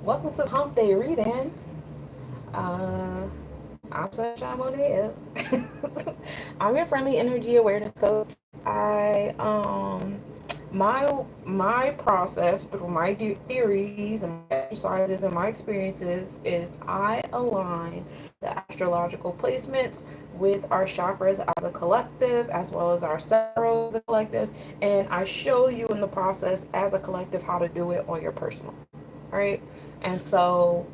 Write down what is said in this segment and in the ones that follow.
Welcome to Hump Day reading. Uh, I'm Sunshine Monell. I'm your friendly energy awareness coach. I my process through my theories and my exercises and my experiences is I align the astrological placements with our chakras as a collective, as well as our cells as a collective, and I show you in the process as a collective how to do it on your personal, right? And so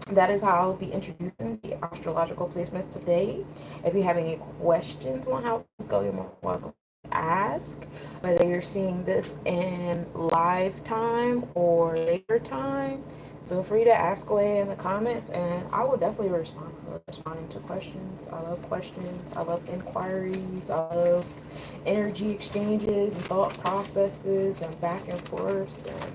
that is how I'll be introducing the astrological placements today. If you have any questions on how things go, you're more welcome to ask. Whether you're seeing this in live time or later time, feel free to ask away in the comments and I will definitely respond. I love responding to questions. I love questions. I love inquiries. I love energy exchanges and thought processes and back and forth. And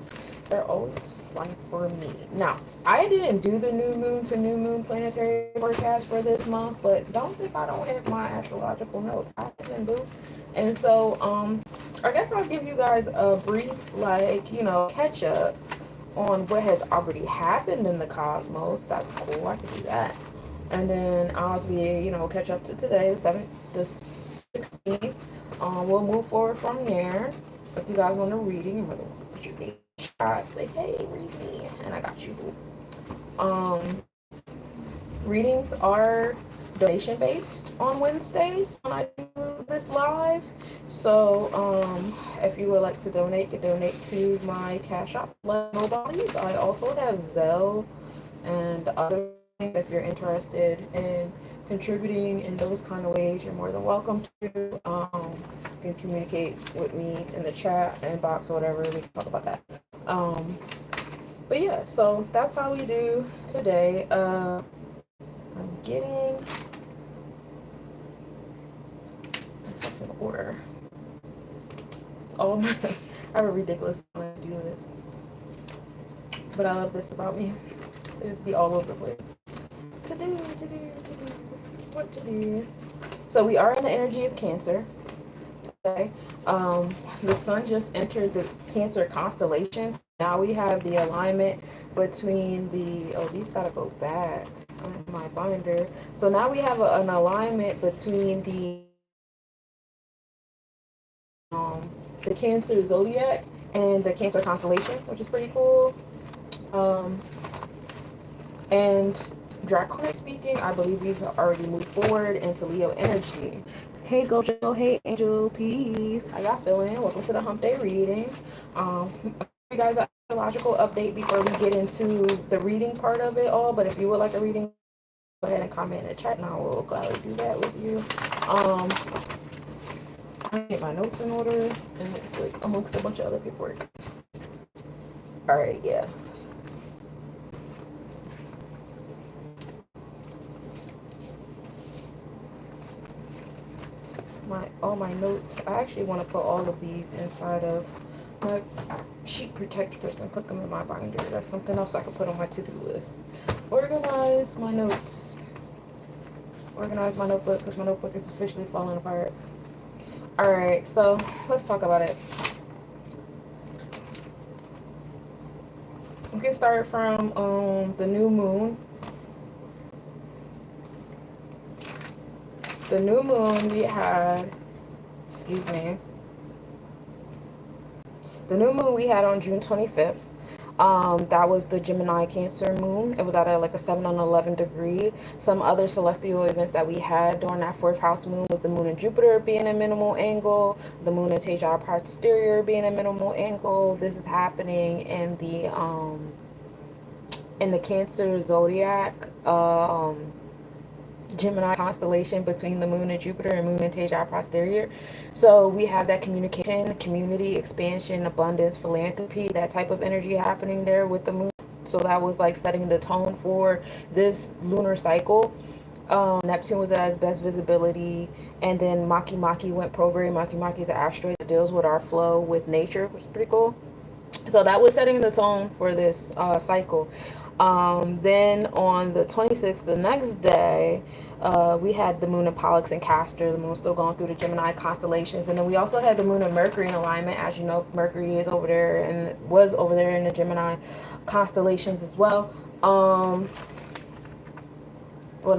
they're always fun for me. Now, I didn't do the new moon to new moon planetary forecast for this month, but don't think I don't have my astrological notes. I didn't do. And so, I guess I'll give you guys a brief, catch up on what has already happened in the cosmos. That's cool. I can do that. And then I'll be, catch up to today, the 16th. We'll move forward from there. If you guys want a reading, you really want to put your name shot, say, hey, read me, and I got you. Um, Readings are donation based on Wednesdays when I do this live. So if you would like to donate, you can donate to my Cash App, Nobodies. I also have Zelle and other things. If you're interested in contributing in those kind of ways, you're more than welcome to. You can communicate with me in the chat, inbox, or whatever. We can talk about that. But yeah, so that's how we do today. I'm getting this in order. Oh my, I have a ridiculous way to do this, but I love this about me. It just be all over the place. What to do? So we are in the energy of Cancer. Okay. The sun just entered the Cancer constellation. Now we have the alignment between these gotta go back on my binder. So now we have an alignment between the Cancer zodiac and the Cancer constellation, which is pretty cool. And Draconic speaking, I believe we've already moved forward into Leo energy. Hey Gojo, hey Angel, peace. How y'all feeling? Welcome to the Hump Day reading. You guys an astrological update before we get into the reading part of it all. But if you would like a reading, go ahead and comment in the chat, and I will gladly do that with you. I get my notes in order, and it's like amongst a bunch of other paperwork. All right, yeah. All my notes. I actually want to put all of these inside of my sheet protectors and put them in my binder. That's something else I could put on my to-do list. Organize my notes. Organize my notebook because my notebook is officially falling apart. All right, so let's talk about it. We can start from the new moon. The new moon we had, excuse me, the new moon we had on June 25th. That was the Gemini Cancer moon. It was at a 7 on 11 degree. Some other celestial events that we had during that fourth house moon was the moon and Jupiter being a minimal angle, the moon and Teja posterior being a minimal angle. This is happening in the Cancer zodiac. Gemini constellation between the moon and Jupiter and moon and Teja posterior. So we have that communication, community, expansion, abundance, philanthropy, that type of energy happening there with the moon. So that was like setting the tone for this lunar cycle. Neptune was at its best visibility, and then Maki Maki went prograde. Maki Maki is an asteroid that deals with our flow with nature, which is pretty cool. So that was setting the tone for this cycle. Then on the 26th, the next day, We had the moon in Pollux and Castor, the moon still going through the Gemini constellations. And then we also had the moon and Mercury in alignment. As you know, Mercury is over there and was over there in the Gemini constellations as well. Well,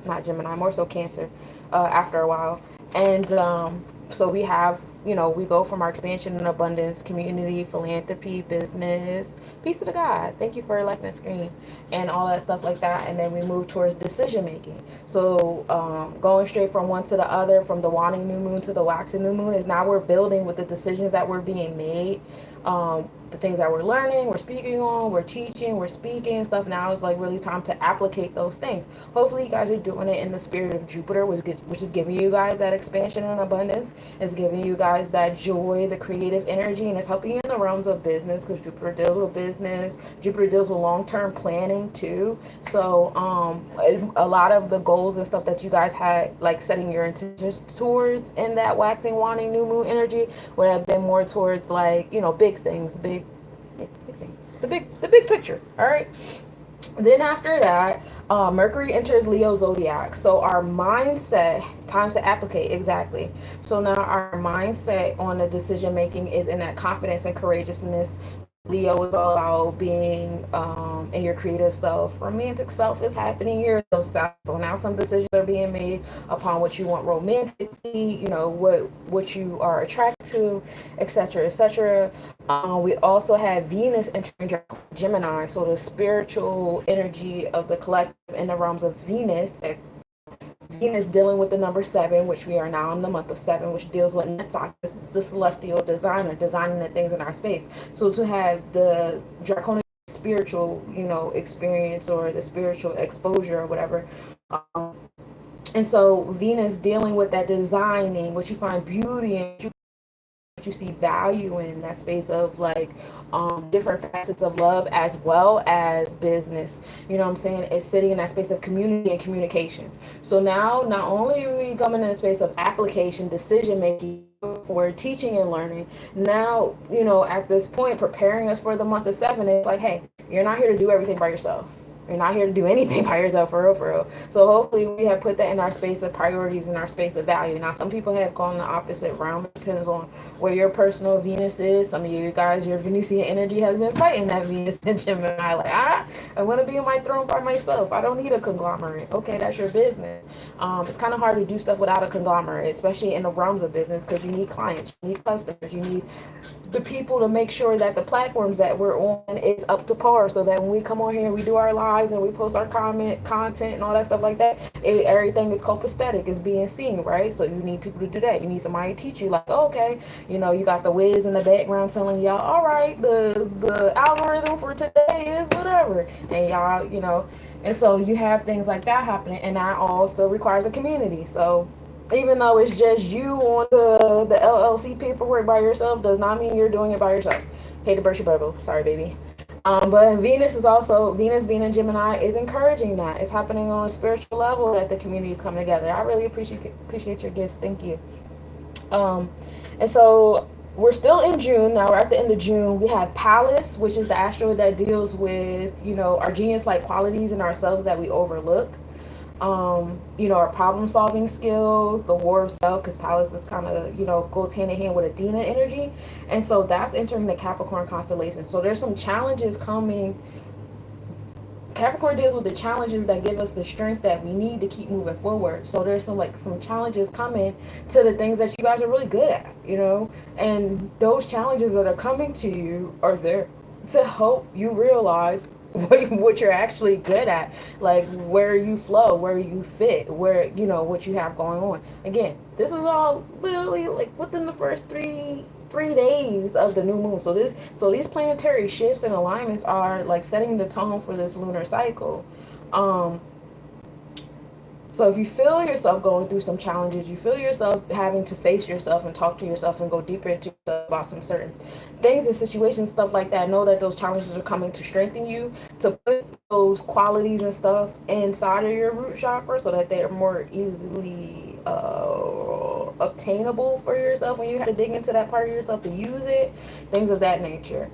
not Gemini, more so Cancer, after a while. And so we have, we go from our expansion and abundance, community, philanthropy, business, peace to the God. Thank you for liking the screen and all that stuff like that. And then we move towards decision making. So going straight from one to the other, from the waning new moon to the waxing new moon, is now we're building with the decisions that were being made. The things that we're learning, we're speaking on, we're teaching, we're speaking and stuff. Now it's like really time to applicate those things. Hopefully you guys are doing it in the spirit of Jupiter, which is giving you guys that expansion and abundance. It's giving you guys that joy, the creative energy, and it's helping you in the realms of business, because Jupiter deals with business. Jupiter deals with long-term planning too. So a lot of the goals and stuff that you guys had, like setting your intentions towards in that waxing, waning, new moon energy, would have been more towards like, big things, big things, the big picture. All right. Then after that, Mercury enters Leo zodiac. So our mindset, time to applicate, exactly. So now our mindset on the decision making is in that confidence and courageousness. Leo is all about being in your creative self. Romantic self is happening here. So now some decisions are being made upon what you want romantically, what you are attracted to, etc., etc. We also have Venus entering Gemini, so the spiritual energy of the collective in the realms of Venus. Venus dealing with the number 7, which we are now in the month of 7, which deals with Netzach, the celestial designer, designing the things in our space. So to have the draconic spiritual, experience, or the spiritual exposure or whatever. And so Venus dealing with that designing, what you find beauty in, you see value in that space of like different facets of love as well as business. You know what I'm saying? It's sitting in that space of community and communication. So now not only are we coming in a space of application, decision making for teaching and learning, now, at this point, preparing us for the month of 7, it's like, hey, you're not here to do everything by yourself. You're not here to do anything by yourself, for real, for real. So hopefully we have put that in our space of priorities, in our space of value. Now, some people have gone the opposite realm. It depends on where your personal Venus is. Some of you guys, your Venusian energy has been fighting that Venus in Gemini. Like, I want to be on my throne by myself. I don't need a conglomerate. Okay, that's your business. It's kind of hard to do stuff without a conglomerate, especially in the realms of business, because you need clients, you need customers, you need the people to make sure that the platforms that we're on is up to par, so that when we come on here and we do our lives and we post our content and all that stuff like that, everything is copacetic, is being seen, right? So you need people to do that. You need somebody to teach you, like, okay, you got the whiz in the background telling y'all, all right, the algorithm for today is whatever, and y'all, and so you have things like that happening, and that all still requires a community. So even though it's just you on the LLC paperwork by yourself, does not mean you're doing it by yourself. Hate to burst your bubble. Sorry, baby. But Venus being in Gemini is encouraging that. It's happening on a spiritual level that the community is coming together. I really appreciate your gifts. Thank you. And so we're still in June. Now we're at the end of June. We have Pallas, which is the asteroid that deals with, our genius-like qualities in ourselves that we overlook. Our problem solving skills, the war of self, because Pallas is kind of, goes hand in hand with Athena energy. And so that's entering the Capricorn constellation. So there's some challenges coming. Capricorn deals with the challenges that give us the strength that we need to keep moving forward. So there's some challenges coming to the things that you guys are really good at, and those challenges that are coming to you are there to help you realize what you're actually good at, like where you flow, where you fit, where what you have going on. Again, this is all literally like within the first three days of the new moon. So these planetary shifts and alignments are like setting the tone for this lunar cycle. So if you feel yourself going through some challenges, you feel yourself having to face yourself and talk to yourself and go deeper into about some certain things and situations, stuff like that, know that those challenges are coming to strengthen you, to put those qualities and stuff inside of your root chakra so that they're more easily obtainable for yourself when you have to dig into that part of yourself to use it, things of that nature.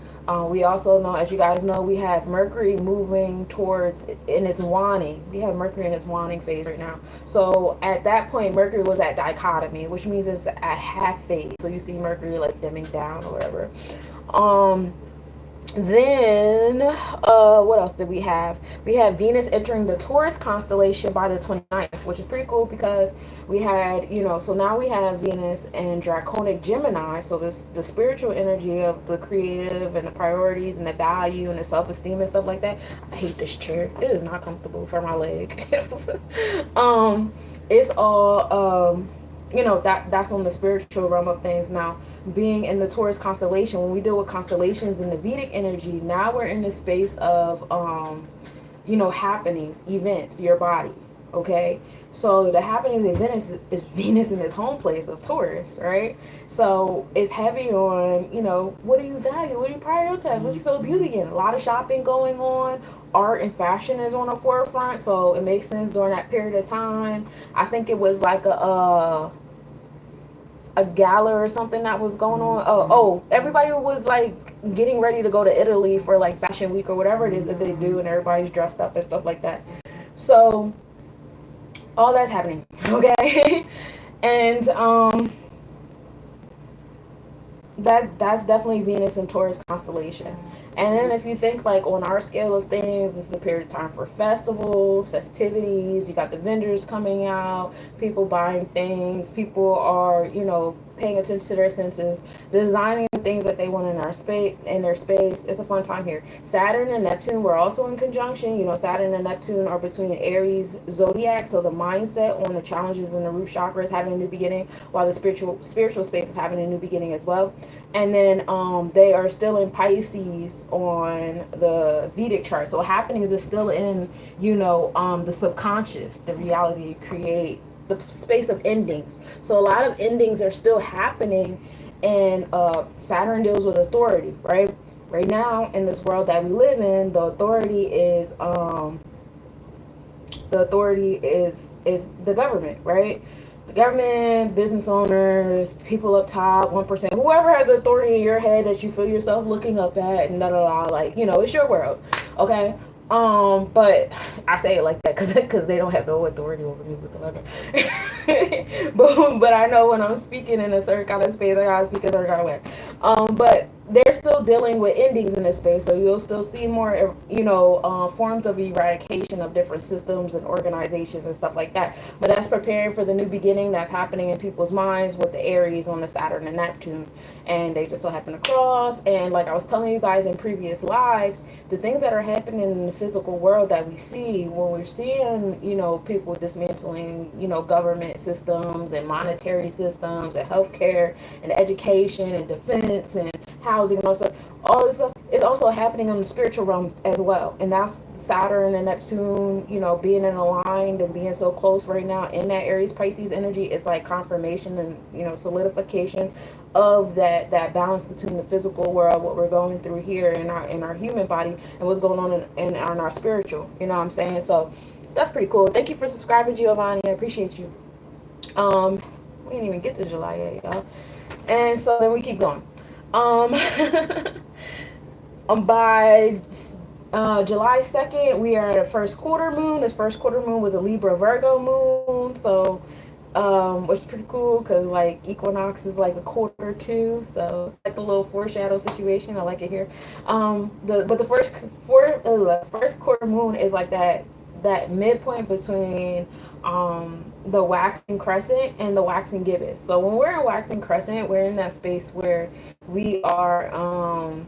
We also know, as you guys know, we have Mercury moving towards in its waning. We have Mercury in its waning phase right now. So at that point, Mercury was at dichotomy, which means it's at half phase. So you see Mercury like dimming down or whatever. Then what else did we have? We have Venus entering the Taurus constellation by the 29th, which is pretty cool because we had, so now we have Venus in draconic Gemini. So this the spiritual energy of the creative and the priorities and the value and the self-esteem and stuff like that. I hate this chair. It is not comfortable for my leg. It's all that's on the spiritual realm of things. Now, being in the Taurus constellation, when we deal with constellations in the Vedic energy, now we're in the space of happenings, events, your body. Okay, so the happenings event is Venus in its home place of Taurus, right? So it's heavy on, what do you value, what do you prioritize, what do you feel beauty in? A lot of shopping going on. Art and fashion is on the forefront, so it makes sense during that period of time. I think it was like a gala or something that was going on. Everybody was like getting ready to go to Italy for like fashion week or whatever it is that they do, and everybody's dressed up and stuff like that. So all that's happening, okay? And that's definitely Venus and Taurus constellation. And then if you think like on our scale of things, this is a period of time for festivals, festivities. You got the vendors coming out, people buying things, people are, paying attention to their senses, designing the things that they want in their space. It's a fun time here. Saturn and Neptune were also in conjunction. Saturn and Neptune are between Aries zodiac, so the mindset on the challenges in the root chakra is having a new beginning, while the spiritual space is having a new beginning as well. And then they are still in Pisces on the Vedic chart. So happenings is still in, the subconscious, the reality you create, the space of endings. So a lot of endings are still happening, and Saturn deals with authority, right? Right now in this world that we live in, the authority is the government, right? The government, business owners, people up top, 1%, whoever has the authority in your head that you feel yourself looking up at, and it's your world, okay? But I say it like that because they don't have no authority over me whatsoever. but I know when I'm speaking in a certain kind of space, I gotta speak a certain kind of way. But they're still dealing with endings in this space, so you'll still see more, forms of eradication of different systems and organizations and stuff like that. But that's preparing for the new beginning that's happening in people's minds with the Aries on the Saturn and Neptune, and they just so happen to cross. And like I was telling you guys in previous lives, the things that are happening in the physical world that we see when we're seeing, people dismantling, government systems and monetary systems and healthcare and education and defense and housing and all this stuff is also happening in the spiritual realm as well. And that's Saturn and Neptune, being in aligned and being so close right now in that Aries Pisces energy. It's like confirmation and solidification of that balance between the physical world, what we're going through here in our human body, and what's going on in our spiritual. You know what I'm saying? So that's pretty cool. Thank you for subscribing, Giovanni. I appreciate you. We didn't even get to July yet, y'all. And so then we keep going. By July 2nd, we are at a first quarter moon. This first quarter moon was a Libra Virgo moon, so which is pretty cool because like equinox is like a quarter too, so it's like a little foreshadow situation. I like it here. The first quarter moon is like that midpoint between the waxing crescent and the waxing gibbous. So when we're in waxing crescent, we're in that space where we are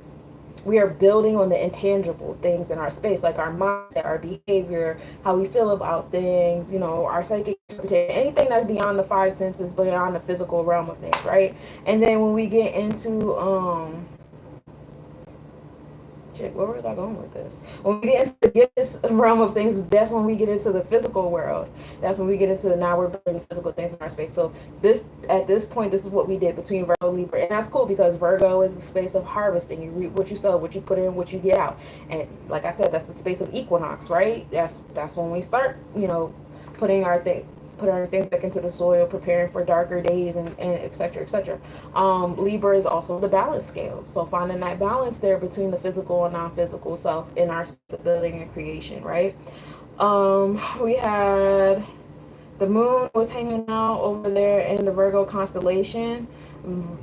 building on the intangible things in our space, like our mindset, our behavior, how we feel about things, our psychic interpretation, anything that's beyond the five senses, beyond the physical realm of things, right? And then when we get into where was I going with this? When we get into this realm of things, that's when we get into the physical world. That's when we get into now we're building physical things in our space. So at this point, this is what we did between Virgo and Libra. And that's cool because Virgo is the space of harvesting. You reap what you sow, what you put in, what you get out. And like I said, that's the space of equinox, right? That's when we start, putting our put our things back into the soil, preparing for darker days, and et cetera, et cetera. Libra is also the balance scale. So finding that balance there between the physical and non-physical self in our building and creation, right? We had the moon was hanging out over there in the Virgo constellation.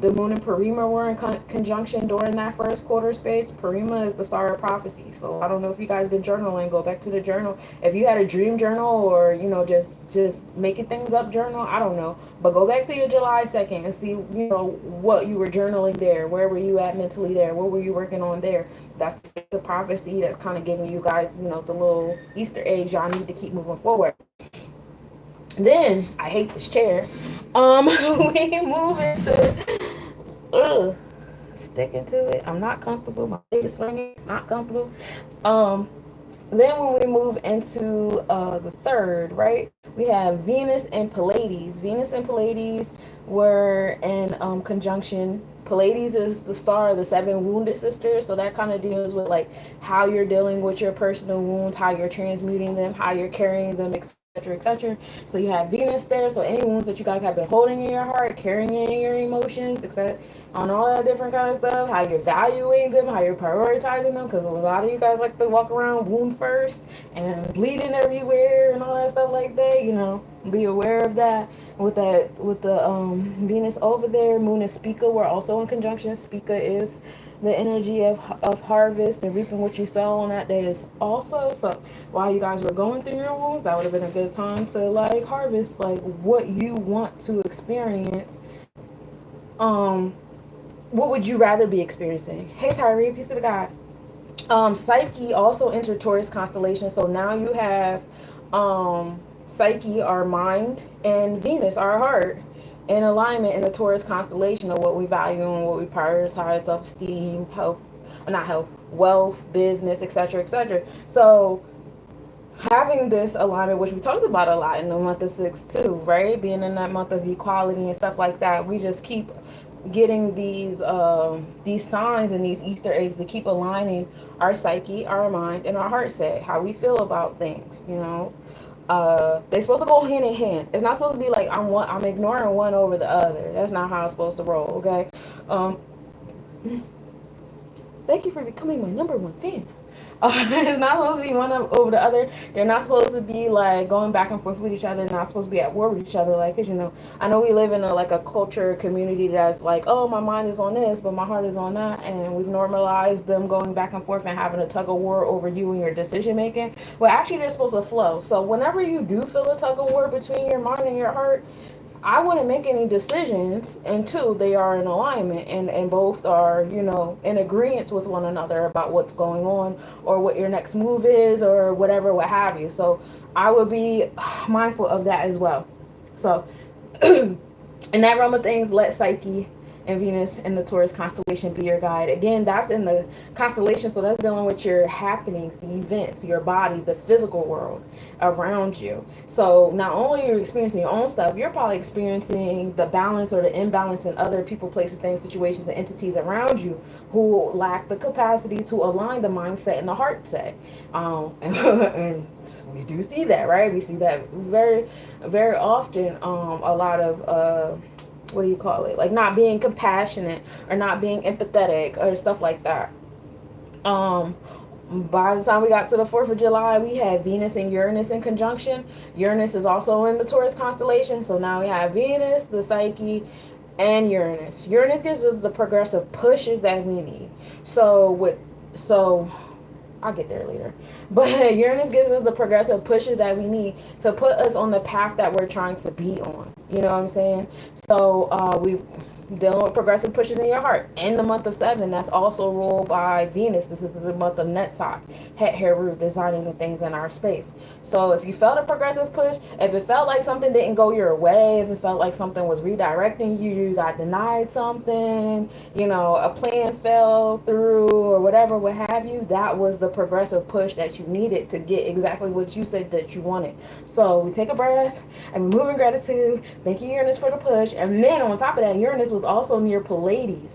The moon and Parima were in conjunction during that first quarter space. Parima is the star of prophecy. So I don't know if you guys been journaling. Go back to the journal. If you had a dream journal or just making things up journal, I don't know. But go back to your July 2nd and see what you were journaling there. Where were you at mentally there? What were you working on there? That's the prophecy that's kind of giving you guys the little Easter eggs y'all need to keep moving forward. Then I hate this chair. We move into sticking to it. I'm not comfortable. My leg is swinging. It's not comfortable. Then when we move into the third, right? We have Venus and Pleiades. Venus and Pleiades were in conjunction. Pleiades is the star of the 7 wounded sisters, so that kind of deals with like how you're dealing with your personal wounds, how you're transmuting them, how you're carrying them, etc., etc. So you have Venus there. So any wounds that you guys have been holding in your heart, carrying in your emotions, etc., on all that different kind of stuff, how you're valuing them, how you're prioritizing them, because a lot of you guys like to walk around wound first and bleeding everywhere and all that stuff like that. Be aware of that. With the Venus over there, Moon and Spica were also in conjunction. Spica is the energy of harvest and reaping what you sow on that day is also. So while you guys were going through your wounds, that would have been a good time to like harvest like what you want to experience. What would you rather be experiencing? Hey Tyree, peace to the God. Psyche also entered Taurus constellation, so now you have Psyche, our mind, and Venus, our heart, in alignment in the Taurus constellation of what we value and what we prioritize: self-esteem, wealth, business, etc., etc. So having this alignment, which we talked about a lot in the month of 6 too, right? Being in that month of equality and stuff like that, we just keep getting these signs and these Easter eggs to keep aligning our psyche, our mind, and our heart set, how we feel about things. They're supposed to go hand in hand. It's not supposed to be like I'm ignoring one over the other. That's not how it's supposed to roll. Okay. Thank you for becoming my #1 fan. It's not supposed to be one over the other. They're not supposed to be like going back and forth with each other. They're not supposed to be at war with each other. Like, cause I know we live in a culture community that's like, oh, my mind is on this, but my heart is on that, and we've normalized them going back and forth and having a tug of war over you and your decision making. Well, actually, they're supposed to flow. So whenever you do feel a tug of war between your mind and your heart, I wouldn't make any decisions until they are in alignment and both are, in agreement with one another about what's going on or what your next move is or whatever, what have you. So I would be mindful of that as well. So in that realm of things, let Psyche and Venus in the Taurus constellation be your guide. Again, that's in the constellation, so that's dealing with your happenings, the events, your body, the physical world around you. So not only are you experiencing your own stuff, you're probably experiencing the balance or the imbalance in other people, places, things, situations, and entities around you who lack the capacity to align the mindset and the heart set. And we do see that, right? We see that very, very often. A lot of what do you call it? Like not being compassionate or not being empathetic or stuff like that. By the time we got to the 4th of July, we had Venus and Uranus in conjunction. Uranus is also in the Taurus constellation. So now we have Venus, the Psyche, and Uranus. Uranus gives us the progressive pushes that we need. So I'll get there later. But Uranus gives us the progressive pushes that we need to put us on the path that we're trying to be on. You know what I'm saying? So we dealing with progressive pushes in your heart. In the month of 7, that's also ruled by Venus. This is the month of Netzach, Het Heru, designing the things in our space. So if you felt a progressive push, if it felt like something didn't go your way, if it felt like something was redirecting you, you got denied something, a plan fell through or whatever, what have you, that was the progressive push that you needed to get exactly what you said that you wanted. So we take a breath and we move in gratitude. Thank you, Uranus, for the push. And then on top of that, Uranus was also near Pleiades.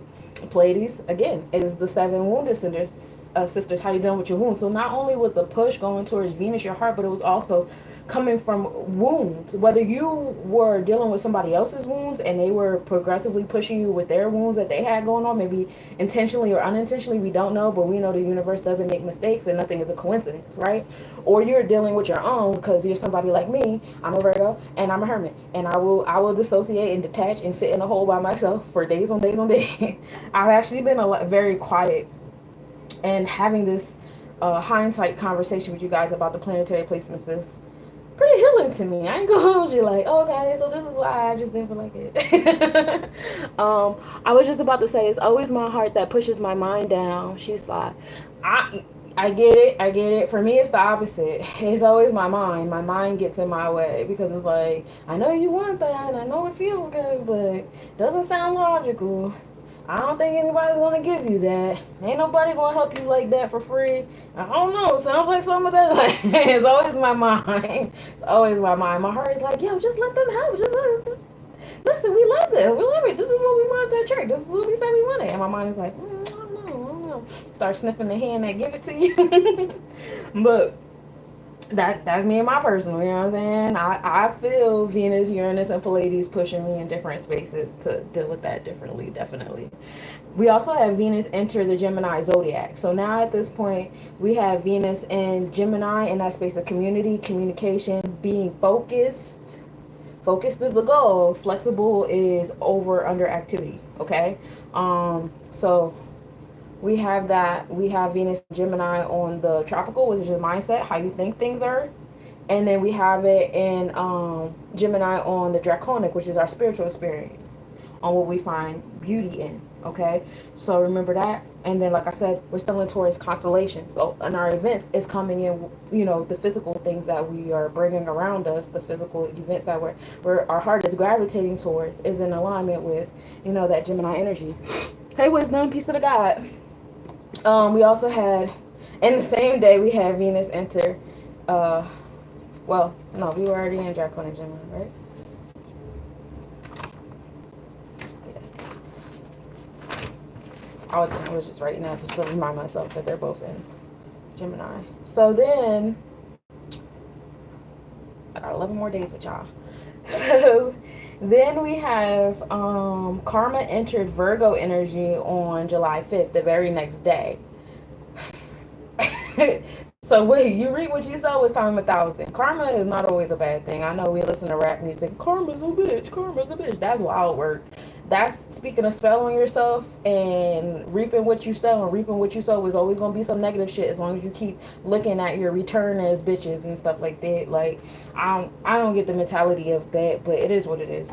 Pleiades, again, is the 7 wounded sisters, how you dealing with your wounds. So not only was the push going towards Venus, your heart, but it was also coming from wounds, whether you were dealing with somebody else's wounds and they were progressively pushing you with their wounds that they had going on, maybe intentionally or unintentionally, we don't know, but we know the universe doesn't make mistakes and nothing is a coincidence, right? Or you're dealing with your own because you're somebody like me. I'm a Virgo and I'm a hermit, and I will dissociate and detach and sit in a hole by myself for days on days on days. I've actually been very quiet and having this hindsight conversation with you guys about the planetary placements is pretty healing to me. I ain't gonna hold you like, oh guys, so this is why I just didn't feel like it. I was just about to say, it's always my heart that pushes my mind down. She's like, I get it, I get it. For me, it's the opposite. It's always my mind. My mind gets in my way because it's like, I know you want that, I know it feels good, but it doesn't sound logical. I don't think anybody's gonna give you that. Ain't nobody gonna help you like that for free. I don't know. It sounds like some of that. Like, it's always my mind. It's always my mind. My heart is like, yo, just let them help. Just listen. We love this. We love it. This is what we want at church. This is what we said we wanted. And my mind is like, I don't know. I don't know. Start sniffing the hand that give it to you. But that's me and my personal, you know what I'm saying? I feel Venus, Uranus, and Pleiades pushing me in different spaces to deal with that differently, definitely. We also have Venus enter the Gemini zodiac. So now at this point, we have Venus in Gemini in that space of community, communication, being focused. Focused is the goal. Flexible is over under activity, okay? So we have that. We have Venus Gemini on the tropical, which is your mindset, how you think things are. And then we have it in Gemini on the draconic, which is our spiritual experience, on what we find beauty in. Okay, so remember that. And then, like I said, we're still in Taurus constellation. So in our events, it's coming in, you know, the physical things that we are bringing around us, the physical events that we're our heart is gravitating towards, is in alignment with, you know, that Gemini energy. Hey, wisdom, peace to the God. We also had, in the same day, we had Venus enter, well, no, we were already in Draconic Gemini, right? I was just writing out just to remind myself that they're both in Gemini. So then, I got 11 more days with y'all. So then we have Karma entered Virgo energy on July 5th, the very next day. So wait, you read what you sow is time 1,000. Karma is not always a bad thing. I know we listen to rap music. Karma's a bitch. Karma's a bitch. That's wild work. That's speaking a spell on yourself and reaping what you sow. And reaping what you sow is always gonna be some negative shit as long as you keep looking at your return as bitches and stuff like that. Like I don't get the mentality of that, but it is what it is.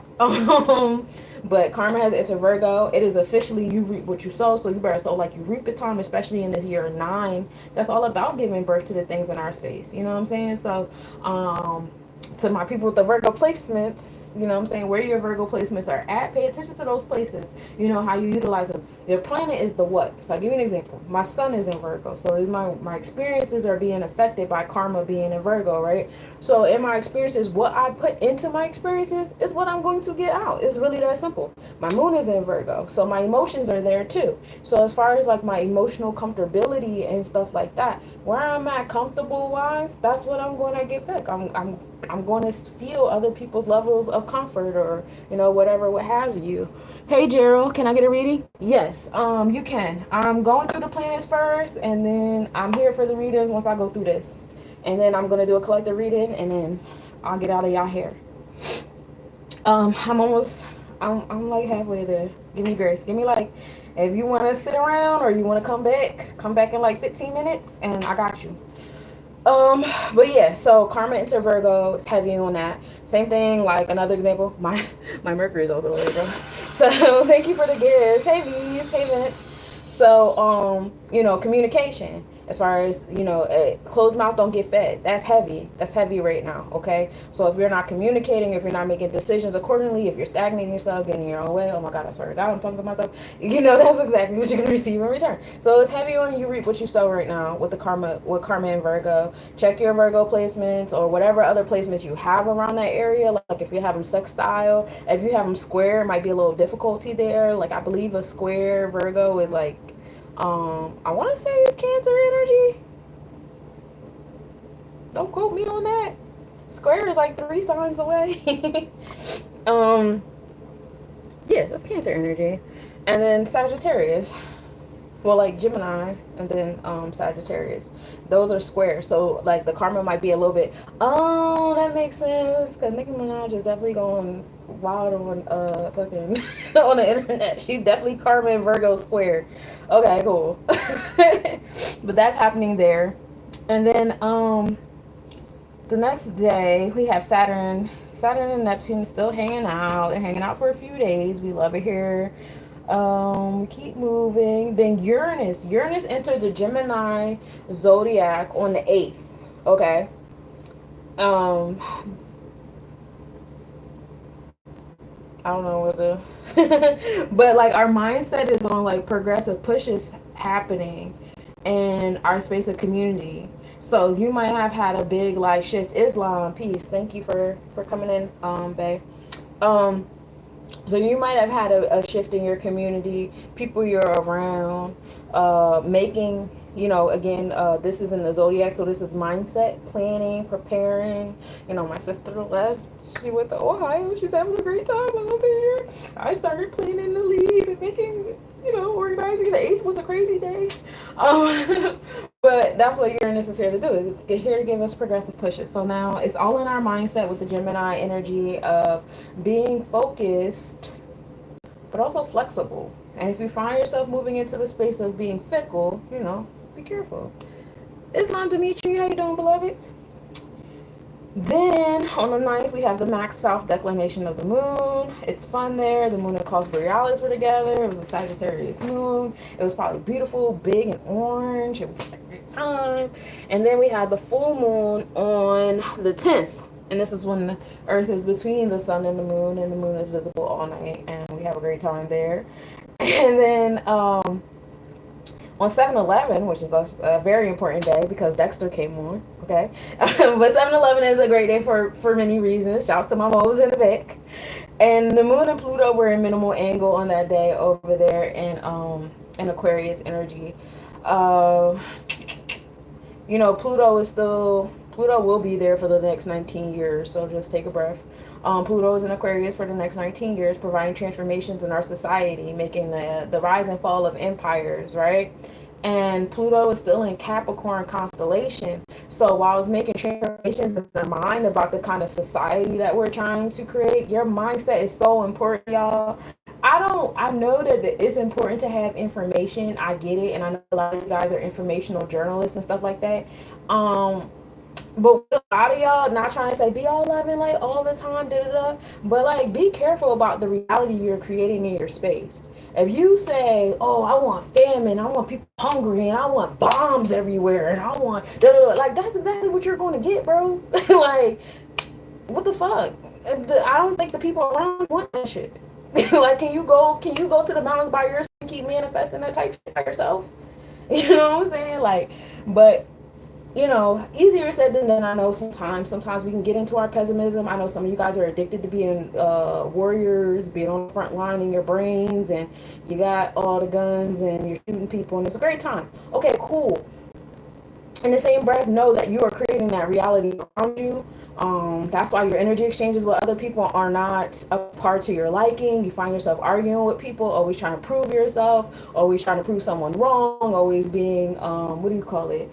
But karma has entered Virgo. It is officially you reap what you sow, so you better sow like you reap it time, especially in this year 9. That's all about giving birth to the things in our space. You know what I'm saying? So, to my people with the Virgo placements, you know what I'm saying, where your Virgo placements are at, pay attention to those places. You know how you utilize them. Your planet is the what? So I'll give you an example. My sun is in Virgo, so my experiences are being affected by karma being in Virgo, right? So in my experiences, what I put into my experiences is what I'm going to get out. It's really that simple. My moon is in Virgo, so my emotions are there too. So as far as like my emotional comfortability and stuff like that, where I'm at comfortable wise, that's what I'm going to get back. I'm going to feel other people's levels of comfort, or you know, whatever, what have you. Hey Gerald, can I get a reading? Yes, you can. I'm going through the planets first, and then I'm here for the readings once I go through this, and then I'm gonna do a collective reading, and then I'll get out of y'all hair. I'm like halfway there. Give me grace. Give me like, if you want to sit around or you want to come back in like 15 minutes, and I got you. But yeah, so karma into Virgo is heavy on that. Same thing, like another example, my Mercury is also Virgo. So thank you for the gifts. Hey V's, hey Vince. So you know, communication. As far as, you know, closed mouth don't get fed. That's heavy. That's heavy right now, okay? So if you're not communicating, if you're not making decisions accordingly, if you're stagnating yourself, getting in your own way, oh my God, I swear to God, I'm talking to myself. You know, that's exactly what you're going to receive in return. So it's heavy on you reap what you sow right now with karma and Virgo. Check your Virgo placements or whatever other placements you have around that area. Like if you have them sextile, if you have them square, it might be a little difficulty there. Like I believe a square Virgo is like, I want to say it's Cancer energy. Don't quote me on that. Square is like 3 signs away. um, yeah, that's Cancer energy. And then Sagittarius. Well, like Gemini and then Sagittarius. Those are squares. So like the karma might be a little bit, oh, that makes sense. Because Nicki Minaj is definitely going wild on fucking on the internet. She definitely karma and Virgo square. Okay, cool. But that's happening there. And then the next day we have Saturn and Neptune still hanging out. They're hanging out for a few days. We love it here. Keep moving. Then Uranus entered the Gemini zodiac on the 8th. Okay. Um, I don't know what to, but like our mindset is on like progressive pushes happening in our space of community. So you might have had a big like shift. Islam, peace. Thank you for coming in, babe. Um, So you might have had a shift in your community, people you're around, making, again, this is in the zodiac, so this is mindset, planning, preparing. My sister left. She went to Ohio. She's having a great time over here. I started planning to leave and making, organizing. The 8th was a crazy day. But that's what Uranus is here to do. It's here to give us progressive pushes. So now it's all in our mindset with the Gemini energy of being focused, but also flexible. And if you find yourself moving into the space of being fickle, be careful. Islam Dimitri, how you doing, beloved? Then on the 9th, we have the max south declination of the moon. It's fun there. The moon and cause borealis were together. It was a Sagittarius moon. It was probably beautiful, big and orange. It was a great time. And then we have the full moon on the 10th. And this is when the earth is between the sun and the moon is visible all night. And we have a great time there. And then on 7-Eleven, which is a very important day because Dexter came on, okay? But 7-Eleven is a great day for many reasons. Shouts to my moles in the back. And the moon and Pluto were in minimal angle on that day over there in Aquarius energy. Pluto will be there for the next 19 years, so just take a breath. Pluto is in Aquarius for the next 19 years, providing transformations in our society, making the rise and fall of empires, right? And Pluto is still in Capricorn constellation. So while it's making transformations in your mind about the kind of society that we're trying to create, your mindset is so important, y'all. I know that it's important to have information. I get it. And I know a lot of you guys are informational journalists and stuff like that. But a lot of y'all, not trying to say be all loving like all the time, but like be careful about the reality you're creating in your space. If you say, oh, I want famine, I want people hungry, and I want bombs everywhere, and I want like that's exactly what you're going to get, bro. Like, what the fuck? I don't think the people around want that shit. Like, can you go to the mountains by yourself and keep manifesting that type shit by yourself? You know what I'm saying? Like, but easier said than done. I know sometimes we can get into our pessimism. I know some of you guys are addicted to being warriors, being on the front line in your brains, and you got all the guns and you're shooting people, and it's a great time. Okay, cool. In the same breath, know that you are creating that reality around you. That's why your energy exchanges with other people are not a part to your liking. You find yourself arguing with people, always trying to prove yourself, always trying to prove someone wrong, always being, what do you call it?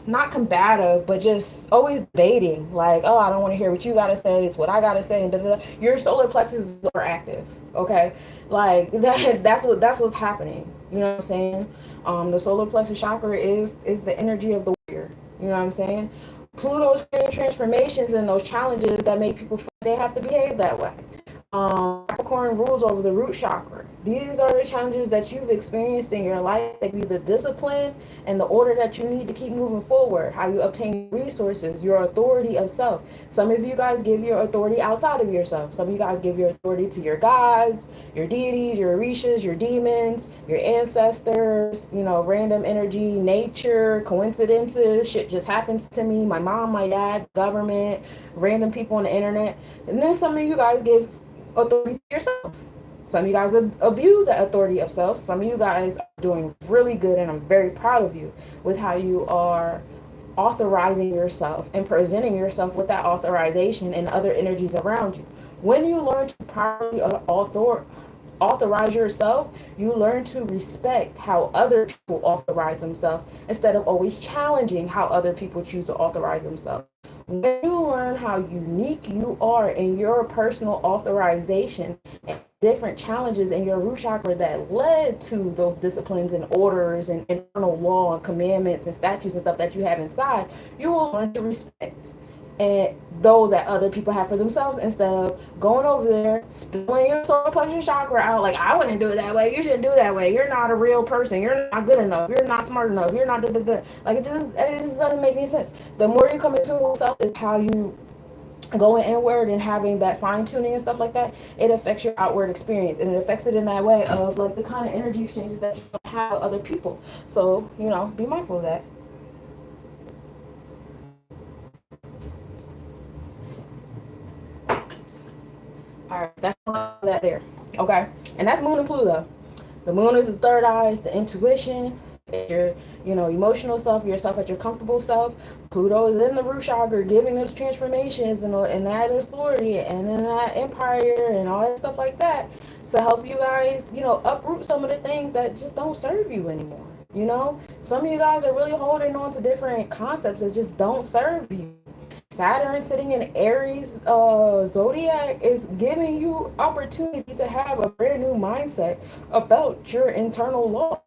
Not combative, but just always debating. Like, oh, I don't want to hear what you gotta say. It's what I gotta say, and da-da-da. Your solar plexus is overactive. Okay, like that's what's happening. You know what I'm saying? The solar plexus chakra is the energy of the warrior. You know what I'm saying? Pluto's creating transformations and those challenges that make people feel they have to behave that way. Capricorn rules over the root chakra. These are the challenges that you've experienced in your life. They give you the discipline and the order that you need to keep moving forward. How you obtain resources, your authority of self. Some of you guys give your authority outside of yourself. Some of you guys give your authority to your gods, your deities, your orishas, your demons, your ancestors, random energy, nature, coincidences. Shit just happens to me. My mom, my dad, government, random people on the internet. And then some of you guys give authority to yourself. Some of you guys abuse that authority of self. Some of you guys are doing really good, and I'm very proud of you with how you are authorizing yourself and presenting yourself with that authorization and other energies around you. When you learn to properly authorize yourself, you learn to respect how other people authorize themselves instead of always challenging how other people choose to authorize themselves. When you learn how unique you are in your personal authorization and different challenges in your root chakra that led to those disciplines and orders and internal law and commandments and statutes and stuff that you have inside, you will learn to respect and those that other people have for themselves instead of going over there spilling your solar plexus chakra out like, I wouldn't do it that way, you shouldn't do it that way, you're not a real person, you're not good enough, you're not smart enough, you're not like it just doesn't make any sense. The more you come into yourself is how you going inward and having that fine-tuning and stuff like that. It affects your outward experience, and it affects it in that way of like the kind of energy exchanges that you have with other people. So be mindful of that. All right, that's all that there. Okay, and that's Moon and Pluto. The Moon is the third eye, it's the intuition, your emotional self, yourself at your comfortable self. Pluto is in the root chakra, giving us transformations and that authority and in that empire and all that stuff like that to help you guys, uproot some of the things that just don't serve you anymore. Some of you guys are really holding on to different concepts that just don't serve you. Saturn sitting in Aries zodiac is giving you opportunity to have a brand new mindset about your internal law,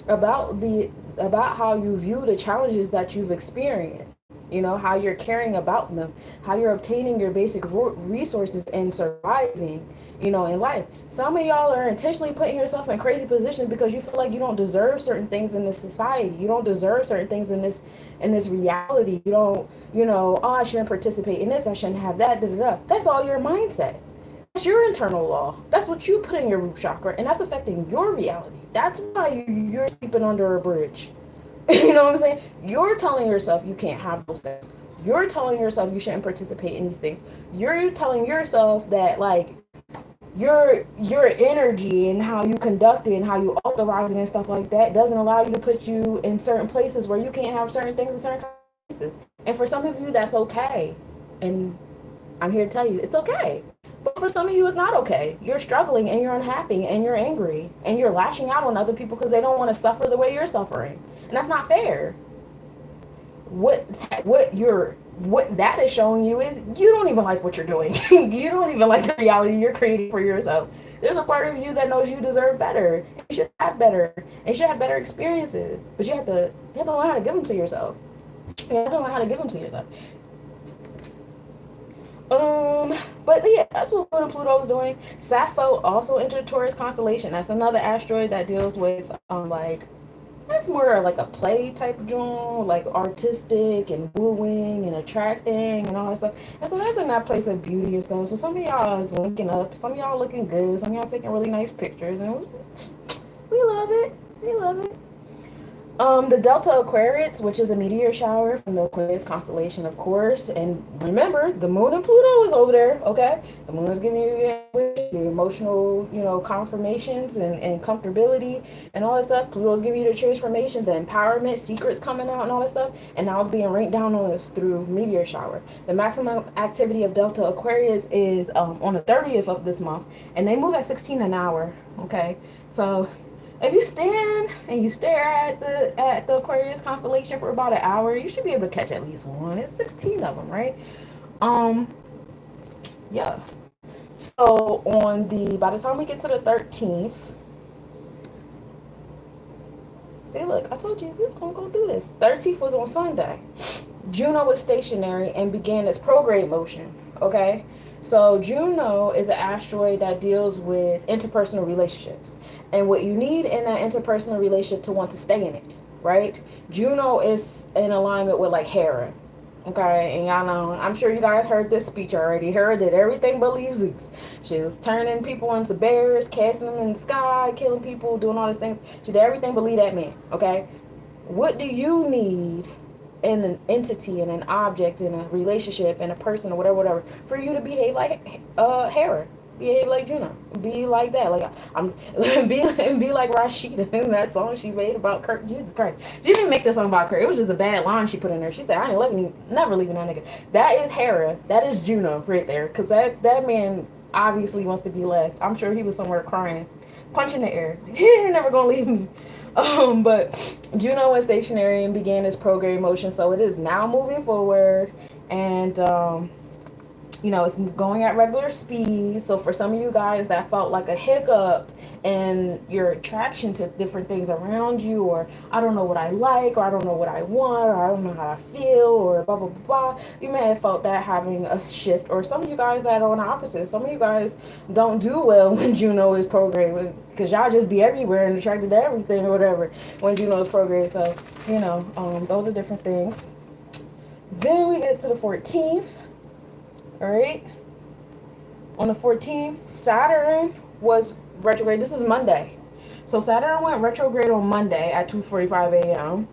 about how you view the challenges that you've experienced, how you're caring about them, how you're obtaining your basic resources and surviving, in life. Some of y'all are intentionally putting yourself in crazy positions because you feel like you don't deserve certain things in this society. You don't deserve certain things in this reality. You don't, oh, I shouldn't participate in this, I shouldn't have that, da da da. That's all your mindset. That's your internal law. That's what you put in your root chakra, and that's affecting your reality. That's why you're sleeping under a bridge. You know what I'm saying? You're telling yourself you can't have those things. You're telling yourself you shouldn't participate in these things. You're telling yourself that like your energy and how you conduct it and how you authorize it and stuff like that doesn't allow you to put you in certain places where you can't have certain things in certain places. And for some of you, that's okay. And I'm here to tell you, it's okay. But for some of you, it's not okay. You're struggling and you're unhappy and you're angry and you're lashing out on other people because they don't want to suffer the way you're suffering. And that's not fair. What that is showing you is you don't even like what you're doing. You don't even like the reality you're creating for yourself. There's a part of you that knows you deserve better. You should have better. And you should have better experiences. But you have to learn how to give them to yourself. You have to learn how to give them to yourself. But yeah, that's what Pluto is doing. Sappho also entered Taurus constellation. That's another asteroid that deals with that's more like a play type of joint, like artistic and wooing and attracting and all that stuff. And so that's in that place of beauty and stuff. So some of y'all is linking up, some of y'all looking good, some of y'all taking really nice pictures, and we love it. We love it. The Delta Aquarius, which is a meteor shower from the Aquarius constellation, of course. And remember, the Moon and Pluto is over there, okay? The Moon is giving you your emotional, confirmations and comfortability and all that stuff. Pluto is giving you the transformation, the empowerment, secrets coming out and all that stuff. And now it's being rained down on us through meteor shower. The maximum activity of Delta Aquarius is on the 30th of this month. And they move at 16 an hour, okay? So if you stand and you stare at the Aquarius constellation for about an hour, you should be able to catch at least one. It's 16 of them, right? Yeah. So by the time we get to the 13th, see, look, I told you we was gonna go do this. 13th was on Sunday. Juno was stationary and began its prograde motion. Okay. So Juno is an asteroid that deals with interpersonal relationships and what you need in that interpersonal relationship to want to stay in it, right? Juno is in alignment with like Hera, okay? And y'all know, I'm sure you guys heard this speech already. Hera did everything but leave Zeus. She was turning people into bears, casting them in the sky, killing people, doing all these things. She did everything but leave that man, okay? What do you need in an entity and an object in a relationship and a person or whatever for you to behave like Hera? behave like Juno. Be like that. Like I'm be like Rashida in that song she made about Kurt. Jesus Christ. She didn't make this song about Kurt. It was just a bad line she put in there. She said, I ain't never leaving that nigga. That is Hera. That is Juno right there. Cause that man obviously wants to be left. I'm sure he was somewhere crying, punching the air. He ain't never gonna leave me. But Juno went stationary and began its prograde motion, so it is now moving forward, and it's going at regular speed. So for some of you guys that felt like a hiccup in your attraction to different things around you, or I don't know what I like, or I don't know what I want, or I don't know how I feel, or blah blah blah, you may have felt that having a shift. Or some of you guys that are on the opposite, some of you guys don't do well when Juno is programmed, because y'all just be everywhere and attracted to everything or whatever when Juno is programmed. So those are different things. Then we get to the 14th. All right. On the 14th, Saturn was retrograde. This is Monday. So Saturn went retrograde on Monday at 2:45 a.m.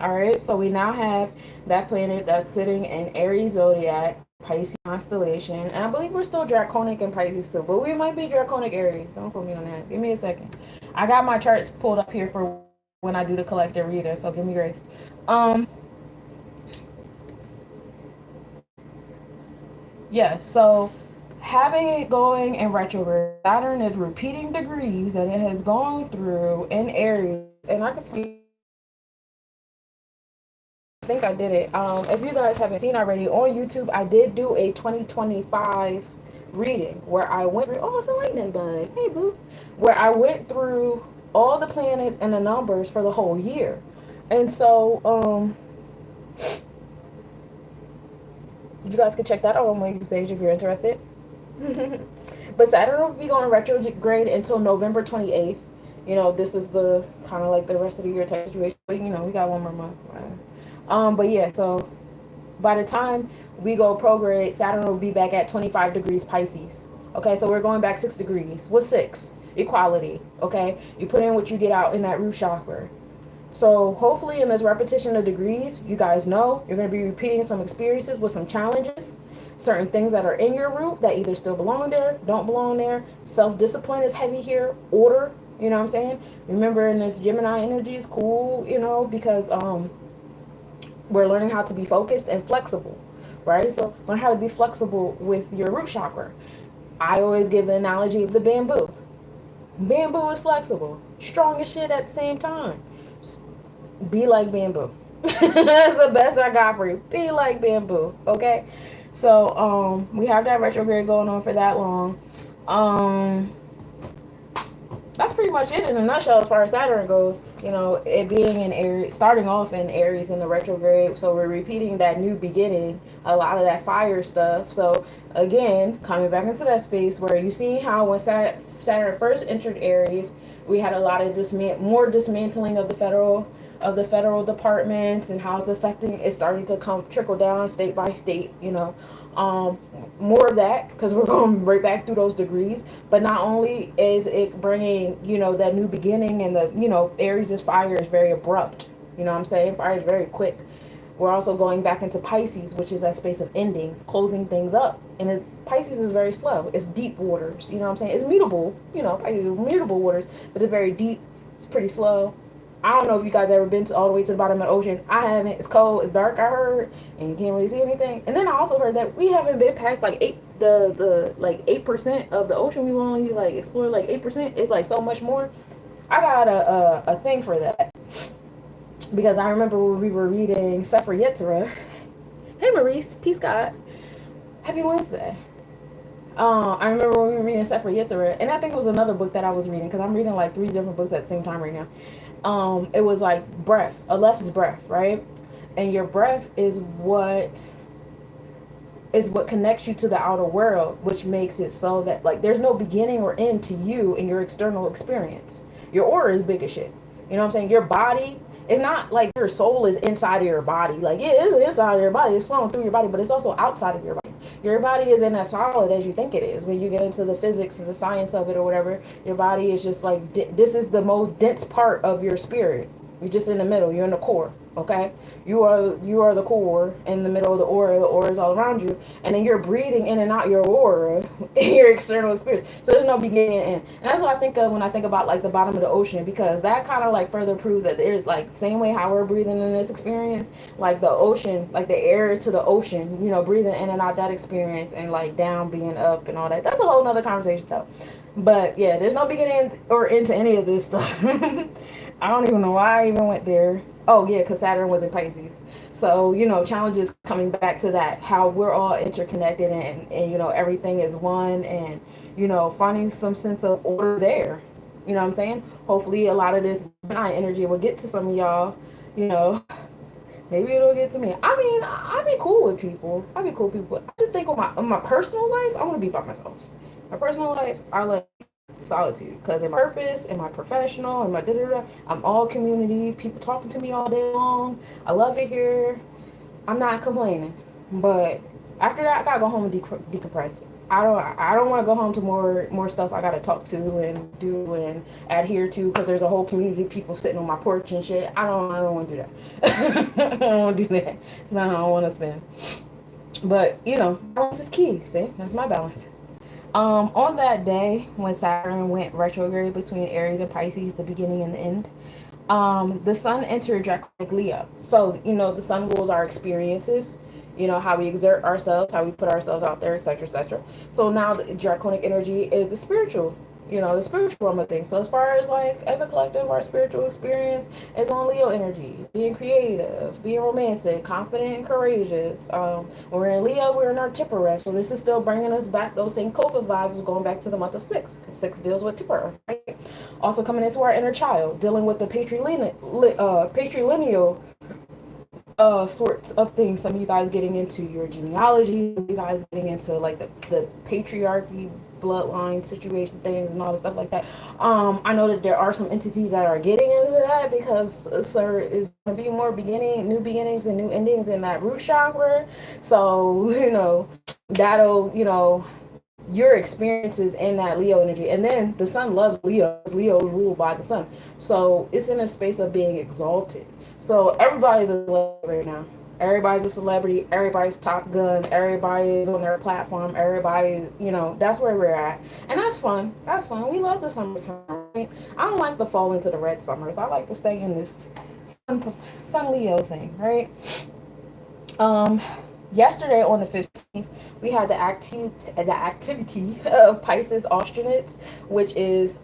All right. So we now have that planet that's sitting in Aries zodiac, Pisces constellation. And I believe we're still draconic in Pisces too, but we might be draconic Aries. Don't put me on that. Give me a second. I got my charts pulled up here for when I do the collective reader, so give me grace. Yeah, so having it going in retrograde, Saturn is repeating degrees that it has gone through in Aries, and I can see. I think I did it. If you guys haven't seen already on YouTube, I did do a 2025 reading where I went through. Oh, it's a lightning bug. Hey, boo. Where I went through all the planets and the numbers for the whole year, and so you guys can check that out on my page if you're interested. But Saturn will be going retrograde until November 28th. This is the kind of like the rest of the year type situation. But, we got one more month. But yeah, so by the time we go prograde, Saturn will be back at 25 degrees Pisces. Okay, so we're going back 6 degrees. What's 6? Equality. Okay, you put in what you get out in that root chakra. So hopefully in this repetition of degrees, you guys know you're going to be repeating some experiences with some challenges, certain things that are in your root that either still belong there, don't belong there. Self-discipline is heavy here. Order, you know what I'm saying? Remember, in this Gemini energy is cool, because we're learning how to be focused and flexible, right? So learn how to be flexible with your root chakra. I always give the analogy of the bamboo. Bamboo is flexible, strong as shit at the same time. Be like bamboo. That's the best I got for you. Be like bamboo. Okay. So we have that retrograde going on for that long. That's pretty much it in a nutshell as far as Saturn goes. It being in Aries, starting off in Aries in the retrograde. So we're repeating that new beginning, a lot of that fire stuff. So again, coming back into that space where you see how when Saturn first entered Aries, we had a lot of more dismantling of the federal departments and how it's affecting. It's starting to trickle down state by state. More of that, because we're going right back through those degrees. But not only is it bringing that new beginning, and the Aries' fire is very abrupt. You know what I'm saying? Fire is very quick. We're also going back into Pisces, which is that space of endings, closing things up. And Pisces is very slow. It's deep waters. You know what I'm saying? It's mutable. Pisces is mutable waters, but it's very deep. It's pretty slow. I don't know if you guys ever been all the way to the bottom of the ocean. I haven't. It's cold. It's dark, I heard. And you can't really see anything. And then I also heard that we haven't been past like 8% of the ocean. We've only explored 8%. It's so much more. I got a thing for that. Because I remember when we were reading Sefer Yetzirah. Hey Maurice, peace God. Happy Wednesday. I remember when we were reading Sefer Yetzirah, and I think it was another book that I was reading, because I'm reading 3 different books at the same time right now. It was breath. Aleph is breath, right? And your breath is what connects you to the outer world, which makes it so that there's no beginning or end to you in your external experience. Your aura is big as shit. You know what I'm saying? Your body, it's not like your soul is inside of your body. It's inside of your body. It's flowing through your body, but it's also outside of your body. Your body isn't as solid as you think it is. When you get into the physics and the science of it or whatever, your body is just this is the most dense part of your spirit. You're just in the middle. You're in the core. Okay, you are the core in the middle of the aura is all around you, and then you're breathing in and out your aura in your external experience. So there's no beginning and end. And that's what I think of when I think about like the bottom of the ocean, because that kind of like further proves that there's like same way how we're breathing in this experience, like the ocean, like the air to the ocean, breathing in and out that experience, and like down being up and all that. That's a whole nother conversation though. But yeah, there's no beginning or end to any of this stuff. I don't even know why I even went there. Oh yeah, because Saturn was in Pisces. So, challenges coming back to that, how we're all interconnected, and everything is one, and, finding some sense of order there. You know what I'm saying? Hopefully a lot of this Gemini energy will get to some of y'all, you know. Maybe it'll get to me. I mean, I'd be cool with people. I'd be cool with people. I just think on my personal life, I want to be by myself. My personal life, I like solitude, because in my purpose, in my professional, in my da da da, I'm all community. People talking to me all day long. I love it here. I'm not complaining, but after that, I gotta go home and decompress. I don't want to go home to more stuff I gotta talk to and do and adhere to, because there's a whole community of people sitting on my porch and shit. I don't want to do that. I don't want to do that. It's not how I want to spend. But balance is key. See, that's my balance. On that day when Saturn went retrograde between Aries and Pisces, the beginning and the end, the sun entered Draconic Leo. So, the sun rules our experiences, how we exert ourselves, how we put ourselves out there, etc., etc. So now the Draconic energy is the spiritual realm of things. So as far as like as a collective, our spiritual experience is on Leo energy, being creative, being romantic, confident, and courageous. When we're in Leo, we're in our Tipper. So this is still bringing us back those same COVID vibes, going back to the month of 6. 6 deals with Tipper, right? Also coming into our inner child, dealing with the patrilineal sorts of things. Some of you guys getting into your genealogy, some of you guys getting into like the patriarchy bloodline situation things and all the stuff like that. I know that there are some entities that are getting into that, because sir is going to be more new beginnings and new endings in that root chakra. So that'll your experiences in that Leo energy. And then the sun loves Leo. Leo is ruled by the sun. So it's in a space of being exalted. So everybody's a celebrity right now. Everybody's a celebrity. Everybody's Top Gun. Everybody's on their platform. Everybody's, that's where we're at. And that's fun. That's fun. We love the summertime. I don't like to fall into the red summers. I like to stay in this sun Leo thing, right? Yesterday on the 15th, we had the activity of Pisces Austrinates, which is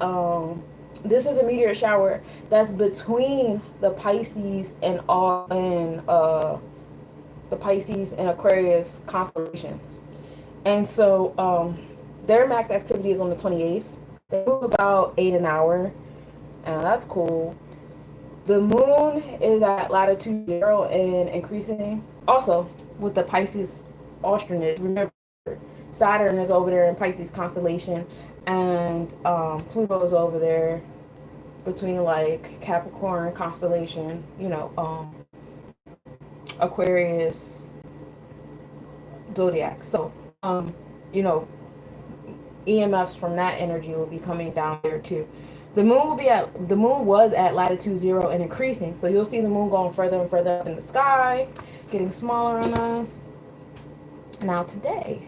this is a meteor shower that's between the Pisces and the Pisces and Aquarius constellations. And so their max activity is on the 28th. They move about 8 an hour, and that's cool. The moon is at latitude 0 and increasing. Also, with the Pisces Austrinates, remember, Saturn is over there in Pisces constellation, and Pluto is over there between like Capricorn constellation, Aquarius zodiac. So, EMFs from that energy will be coming down there too. The moon was at latitude 0 and increasing. So you'll see the moon going further and further up in the sky, getting smaller on us. Now today,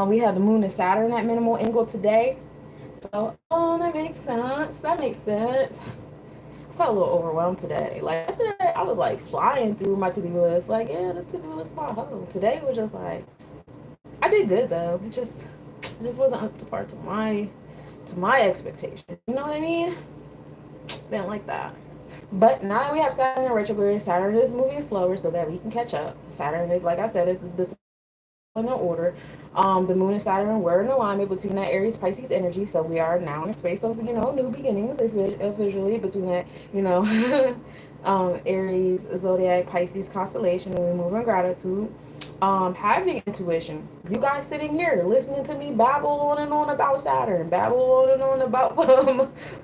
we have the moon and Saturn at minimal angle today. So, that makes sense. That makes sense. I felt a little overwhelmed today. Like yesterday, I was like flying through my to-do list. Like, yeah, this to-do list is my home. Today was just like, I did good though. It just wasn't up to par to my expectation. You know what I mean? Didn't like that. But now that we have Saturn in retrograde, Saturn is moving slower so that we can catch up. Saturn is, like I said, it's this in order. The moon and Saturn were in alignment between that Aries Pisces energy, so we are now in a space of new beginnings officially between that Aries zodiac Pisces constellation, and we move in gratitude. Having intuition. You guys sitting here listening to me babble on and on about Saturn, babble on and on about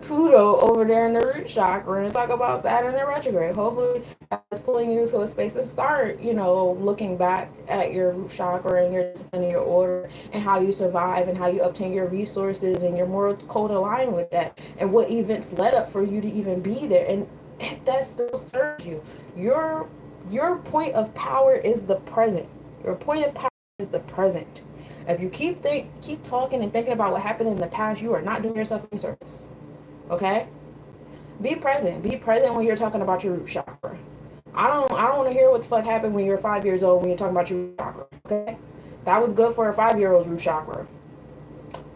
Pluto over there in the root chakra, and talk about Saturn in retrograde. Hopefully that's pulling you to a space to start, looking back at your root chakra and your discipline and your order, and how you survive and how you obtain your resources, and your moral code aligned with that, and what events led up for you to even be there. And if that still serves you. Your your point of power is the present. Your point of power is the present. If you keep talking and thinking about what happened in the past, you are not doing yourself any service. Okay? Be present. Be present when you're talking about your root chakra. I don't want to hear what the fuck happened when you're 5 years old when you're talking about your root chakra. Okay? That was good for a 5-year-old's root chakra.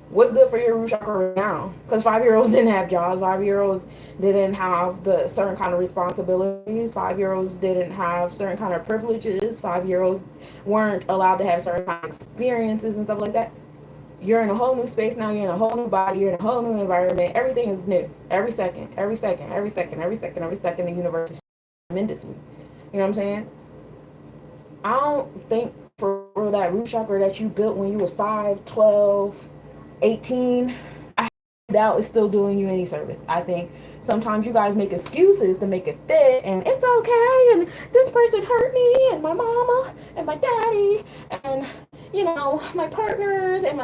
What's good for your root chakra right now? Because 5-year-olds didn't have jobs. 5-year-olds didn't have the certain kind of responsibilities. 5-year-olds didn't have certain kind of privileges. 5-year-olds weren't allowed to have certain kind of experiences and stuff like that. You're in a whole new space now. You're in a whole new body. You're in a whole new environment. Everything is new. Every second, every second, every second, every second, every second, the universe is tremendously. You know what I'm saying? I don't think for that root chakra that you built when you was 5, 12, 18, I doubt it's still doing you any service. I think sometimes you guys make excuses to make it fit, and it's okay, and this person hurt me, and my mama, and my daddy, and my partners, and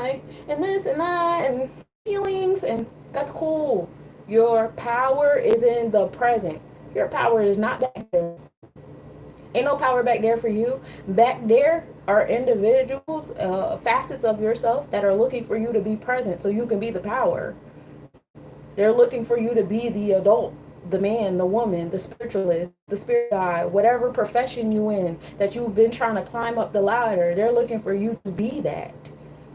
this and that, and feelings, and that's cool. Your power is in the present. Your power is not back there. Ain't no power back there for you. Back there are individuals, facets of yourself that are looking for you to be present so you can be the power. They're looking for you to be the adult, the man, the woman, the spiritualist, the spirit guide, whatever profession you in that you've been trying to climb up the ladder. They're looking for you to be that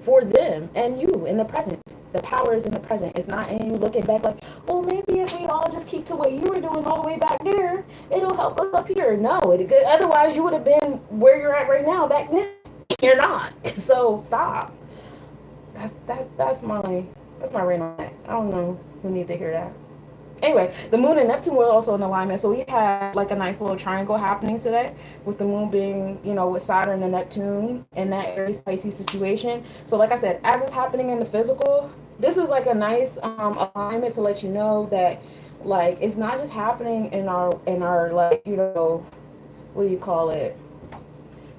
for them and you in the present. The power is in the present. It's not in you looking back like, well, maybe if we all just keep to what you were doing all the way back there, it'll help us up here. No, otherwise you would have been where you're at right now back then. You're not. So stop. That's my rant on that. I don't know who needs to hear that. Anyway, the moon and Neptune were also in alignment, so we had like a nice little triangle happening today, with the moon being, with Saturn and Neptune in that Aries Pisces situation. So like I said, as it's happening in the physical, this is like a nice alignment to let you know that, like, it's not just happening in our like, what do you call it?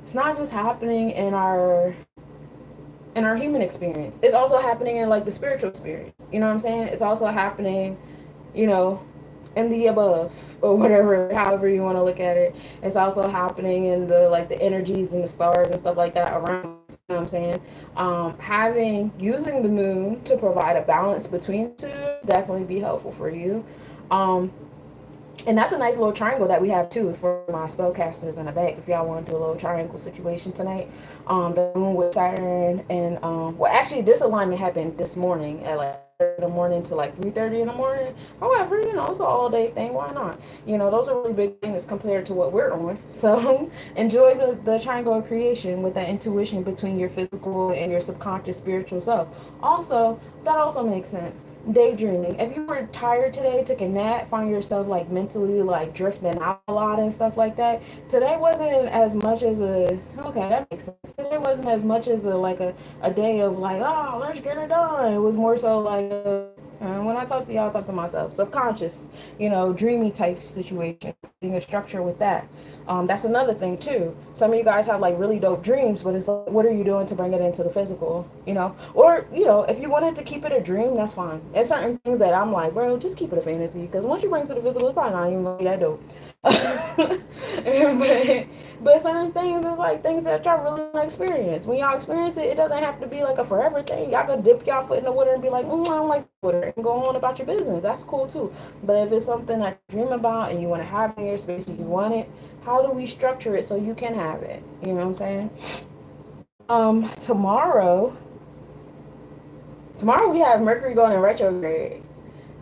It's not just happening in our human experience. It's also happening in like the spiritual experience. You know what I'm saying? It's also happening, in the above, or whatever, however you want to look at it. It's also happening in the energies and the stars and stuff like that around. You know what I'm saying? Using the moon to provide a balance between the two definitely be helpful for you. And that's a nice little triangle that we have too for my spellcasters in the back. If y'all want to do a little triangle situation tonight, the moon with Saturn and well, actually, this alignment happened this morning at like in the morning to like 3:30 in the morning. However, it's an all day thing. Why not? Those are really big things compared to what we're on. So enjoy the triangle of creation with that intuition between your physical and your subconscious spiritual self. Also, that also makes sense. Daydreaming. If you were tired today, took a nap, find yourself like mentally like drifting out a lot and stuff like that. Today wasn't as much as that makes sense. Today wasn't as much as a day of like, oh, let's get it done. It was more so like when I talk to y'all, I talk to myself. Subconscious, dreamy type situation. Being a structure with that. That's another thing too. Some of you guys have like really dope dreams, but it's like, what are you doing to bring it into the physical? Or if you wanted to keep it a dream, that's fine. There's certain things that I'm like, bro, just keep it a fantasy, because once you bring it to the physical, it's probably not even gonna be that dope. but certain things is like things that y'all really want to experience. When y'all experience it, it doesn't have to be like a forever thing. Y'all could dip y'all foot in the water and be like, I don't like water, and go on about your business. That's cool too. But if it's something that you dream about and you want to have in your space and you want it, how do we structure it so you can have it? You know what I'm saying? Tomorrow we have Mercury going in retrograde.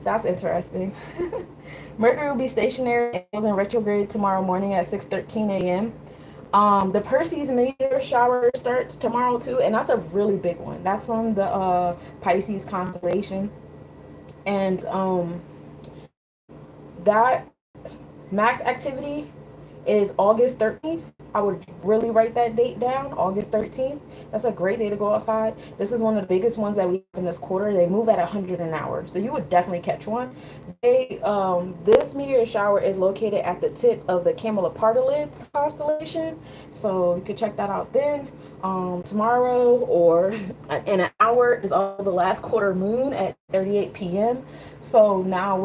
That's interesting. Mercury will be stationary and goes in retrograde tomorrow morning at 6:13 a.m. The Perseus meteor shower starts tomorrow too, and that's a really big one. That's from the Pisces constellation, and that max activity is August 13th. I would really write that date down, August 13th. That's a great day to go outside. This is one of the biggest ones that we have in this quarter. They move at 100 an hour, so you would definitely catch one. This meteor shower is located at the tip of the Camelopardalis constellation, so you can check that out then. Tomorrow, or in an hour, is also the last quarter moon at 38 p.m. So now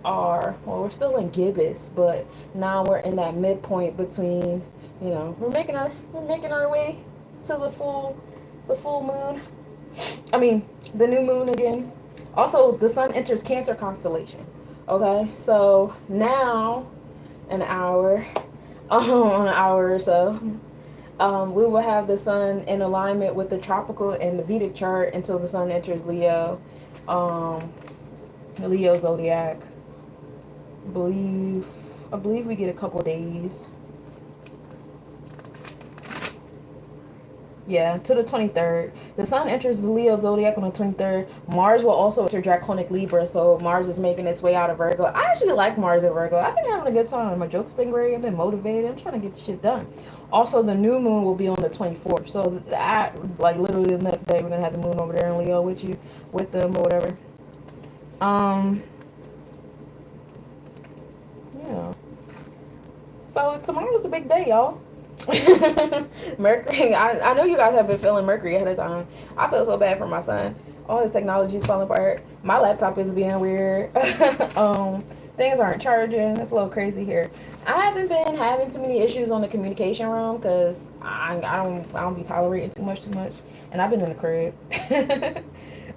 are, well, we're still in gibbous, but now we're in that midpoint between, we're making our way to the full moon. I mean, the new moon again. Also, the sun enters Cancer constellation. Okay, so now an hour, an hour or so, we will have the sun in alignment with the tropical and the Vedic chart until the sun enters Leo, um, Leo zodiac. believe I believe we get a couple days. Yeah, to the 23rd. The sun enters the Leo zodiac on the 23rd. Mars will also enter Draconic Libra, so Mars is making its way out of Virgo. I actually like Mars in Virgo. I've been having a good time. My jokes been great. I've been motivated. I'm trying to get the shit done. Also, the new moon will be on the 24th. So that, like, literally the next day, we're gonna have the moon over there in Leo with you, with them or whatever. Um, yeah. So tomorrow's a big day, y'all. Mercury. I know you guys have been feeling Mercury ahead of time. I feel so bad for my son. All his technology is falling apart. My laptop is being weird. Things aren't charging. It's a little crazy here. I haven't been having too many issues on the communication realm because I don't be tolerating too much, and I've been in the crib.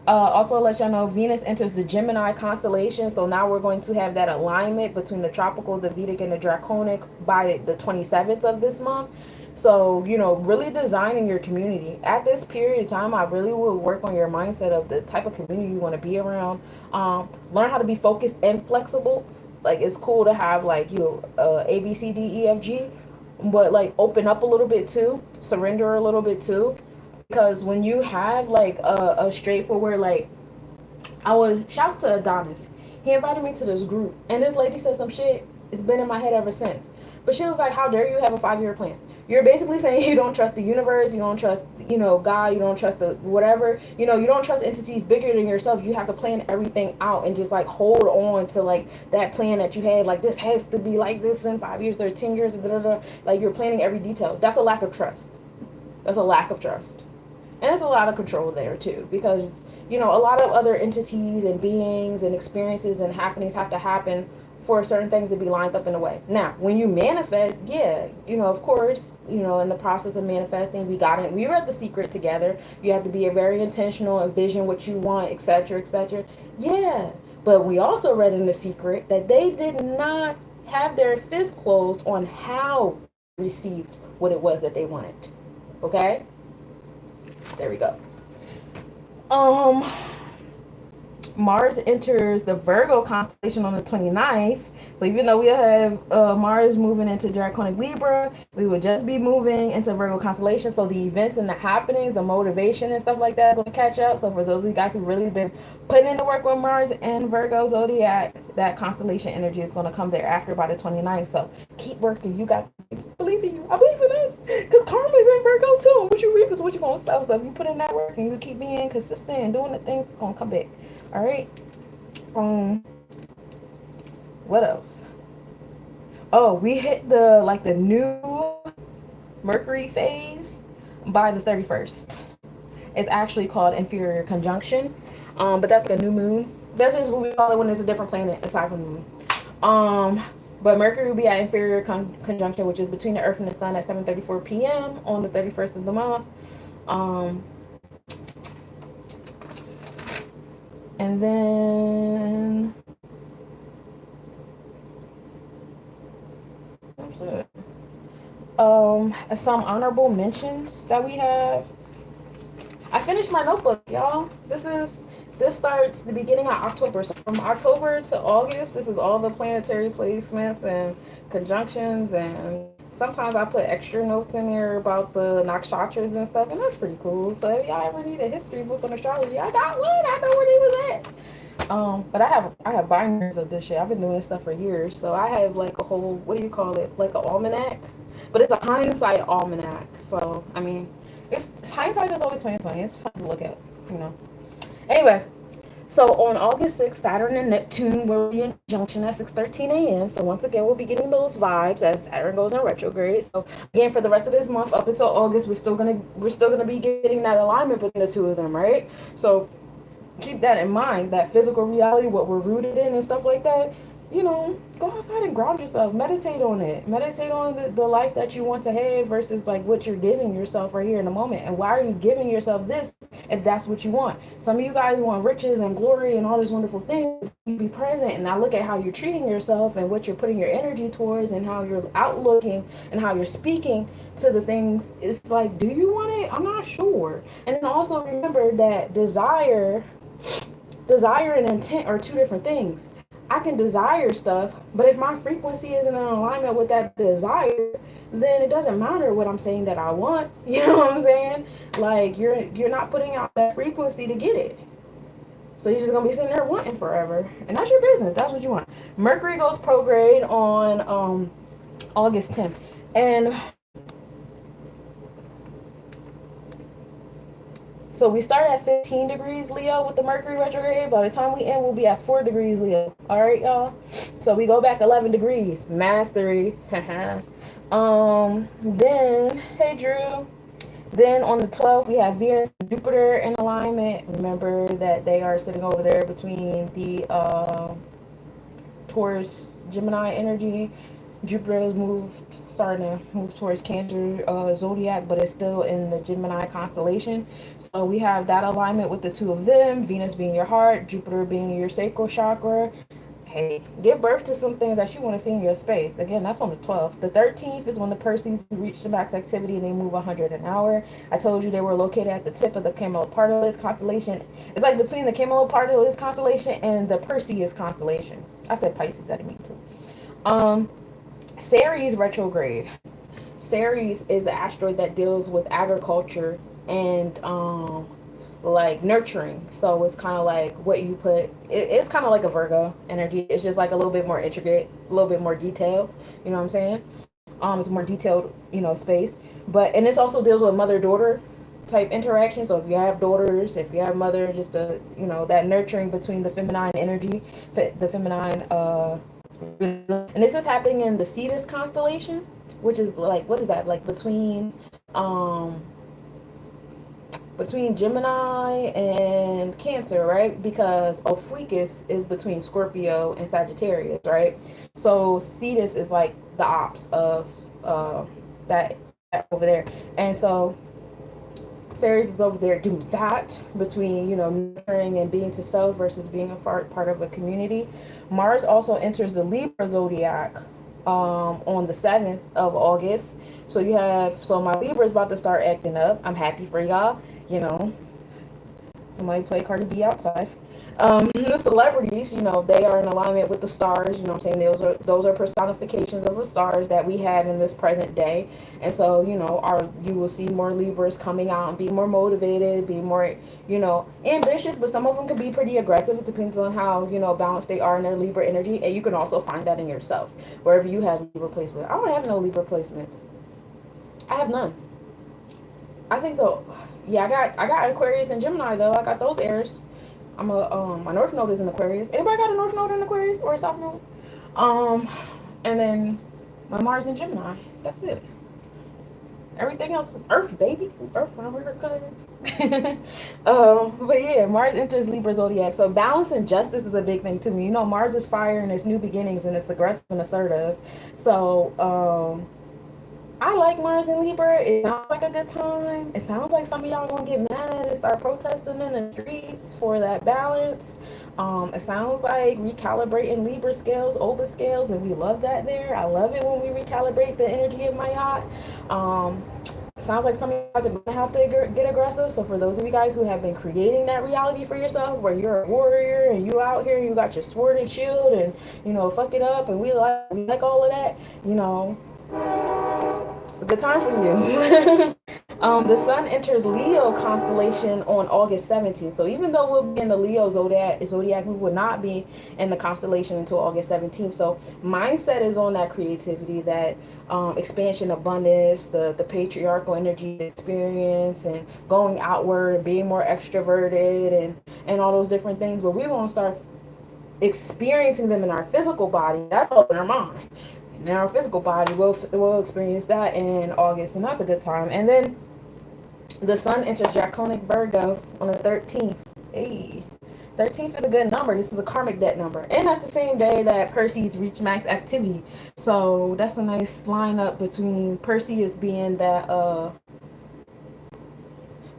Also, I'll let y'all know Venus enters the Gemini constellation. So now we're going to have that alignment between the tropical, the Vedic, and the Draconic by the 27th of this month. So, really designing your community. At this period of time, I really will work on your mindset of the type of community you want to be around. Learn how to be focused and flexible. Like, it's cool to have, like, A, B, C, D, E, F, G. But, like, open up a little bit, too. Surrender a little bit, too. Because when you have like a straightforward, like, shouts to Adonis. He invited me to this group, and this lady said some shit. It's been in my head ever since. But she was like, "How dare you have a 5-year plan? You're basically saying you don't trust the universe, you don't trust, God, you don't trust the whatever, you don't trust entities bigger than yourself. You have to plan everything out and just like hold on to like that plan that you had. Like this has to be like this in 5 years or 10 years. Like you're planning every detail. That's a lack of trust. That's a lack of trust." And there's a lot of control there too, because a lot of other entities and beings and experiences and happenings have to happen for certain things to be lined up in a way. Now, when you manifest, yeah, of course, in the process of manifesting, we read The Secret together. You have to be very intentional, envision what you want, etc., etc. Yeah, but we also read in The Secret that they did not have their fist closed on how they received what it was that they wanted. Okay? There we go. Mars enters the Virgo constellation on the 29th. So even though we have Mars moving into Draconic Libra, we would just be moving into Virgo constellation. So the events and the happenings, the motivation and stuff like that is going to catch up. So for those of you guys who've really been putting in the work with Mars and Virgo zodiac, that constellation energy is going to come thereafter by the 29th. So keep working. You got believe in you. I believe in us. Because karma is in Virgo too. And what you reap is what you're going to sow. So if you put in that work and you keep being consistent and doing the things, it's going to come back. All right. What else? Oh, we hit the new Mercury phase by the 31st. It's actually called inferior conjunction. But that's like a new moon. That's just what we call it when it's a different planet aside from the moon. But Mercury will be at inferior conjunction, which is between the Earth and the Sun at 7:34 p.m. on the 31st of the month. And then that's it. Some honorable mentions that we have. I finished my notebook, y'all. This starts the beginning of October. So from October to August, this is all the planetary placements and conjunctions, and sometimes I put extra notes in there about the nakshatras and stuff, and that's pretty cool. So if y'all ever need a history book on astrology, I got one. I know where they was at. But I have binders of this shit. I've been doing this stuff for years. So I have like a whole, what do you call it? Like an almanac. But it's a hindsight almanac. So I mean, it's hindsight is always 2020. It's fun to look at, Anyway, so on August 6th, Saturn and Neptune will be in conjunction at 6:13 a.m. So once again, we'll be getting those vibes as Saturn goes in retrograde. So again, for the rest of this month up until August, we're still gonna be getting that alignment between the two of them, right? So keep that in mind. That physical reality, what we're rooted in, and stuff like that. go outside and ground yourself. Meditate on it. Meditate on the life that you want to have versus like what you're giving yourself right here in the moment. And why are you giving yourself this if that's what you want? Some of you guys want riches and glory and all these wonderful things. You be present, and now look at how you're treating yourself and what you're putting your energy towards and how you're outlooking and how you're speaking to the things. It's like, do you want it? I'm not sure. And then also remember that desire and intent are two different things. I can desire stuff, but if my frequency isn't in alignment with that desire, then it doesn't matter what I'm saying that I want. You know what I'm saying? Like you're not putting out that frequency to get it. So you're just gonna be sitting there wanting forever. And that's your business. That's what you want. Mercury goes prograde on August 10th. And so we start at 15 degrees Leo with the Mercury retrograde. By the time we end, we'll be at 4 degrees Leo. All right, y'all? So we go back 11 degrees. Mastery. Then, hey, Drew. Then on the 12th, we have Venus and Jupiter in alignment. Remember that they are sitting over there between the Taurus, Gemini energy. Jupiter is starting to move towards Cancer zodiac, but it's still in the Gemini constellation. So we have that alignment with the two of them, Venus being your heart, Jupiter being your sacral chakra. Hey, give birth to some things that you want to see in your space. Again, that's on the 12th. The 13th is when the Perseus reach the max activity and they move 100 an hour. I told you they were located at the tip of the Camelopardalis constellation. It's like between the Camelopardalis constellation and the Perseus constellation. I said Pisces, I didn't mean to. Ceres retrograde. Ceres is the asteroid that deals with agriculture and like nurturing. So it's kind of like what you put. It's kind of like a Virgo energy. It's just like a little bit more intricate, a little bit more detailed. You know what I'm saying? It's more detailed, space. And this also deals with mother-daughter type interaction. So if you have daughters, if you have mother, just that nurturing between the feminine energy, the feminine. And this is happening in the Cetus constellation, which is like, what is that, like between Gemini and Cancer, right? Because Ophiuchus is between Scorpio and Sagittarius, right? So Cetus is like the ops of that over there. And so Ceres is over there doing that between, nurturing and being to self versus being a part of a community. Mars also enters the Libra zodiac on the 7th of August. So my Libra is about to start acting up. I'm happy for y'all. Somebody play Cardi B outside. The celebrities, they are in alignment with the stars. You know what I'm saying? Those are personifications of the stars that we have in this present day. And so, you will see more Libras coming out and be more motivated, be more, ambitious. But some of them can be pretty aggressive. It depends on how, balanced they are in their Libra energy. And you can also find that in yourself, wherever you have Libra placements. I don't have no Libra placements. I have none. I think though, yeah, I got Aquarius and Gemini though. I got those airs. I'm my North Node is in Aquarius. Anybody got a North Node in Aquarius or a South Node? And then my Mars in Gemini. That's it. Everything else is Earth, baby. Earth, I'm her cousins. But yeah, Mars enters Libra zodiac. So balance and justice is a big thing to me. Mars is fire and it's new beginnings and it's aggressive and assertive. So I like Mars and Libra. It sounds like a good time. It sounds like some of y'all gonna get mad and start protesting in the streets for that balance. It sounds like recalibrating Libra scales, Oba scales, and we love that there. I love it when we recalibrate the energy of my yacht. It sounds like some of you guys are gonna have to get aggressive. So for those of you guys who have been creating that reality for yourself, where you're a warrior and you out here and you got your sword and shield and fuck it up, and we like all of that, it's a good time for you. The sun enters Leo constellation on August 17th. So even though we'll be in the Leo zodiac, we will not be in the constellation until August 17th. So mindset is on that creativity, that expansion, abundance, the patriarchal energy experience, and going outward and being more extroverted and all those different things. But we won't start experiencing them in our physical body. That's all in our mind. In our physical body, we'll experience that in August, and that's a good time. And then the sun enters Draconic Virgo on the 13th. Hey, 13th is a good number. This is a karmic debt number. And that's the same day that Perseus reached max activity. So that's a nice lineup between Perseus being that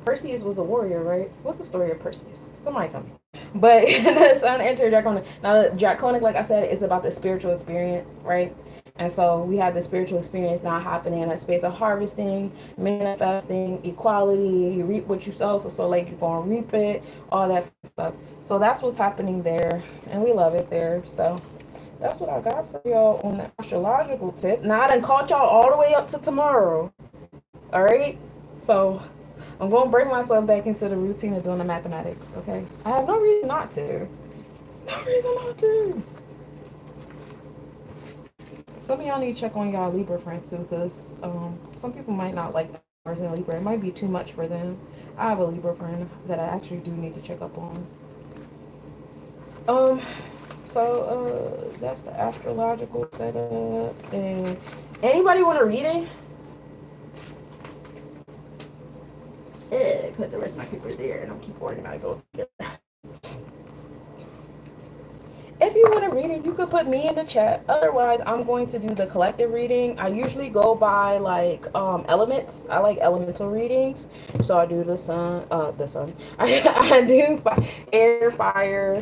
Perseus was a warrior, right? What's the story of Perseus? Somebody tell me. But the sun entered Draconic. Now, the Draconic, like I said, is about the spiritual experience, right? And so we have the spiritual experience now happening in a space of harvesting, manifesting, equality. You reap what you sow, so like you're gonna reap it, all that stuff. So that's what's happening there, and we love it there. So that's what I got for y'all on the astrological tip. Now I done caught y'all all the way up to tomorrow. All right, so I'm gonna bring myself back into the routine of doing the mathematics. Okay, I have no reason not to. No reason not to. Some of y'all need to check on y'all Libra friends too, because some people might not like that person Libra. It might be too much for them. I have a Libra friend that I actually do need to check up on. So that's the astrological setup. And anybody want a reading? Put the rest of my papers there, and I'll keep organizing those there. If you want a reading, you could put me in the chat. Otherwise, I'm going to do the collective reading. I usually go by like elements. I like elemental readings. So I do the sun. I do air, fire,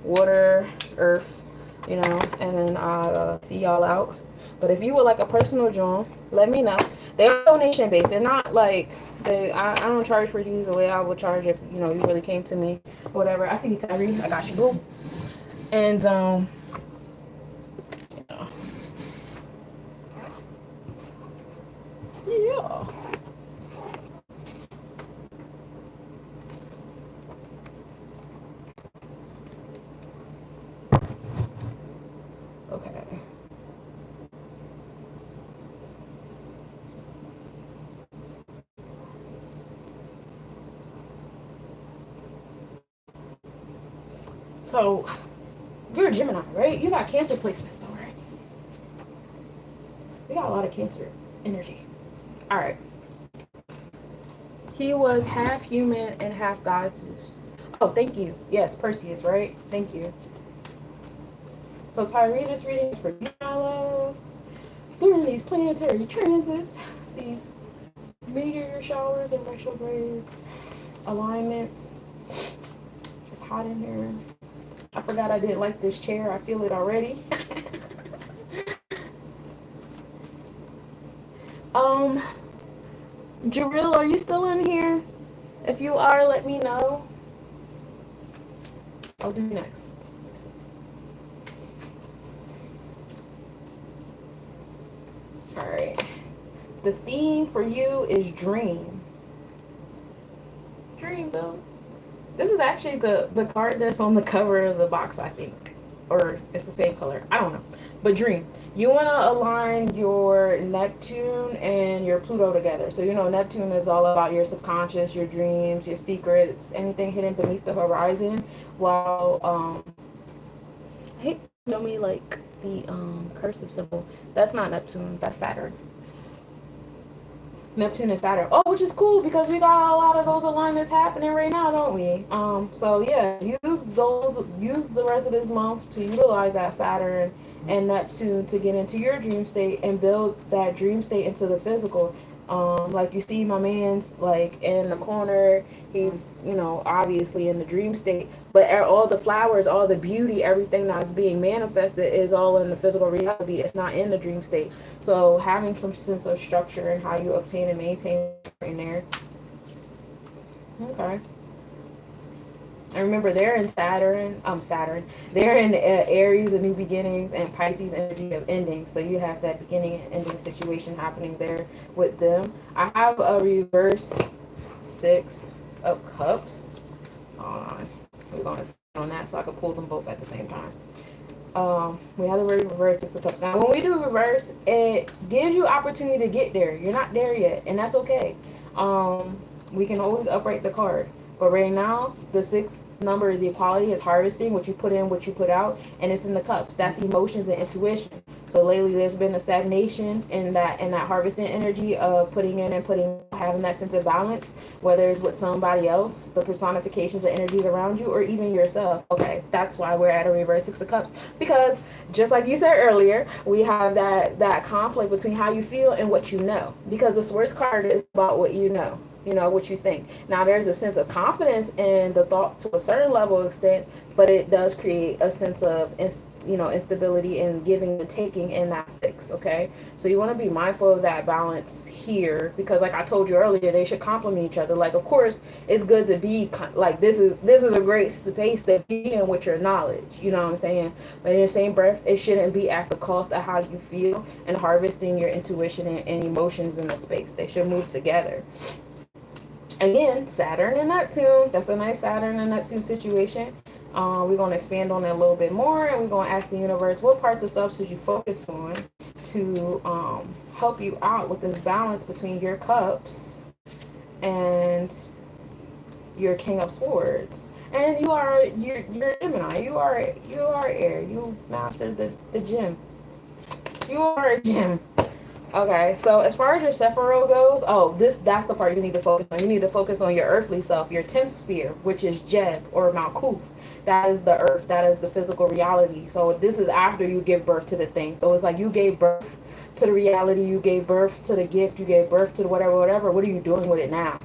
water, earth, you know, and then I see y'all out. But if you would like a personal drawing, let me know. They're donation based. They're not like I don't charge for these the way I would charge if you really came to me, whatever. I see you, Tyree. I got you, boo. And yeah. Okay. So you're a Gemini, right? You got Cancer placements though, right? We got a lot of Cancer energy. All right. He was half human and half god Zeus. Oh, thank you. Yes, Perseus, right? Thank you. So Tyree, this reading is for you, my love. During these planetary transits, these meteor showers and retrogrades, alignments. It's hot in here. I forgot I didn't like this chair. I feel it already. Jaril, are you still in here? If you are, let me know. I'll do next. All right. The theme for you is dream. Dream, Bill. This is actually the card that's on the cover of the box, I think. Or it's the same color. I don't know. But dream. You want to align your Neptune and your Pluto together. So, Neptune is all about your subconscious, your dreams, your secrets, anything hidden beneath the horizon. While, I hate to show me like the cursive symbol. That's not Neptune. That's Saturn. Neptune and Saturn. Oh, which is cool because we got a lot of those alignments happening right now, don't we? So yeah, use the rest of this month to utilize that Saturn and Neptune to get into your dream state and build that dream state into the physical. Like you see my man's like in the corner, he's, obviously in the dream state, but all the flowers, all the beauty, everything that's being manifested is all in the physical reality. It's not in the dream state. So having some sense of structure and how you obtain and maintain in there. Okay. And remember, they're in Saturn. They're in Aries, a new beginnings, and Pisces energy of endings. So you have that beginning and ending situation happening there with them. I have a reverse 6 of Cups. We're going to on that so I can pull them both at the same time. We have the reverse 6 of Cups. Now, when we do reverse, it gives you opportunity to get there. You're not there yet, and that's okay. We can always upright the card. But right now, the 6th number is equality, is harvesting, what you put in, what you put out, and it's in the cups. That's emotions and intuition. So lately there's been a stagnation in that harvesting energy of putting in and putting out, having that sense of balance, whether it's with somebody else, the personifications, the energies around you, or even yourself. Okay, that's why we're at a reverse Six of Cups, because just like you said earlier, we have that conflict between how you feel and what you know, because the Swords card is about what you know, what you think. Now there's a sense of confidence in the thoughts to a certain level of extent, but it does create a sense of instability and giving and taking in that six. Okay, so you want to be mindful of that balance here, because like I told you earlier, they should complement each other. Like, of course it's good to be like, this is a great space to be in with your knowledge, you know what I'm saying, but in the same breath it shouldn't be at the cost of how you feel and harvesting your intuition and emotions in the space. They should move together. Again, Saturn and Neptune, that's a nice Saturn and Neptune situation. We're going to expand on it a little bit more, and we're going to ask the universe, what parts of self should you focus on to help you out with this balance between your cups and your King of Swords. And you're Gemini. You are air. You mastered the gem. You are a gem. Okay, so as far as your Sephiroth goes, that's the part you need to focus on. You need to focus on your earthly self, your 10th sphere, which is Jeb or Malkuth. That is the earth, that is the physical reality. So this is after you give birth to the thing. So it's like you gave birth to the reality, you gave birth to the gift, you gave birth to the whatever. What are you doing with it now?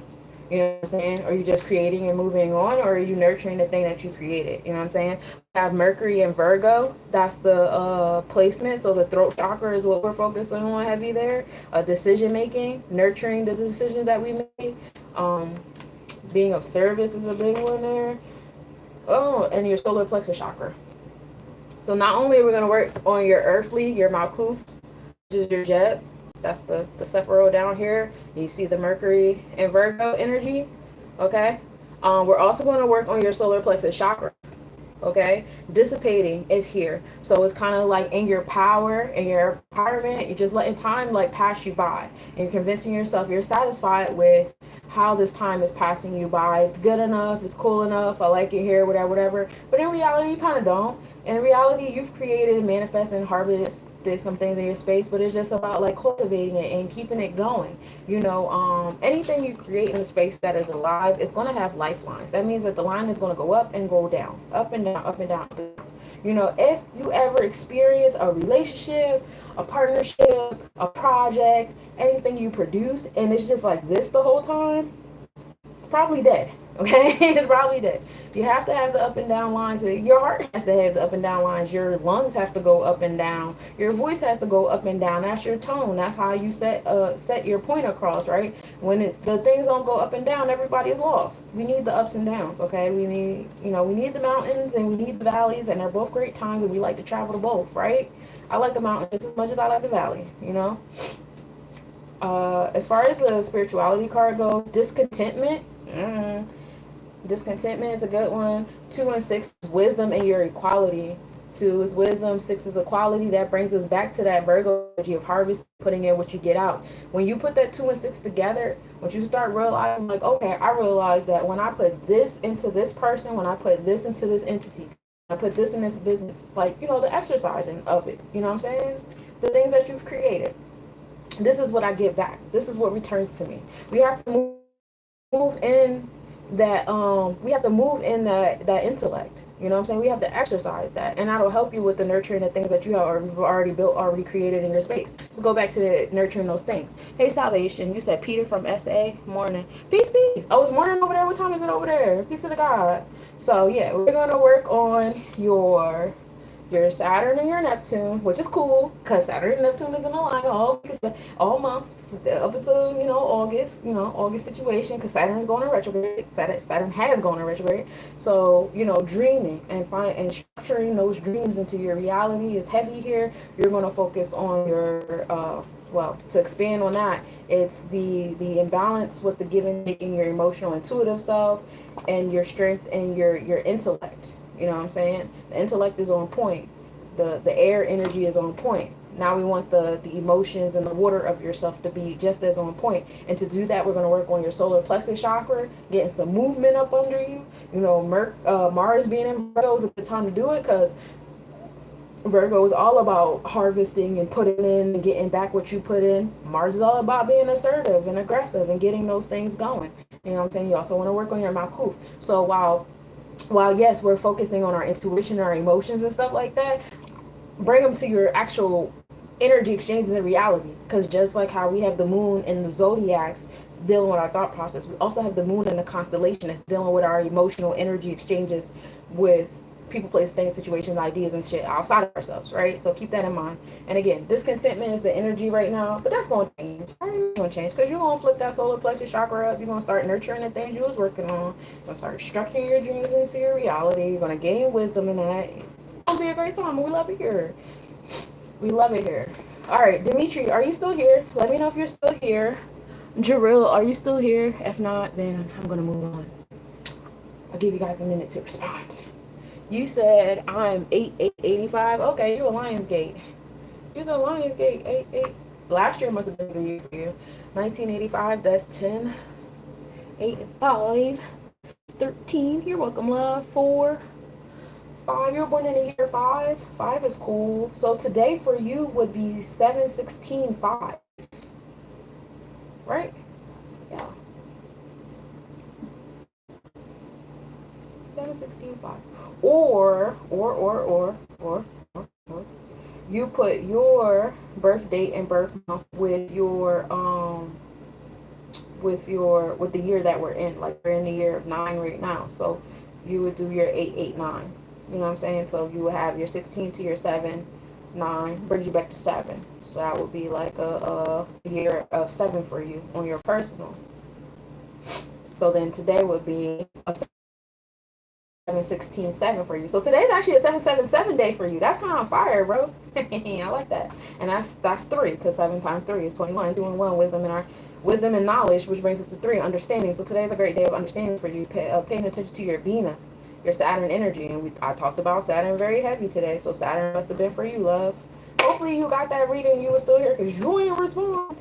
You know what I'm saying? Are you just creating and moving on, or are you nurturing the thing that you created? You know what I'm saying? We have Mercury and Virgo. That's the placement. So the throat chakra is what we're focusing on heavy there. Decision making, nurturing the decisions that we make. Being of service is a big one there. Oh, and your solar plexus chakra. So not only are we going to work on your earthly, your Malkuth, which is your Jeb. That's the Sephiroth down here. You see the Mercury and Virgo energy. Okay. We're also going to work on your solar plexus chakra. Okay. Dissipating is here. So it's kind of like in your power and your empowerment. You're just letting time like pass you by. And you're convincing yourself you're satisfied with how this time is passing you by. It's good enough. It's cool enough. I like it here, whatever. But in reality, you kind of don't. In reality, you've created, manifested, and harvested some things in your space, but it's just about like cultivating it and keeping it going. Anything you create in a space that is alive is going to have lifelines. That means that the line is going to go up and go down, up and down, up and down, up and down. If you ever experience a relationship, a partnership, a project, anything you produce, and it's just like this the whole time, it's probably dead. Okay, it's probably dead. You have to have the up and down lines. Your heart has to have the up and down lines. Your lungs have to go up and down. Your voice has to go up and down. That's your tone. That's how you set your point across, right? When the things don't go up and down, everybody's lost. We need the ups and downs. Okay, we need the mountains and we need the valleys, and they're both great times, and we like to travel to both, right? I like the mountain just as much as I like the valley. As far as the spirituality card goes, discontentment. Discontentment is a good one. 2 and 6 is wisdom and your equality. 2 is wisdom, 6 is equality. That brings us back to that Virgo energy of harvest, putting in what you get out. When you put that 2 and 6 together, when you start realizing, like, okay, I realize that when I put this into this person, when I put this into this entity, I put this in this business, like, the exercising of it, you know what I'm saying? The things that you've created. This is what I get back. This is what returns to me. We have to move in that that intellect. You know what I'm saying? We have to exercise that, and that'll help you with the nurturing the things that you have already built, already created in your space. Let's go back to the nurturing those things. Hey, Salvation, you said Peter from SA. Morning. Peace. Oh, it's morning over there. What time is it over there? Peace to the God. So yeah, we're gonna work on your Saturn and your Neptune, which is cool because Saturn and Neptune is in alignment all month up until August situation, because Saturn is going in retrograde. Saturn has gone in retrograde. So dreaming and structuring those dreams into your reality is heavy here. You're going to focus on your to expand on that, it's the imbalance with the give and take in your emotional intuitive self and your strength and your intellect. You know what I'm saying? The intellect is on point. The air energy is on point. Now we want the emotions and the water of yourself to be just as on point. And to do that, we're going to work on your solar plexus chakra, getting some movement up under you. Mars being in Virgo is a good time to do it, because Virgo is all about harvesting and putting in and getting back what you put in. Mars is all about being assertive and aggressive and getting those things going. You know what I'm saying? You also want to work on your Malkuth. So while yes, we're focusing on our intuition, our emotions and stuff like that, bring them to your actual energy exchanges in reality. Because just like how we have the moon in the zodiacs dealing with our thought process, we also have the moon in the constellation that's dealing with our emotional energy exchanges with people, place, things, situations, ideas, and shit outside of ourselves, right? So keep that in mind. And again, discontentment is the energy right now, but that's going to change. It's going to change because you're going to flip that solar plexus chakra up. You're going to start nurturing the things you was working on. You're going to start structuring your dreams into your reality. You're going to gain wisdom in that. It's going to be a great time. We love it here. We love it here. All right, Dimitri, are you still here? Let me know if you're still here. Jaril, are you still here? If not, then I'm going to move on. I'll give you guys a minute to respond. You said I'm 8885. Okay, you're a Lionsgate. You're a Lionsgate 88. Last year must have been a good year for you. 1985, that's 10. 8, 5, 13. You're welcome, love. 4, 5. You're born in the year 5. 5 is cool. So today for you would be 7/16/5. Right? Yeah. 7/16/5. Or you put your birth date and birth month with the year that we're in. Like we're in the year of 9 right now. So you would do your 889. You know what I'm saying? So you would have your 16 to your 7, 9, brings you back to 7. So that would be like a year of 7 for you on your personal. So then today would be a 7/16/7 for you. So today's actually a 7/7/7 day for you. That's kind of on fire, bro. I like that. And that's 3 because 7 times 3 is 21. 2 and 1 wisdom and knowledge, which brings us to 3 understanding. So today's a great day of understanding for you. Paying attention to your Vina, your Saturn energy, and I talked about Saturn very heavy today. So Saturn must have been for you, love. Hopefully you got that reading. You were still here because you ain't respond.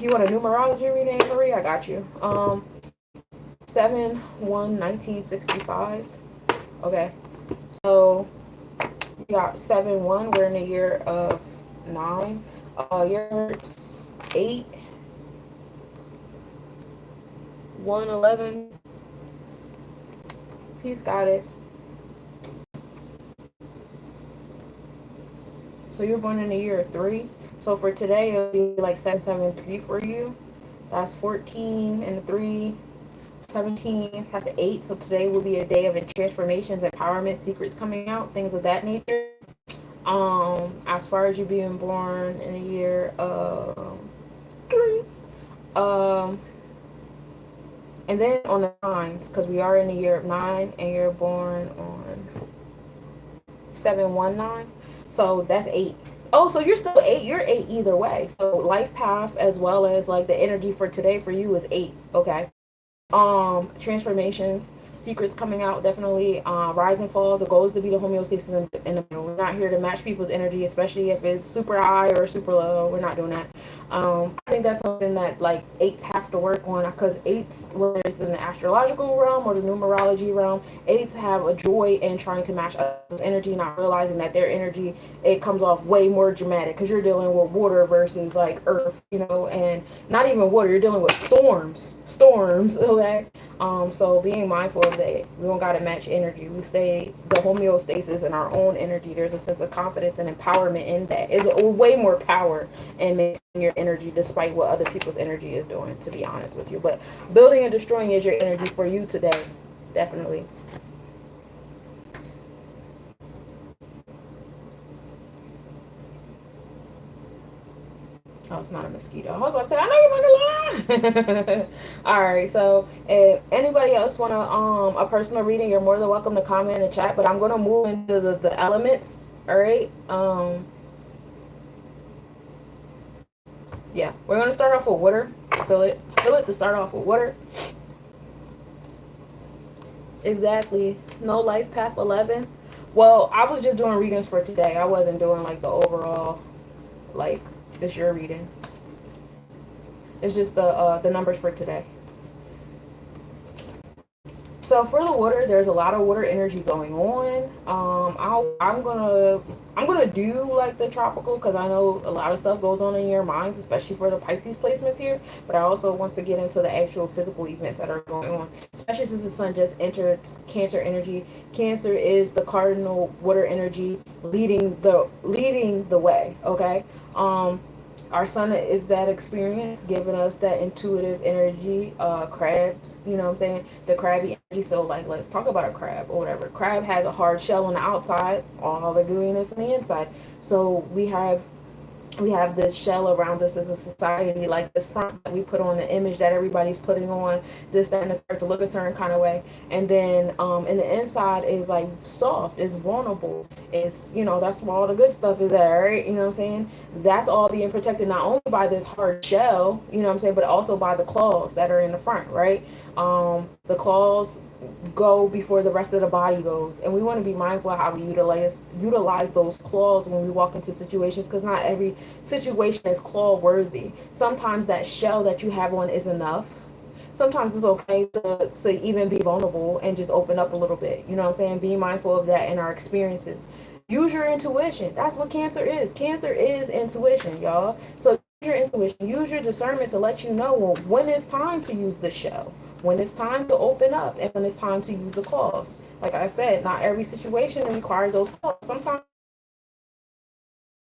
You want a numerology reading, Marie? I got you. 7/1/1965. Okay, so we got 7/1. We're in the year of 9. Year 8. 1/11. Peace, goddess. So you're born in the year of 3. So for today, it'll be like 7/7/3 for you. That's 14 and the 3. 17 has an 8. So today will be a day of transformations, empowerment, secrets coming out, things of that nature. As far as you being born in a year of 3. And then on the 9s, because we are in the year of 9, and you're born on 7/19. So that's 8. Oh, so you're still 8. You're 8 either way. So life path as well as like the energy for today for you is 8. Okay. Transformations, secrets coming out, definitely. Rise and fall. The goal is to be the homeostasis in the middle. We're not here to match people's energy, especially if it's super high or super low. We're not doing that. I think that's something that like 8s have to work on, because 8s, whether it's in the astrological realm or the numerology realm, 8s have a joy in trying to match others' energy, not realizing that their energy, it comes off way more dramatic because you're dealing with water versus like earth, and not even water, you're dealing with storms, okay? So being mindful of that, we don't gotta match energy. We stay the homeostasis in our own energy. There's a sense of confidence and empowerment in that. It's way more power in maintaining your energy despite what other people's energy is doing, to be honest with you. But building and destroying is your energy for you today, definitely. Oh, it's not a mosquito. I was about to say, I know you're fucking lying. All right, so if anybody else want a personal reading, you're more than welcome to comment in the chat. But I'm gonna move into the elements. All right. Yeah, we're gonna start off with water. Feel it to start off with water. Exactly. No life path 11. Well, I was just doing readings for today. I wasn't doing like the overall, like this year reading. It's just the numbers for today. So for the water, there's a lot of water energy going on. I'm gonna do like the tropical because I know a lot of stuff goes on in your minds, especially for the Pisces placements here. But I also want to get into the actual physical events that are going on, especially since the sun just entered Cancer energy. Cancer is the cardinal water energy leading the way. Okay. Our sun is that experience, giving us that intuitive energy. Crabs, you know what I'm saying? The crabby energy. So, like, let's talk about a crab or whatever. Crab has a hard shell on the outside, all the gooiness on the inside. So we have this shell around us as a society, like this front that we put on, the image that everybody's putting on, this, that, and the third, to look a certain kind of way. And then in the inside is like soft, it's vulnerable. It's, that's where all the good stuff is at, right? You know what I'm saying? That's all being protected not only by this hard shell, you know what I'm saying, but also by the claws that are in the front, right? The claws go before the rest of the body goes, and we want to be mindful of how we utilize those claws when we walk into situations, because not every situation is claw worthy. Sometimes that shell that you have on is enough. Sometimes it's okay to even be vulnerable and just open up a little bit, you know what I'm saying? Be mindful of that in our experiences. Use your intuition. That's what Cancer is. Cancer is intuition, y'all. So use your intuition, use your discernment to let you know when it's time to use the shell, when it's time to open up, and when it's time to use the claws. Like I said, not every situation requires those claws. Sometimes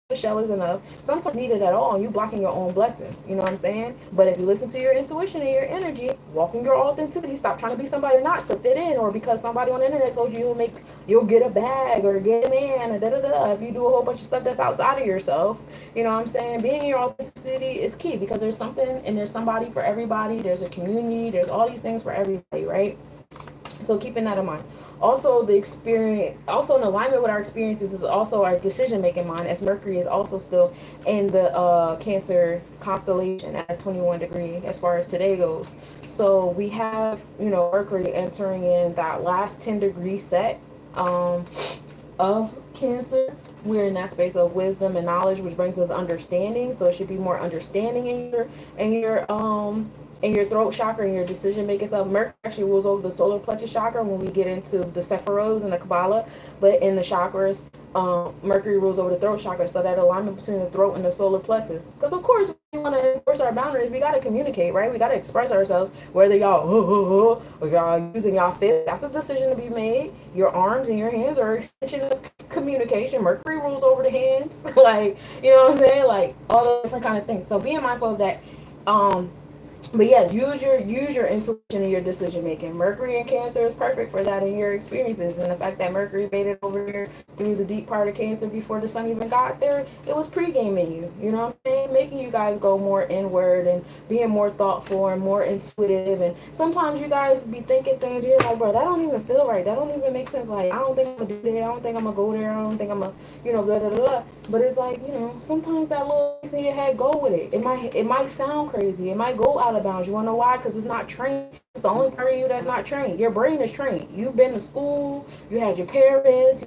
the shell is enough. Sometimes need it at all, and you blocking your own blessings. You know what I'm saying? But if you listen to your intuition and your energy, walking your authenticity, stop trying to be somebody you're not to fit in, or because somebody on the internet told you you'll get a bag or get a man, and da da da. If you do a whole bunch of stuff that's outside of yourself, you know what I'm saying? Being your authenticity is key, because there's something and there's somebody for everybody. There's a community. There's all these things for everybody, right? So keeping that in mind. Also, the experience, also in alignment with our experiences, is also our decision making mind, as Mercury is also still in the Cancer constellation at 21 degree as far as today goes. So we have, Mercury entering in that last 10-degree set of Cancer. We're in that space of wisdom and knowledge, which brings us understanding. So it should be more understanding in your throat chakra and your decision making stuff. Mercury actually rules over the solar plexus chakra when we get into the Sephiros and the Kabbalah, but in the chakras, Mercury rules over the throat chakra. So that alignment between the throat and the solar plexus. Because of course, we want to enforce our boundaries. We got to communicate, right? We got to express ourselves. Whether y'all or y'all using y'all fists, that's a decision to be made. Your arms and your hands are an extension of communication. Mercury rules over the hands, like, you know what I'm saying, like all the different kind of things. So being mindful of that. But yes, use your intuition in your decision making. Mercury in Cancer is perfect for that in your experiences, and the fact that Mercury made it over here through the deep part of Cancer before the sun even got there, it was pre-gaming you. You know what I'm saying? Making you guys go more inward and being more thoughtful and more intuitive. And sometimes you guys be thinking things, you're like, bro, that don't even feel right. That don't even make sense. Like, I don't think I'm gonna do that. I don't think I'm gonna go there. I don't think I'm gonna, blah blah blah. But it's like, sometimes that little piece in your head, go with it. It might sound crazy. It might go out of bounds. You wanna know why? Because it's not trained. It's the only part of you that's not trained. Your brain is trained. You've been to school. You had your parents.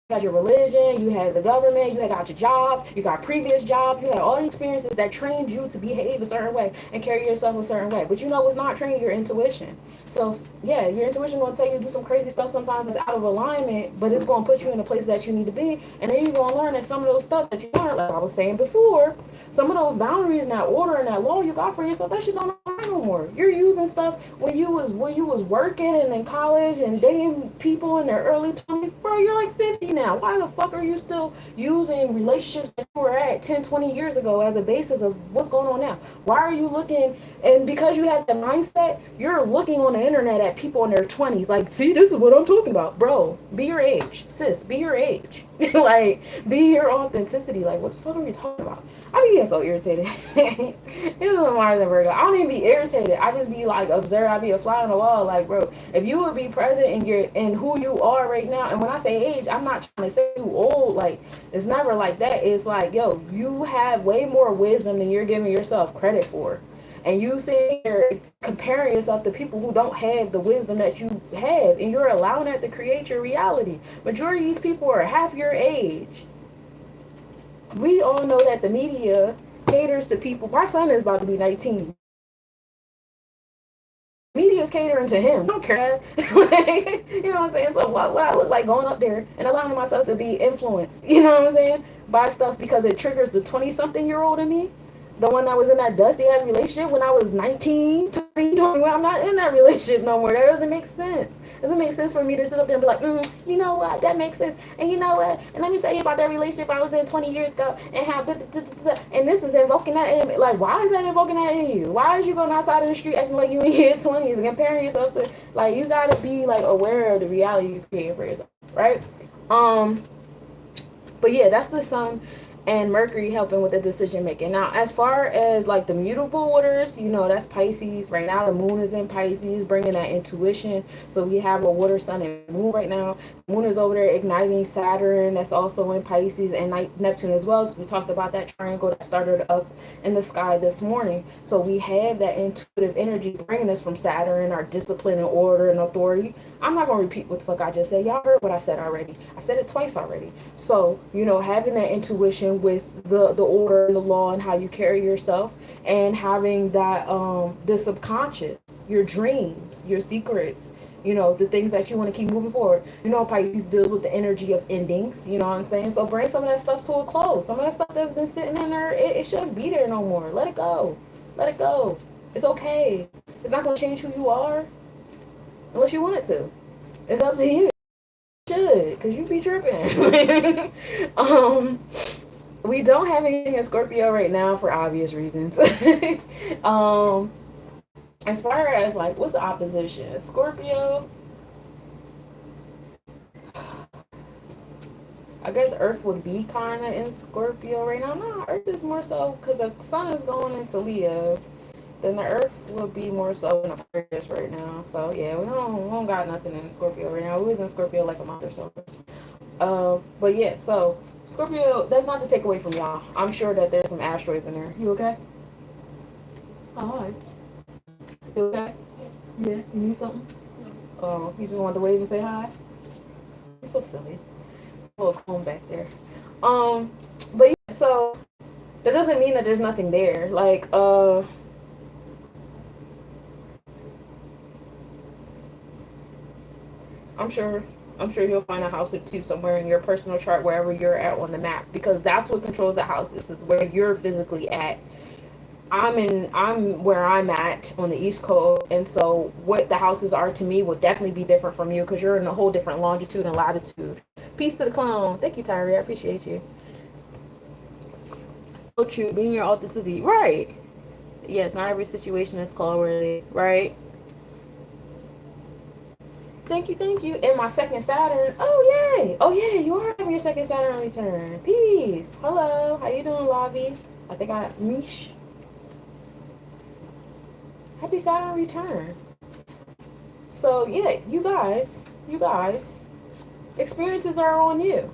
You had your religion, you had the government, you had got your job, you got previous job, you had all the experiences that trained you to behave a certain way and carry yourself a certain way. But what's not trained? Your intuition. So yeah, your intuition gonna tell you to do some crazy stuff. Sometimes it's out of alignment, but it's gonna put you in the place that you need to be. And then you're gonna learn that some of those stuff that you learned, like I was saying before, some of those boundaries and that order and that law you got for yourself, that shit don't apply no more. You're using stuff when you was working and in college and dating people in their early 20s, bro. You're like 50 now. Why the fuck are you still using relationships that you were at 10, 20 years ago as a basis of what's going on now? Why are you looking, and because you have the mindset, you're looking on the internet at people in their 20s like, see, this is what I'm talking about. Bro, be your age. Sis, be your age. Like, be your authenticity. Like, what the fuck are we talking about? I be getting so irritated. This is Mars and Virgo. I don't even be irritated. I just be like, observe. I be a fly on the wall. Like, bro, if you would be present in who you are right now, and when I say age, I'm not trying to say you old. Like, it's never like that. It's like, yo, you have way more wisdom than you're giving yourself credit for. And you sit here comparing yourself to people who don't have the wisdom that you have, and you're allowing that to create your reality. Majority of these people are half your age. We all know that the media caters to people. My son is about to be 19. Media is catering to him. I don't care. Like, you know what I'm saying? So what I look like going up there and allowing myself to be influenced, you know what I'm saying, by stuff because it triggers the 20-something-year-old in me. The one that was in that dusty ass relationship when I was 19, 20, 21. I'm not in that relationship no more. That doesn't make sense. It doesn't make sense for me to sit up there and be like, you know what, that makes sense. And you know what, and let me tell you about that relationship I was in 20 years ago and how, and this is invoking that in me. Like, why is that invoking that in you? Why is you going outside in the street acting like you in your 20s and comparing yourself to, like, you gotta be like aware of the reality you create for yourself, right? But yeah, that's the sun and Mercury helping with the decision making. Now, as far as like the mutable waters, you know, that's Pisces. Right now, the moon is in Pisces, bringing that intuition. So we have a water, sun, and moon right now. Moon is over there igniting Saturn. That's also in Pisces, and Neptune as well. So we talked about that triangle that started up in the sky this morning. So we have that intuitive energy bringing us from Saturn, our discipline and order and authority. I'm not going to repeat what the fuck I just said. Y'all heard what I said already. I said it twice already. So, you know, having that intuition with the order and the law and how you carry yourself, and having that the subconscious, your dreams, your secrets, you know, the things that you want to keep moving forward. You know, Pisces deals with the energy of endings, you know what I'm saying? So bring some of that stuff to a close. Some of that stuff that's been sitting in there, it shouldn't be there no more. Let it go. Let it go. It's okay. It's not going to change who you are unless you want it to. It's up to you. You should, because you be tripping. We don't have anything in Scorpio right now for obvious reasons. As far as like, what's the opposition? Scorpio. I guess Earth would be kind of in Scorpio right now. No, Earth is more so because the sun is going into Leo. Then the Earth will be more so in Aquarius right now. So yeah, we don't got nothing in Scorpio right now. We was in Scorpio like a month or so. But yeah, so Scorpio, that's not to take away from y'all. I'm sure that there's some asteroids in there. You okay? Oh, hi. You okay? Yeah. You need something? Oh, you just wanted to wave and say hi? You're so silly. A little comb back there. But yeah, so that doesn't mean that there's nothing there. Like, I'm sure you'll find a house or two somewhere in your personal chart wherever you're at on the map, because that's what controls the houses, is where you're physically at. I'm where I'm at on the East Coast, and so what the houses are to me will definitely be different from you because you're in a whole different longitude and latitude. Peace to the clone. Thank you, Tyree. I appreciate you. So true. Being your authenticity. Right. Yes, not every situation is call worthy. Right. Thank you, thank you. And my second Saturn. Oh, yay. Oh, yeah, you are having your second Saturn return. Peace. Hello. How you doing, Lobby? I think I... Mish. Happy Saturn return. So, yeah, you guys, experiences are on you.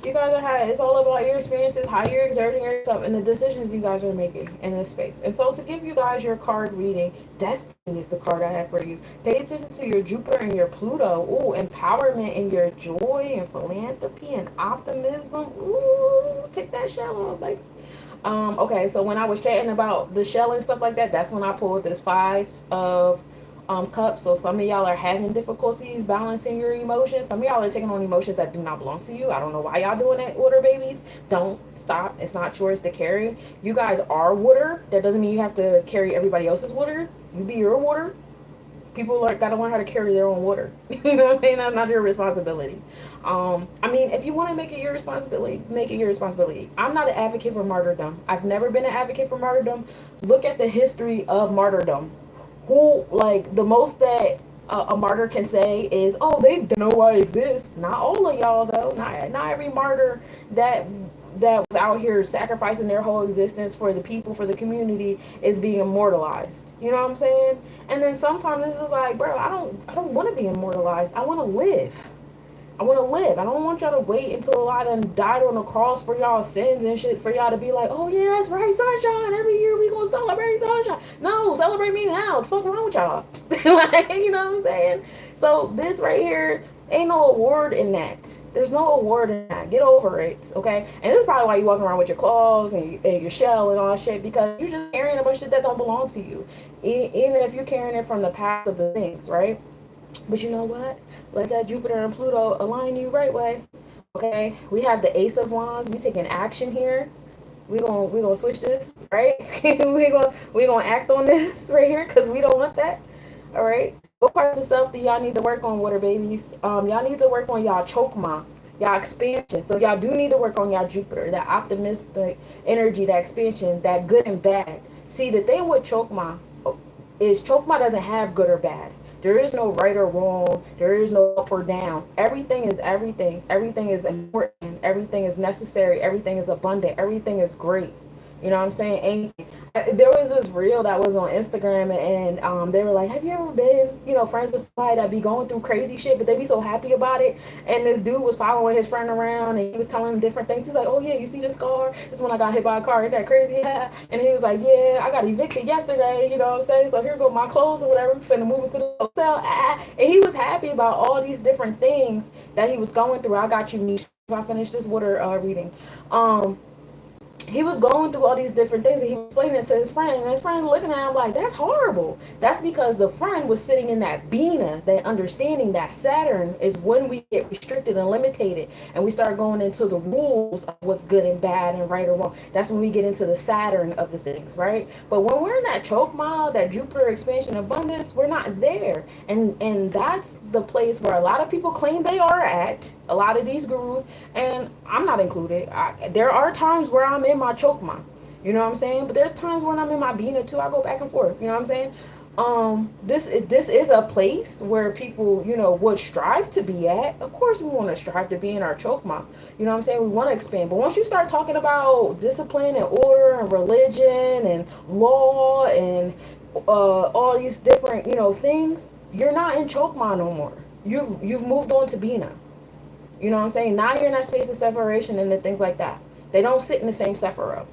You guys are high. It's all about your experiences, how you're exerting yourself, and the decisions you guys are making in this space. And so to give you guys your card reading, Destiny is the card I have for you. Pay attention to your Jupiter and your Pluto. Ooh, empowerment and your joy and philanthropy and optimism. Ooh, take that shell off, like. Okay, so when I was chatting about the shell and stuff like that, that's when I pulled this 5 of cups. So some of y'all are having difficulties balancing your emotions. Some of y'all are taking on emotions that do not belong to you. I don't know why y'all doing that, water babies. Don't stop. It's not yours to carry. You guys are water. That doesn't mean you have to carry everybody else's water. You be your water. People gotta learn how to carry their own water. You know what I mean? That's not your responsibility. I mean, if you want to make it your responsibility, make it your responsibility. I'm not an advocate for martyrdom. I've never been an advocate for martyrdom. Look at the history of martyrdom. Who, like, the most that a martyr can say is, oh, they know I exist. Not all of y'all, though. Not every martyr that was out here sacrificing their whole existence for the people, for the community, is being immortalized. You know what I'm saying? And then sometimes this is like, bro, I don't want to be immortalized. I want to live. I want to live. I don't want y'all to wait until I done died on the cross for y'all sins and shit for y'all to be like, oh yeah, that's right, sunshine. Every year we gonna celebrate sunshine. No, celebrate me now. What the fuck wrong with y'all? Like, you know what I'm saying? So this right here, Ain't no award in that. There's no award in that. Get over it, okay? And this is probably why you walking around with your claws and your shell and all that shit, because you're just carrying a bunch of shit that don't belong to you. Even if you're carrying it from the past of the things, right? But you know what? Let that Jupiter and Pluto align you right way. Okay? We have the Ace of Wands. We taking action here. We gonna switch this, right? we gonna act on this right here because we don't want that. All right. What parts of self do y'all need to work on, water babies? Y'all need to work on y'all chokma, y'all expansion. So y'all do need to work on y'all Jupiter, that optimistic energy, that expansion, that good and bad. See, the thing with chokma is chokma doesn't have good or bad. There is no right or wrong. There is no up or down. Everything is everything. Everything is important. Everything is necessary. Everything is abundant. Everything is great. You know what I'm saying? And there was this reel that was on Instagram, and they were like, "Have you ever been, friends with somebody that be going through crazy shit, but they be so happy about it?" And this dude was following his friend around, and he was telling him different things. He's like, "Oh yeah, you see this car? This is when I got hit by a car. Isn't that crazy?" Yeah. And he was like, "Yeah, I got evicted yesterday. You know what I'm saying? So here go my clothes or whatever. I'm finna move into the hotel." And he was happy about all these different things that he was going through. I got you, Niche. I finished this water reading. Um, he was going through all these different things and he was explaining it to his friend, and his friend looking at him like, that's horrible. That's because the friend was sitting in that Bina, that understanding that Saturn is when we get restricted and limited, and we start going into the rules of what's good and bad and right or wrong. That's when we get into the Saturn of the things, right? But when we're in that choke mile, that Jupiter expansion abundance, we're not there. And that's the place where a lot of people claim they are at, a lot of these gurus, and I'm not included. There are times where I'm in my chokma, you know what I'm saying? But there's times when I'm in my Bina too. I go back and forth, you know what I'm saying? This is a place where people, would strive to be at. Of course, we want to strive to be in our chokma. You know what I'm saying? We want to expand. But once you start talking about discipline and order and religion and law and all these different, things, you're not in chokma no more. You've moved on to Bina. You know what I'm saying? Now you're in that space of separation and the things like that. They don't sit in the same Sephiroth.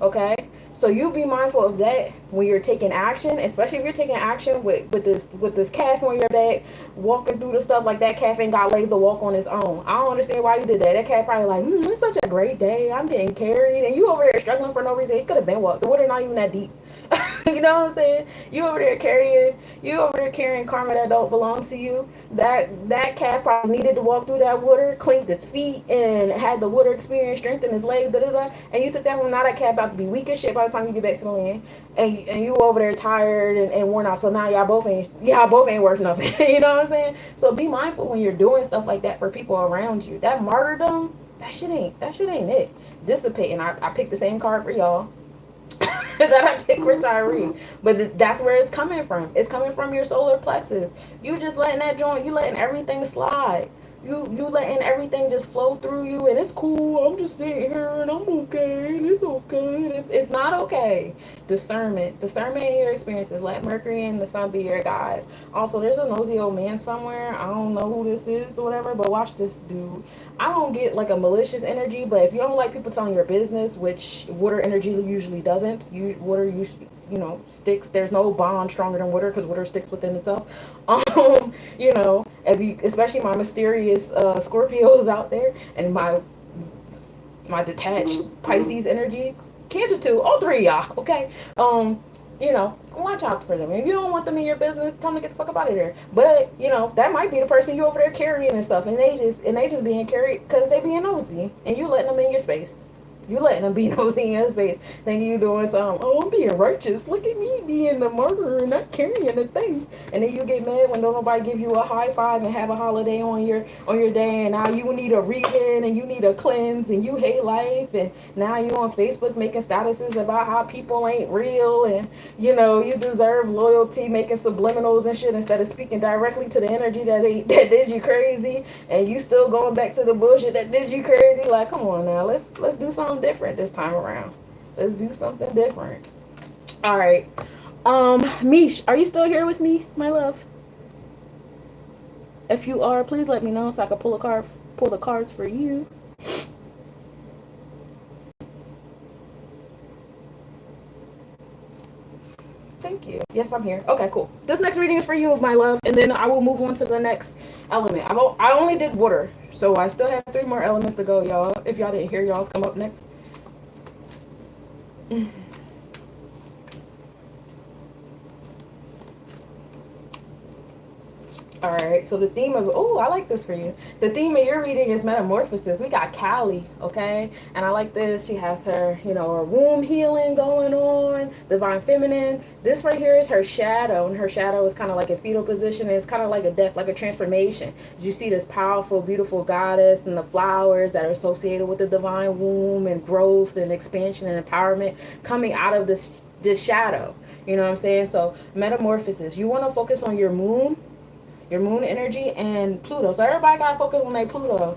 Okay? So you be mindful of that when you're taking action, especially if you're taking action with this calf on your back, walking through the stuff like that calf ain't got legs to walk on its own. I don't understand why you did that. That calf probably like, it's such a great day. I'm getting carried, and you over there struggling for no reason. It could have been walked. The water not even that deep. You know what I'm saying? You over there carrying karma that don't belong to you. That cat probably needed to walk through that water, cleaned his feet, and had the water experience, strengthened his legs, and you took that one. Now that cat about to be weak as shit by the time you get back to the land, and you over there tired and worn out. So now y'all both ain't worth nothing. You know what I'm saying? So be mindful when you're doing stuff like that for people around you. That martyrdom, that shit ain't it. Dissipating. I picked the same card for y'all that I picked for Tyree. But that's where it's coming from. It's coming from your solar plexus. You just letting that joint, you letting everything slide. You letting everything just flow through you, and it's cool. I'm just sitting here and I'm okay, and it's okay. It's not okay. Discernment in your experiences. Let Mercury and the Sun be your guide. Also, there's a nosy old man somewhere. I don't know who this is or whatever, but watch this dude. I don't get like a malicious energy, but if you don't like people telling your business, which water energy usually doesn't, water usually, sticks. There's no bond stronger than water because water sticks within itself. Especially my mysterious Scorpios out there, and my detached Pisces energy, Cancer too, all three of y'all. Okay, watch out for them. If you don't want them in your business, tell them to get the fuck up out of there. But that might be the person you over there carrying and stuff, and they just being carried because they being nosy, and you letting them in your space. You letting them be nosy in your space. Thinking you doing something. Oh, I'm being righteous. Look at me being the murderer and not carrying the things. And then you get mad when don't nobody give you a high five and have a holiday on your day. And now you need a reading and you need a cleanse and you hate life. And now you on Facebook making statuses about how people ain't real and you deserve loyalty, making subliminals and shit instead of speaking directly to the energy that did you crazy. And you still going back to the bullshit that did you crazy. Like, come on now, let's do something different this time around. Let's do something different. All right. Mish, are you still here with me, my love? If you are, please let me know so I can pull the cards for you. Thank you. Yes, I'm here. Okay, cool. This next reading is for you, my love, and then I will move on to the next element. I only did water, so I still have 3 more elements to go, y'all. If y'all didn't hear y'all's come up next. All right, so the theme of, oh, I like this for you. The theme of your reading is metamorphosis. We got Callie, okay? And I like this. She has her, you know, her womb healing going on, divine feminine. This right here is her shadow, and her shadow is kind of like a fetal position. It's kind of like a death, like a transformation. You see this powerful, beautiful goddess and the flowers that are associated with the divine womb and growth and expansion and empowerment coming out of this shadow. You know what I'm saying? So metamorphosis. You want to focus on your moon energy and Pluto. So everybody gotta focus on their Pluto.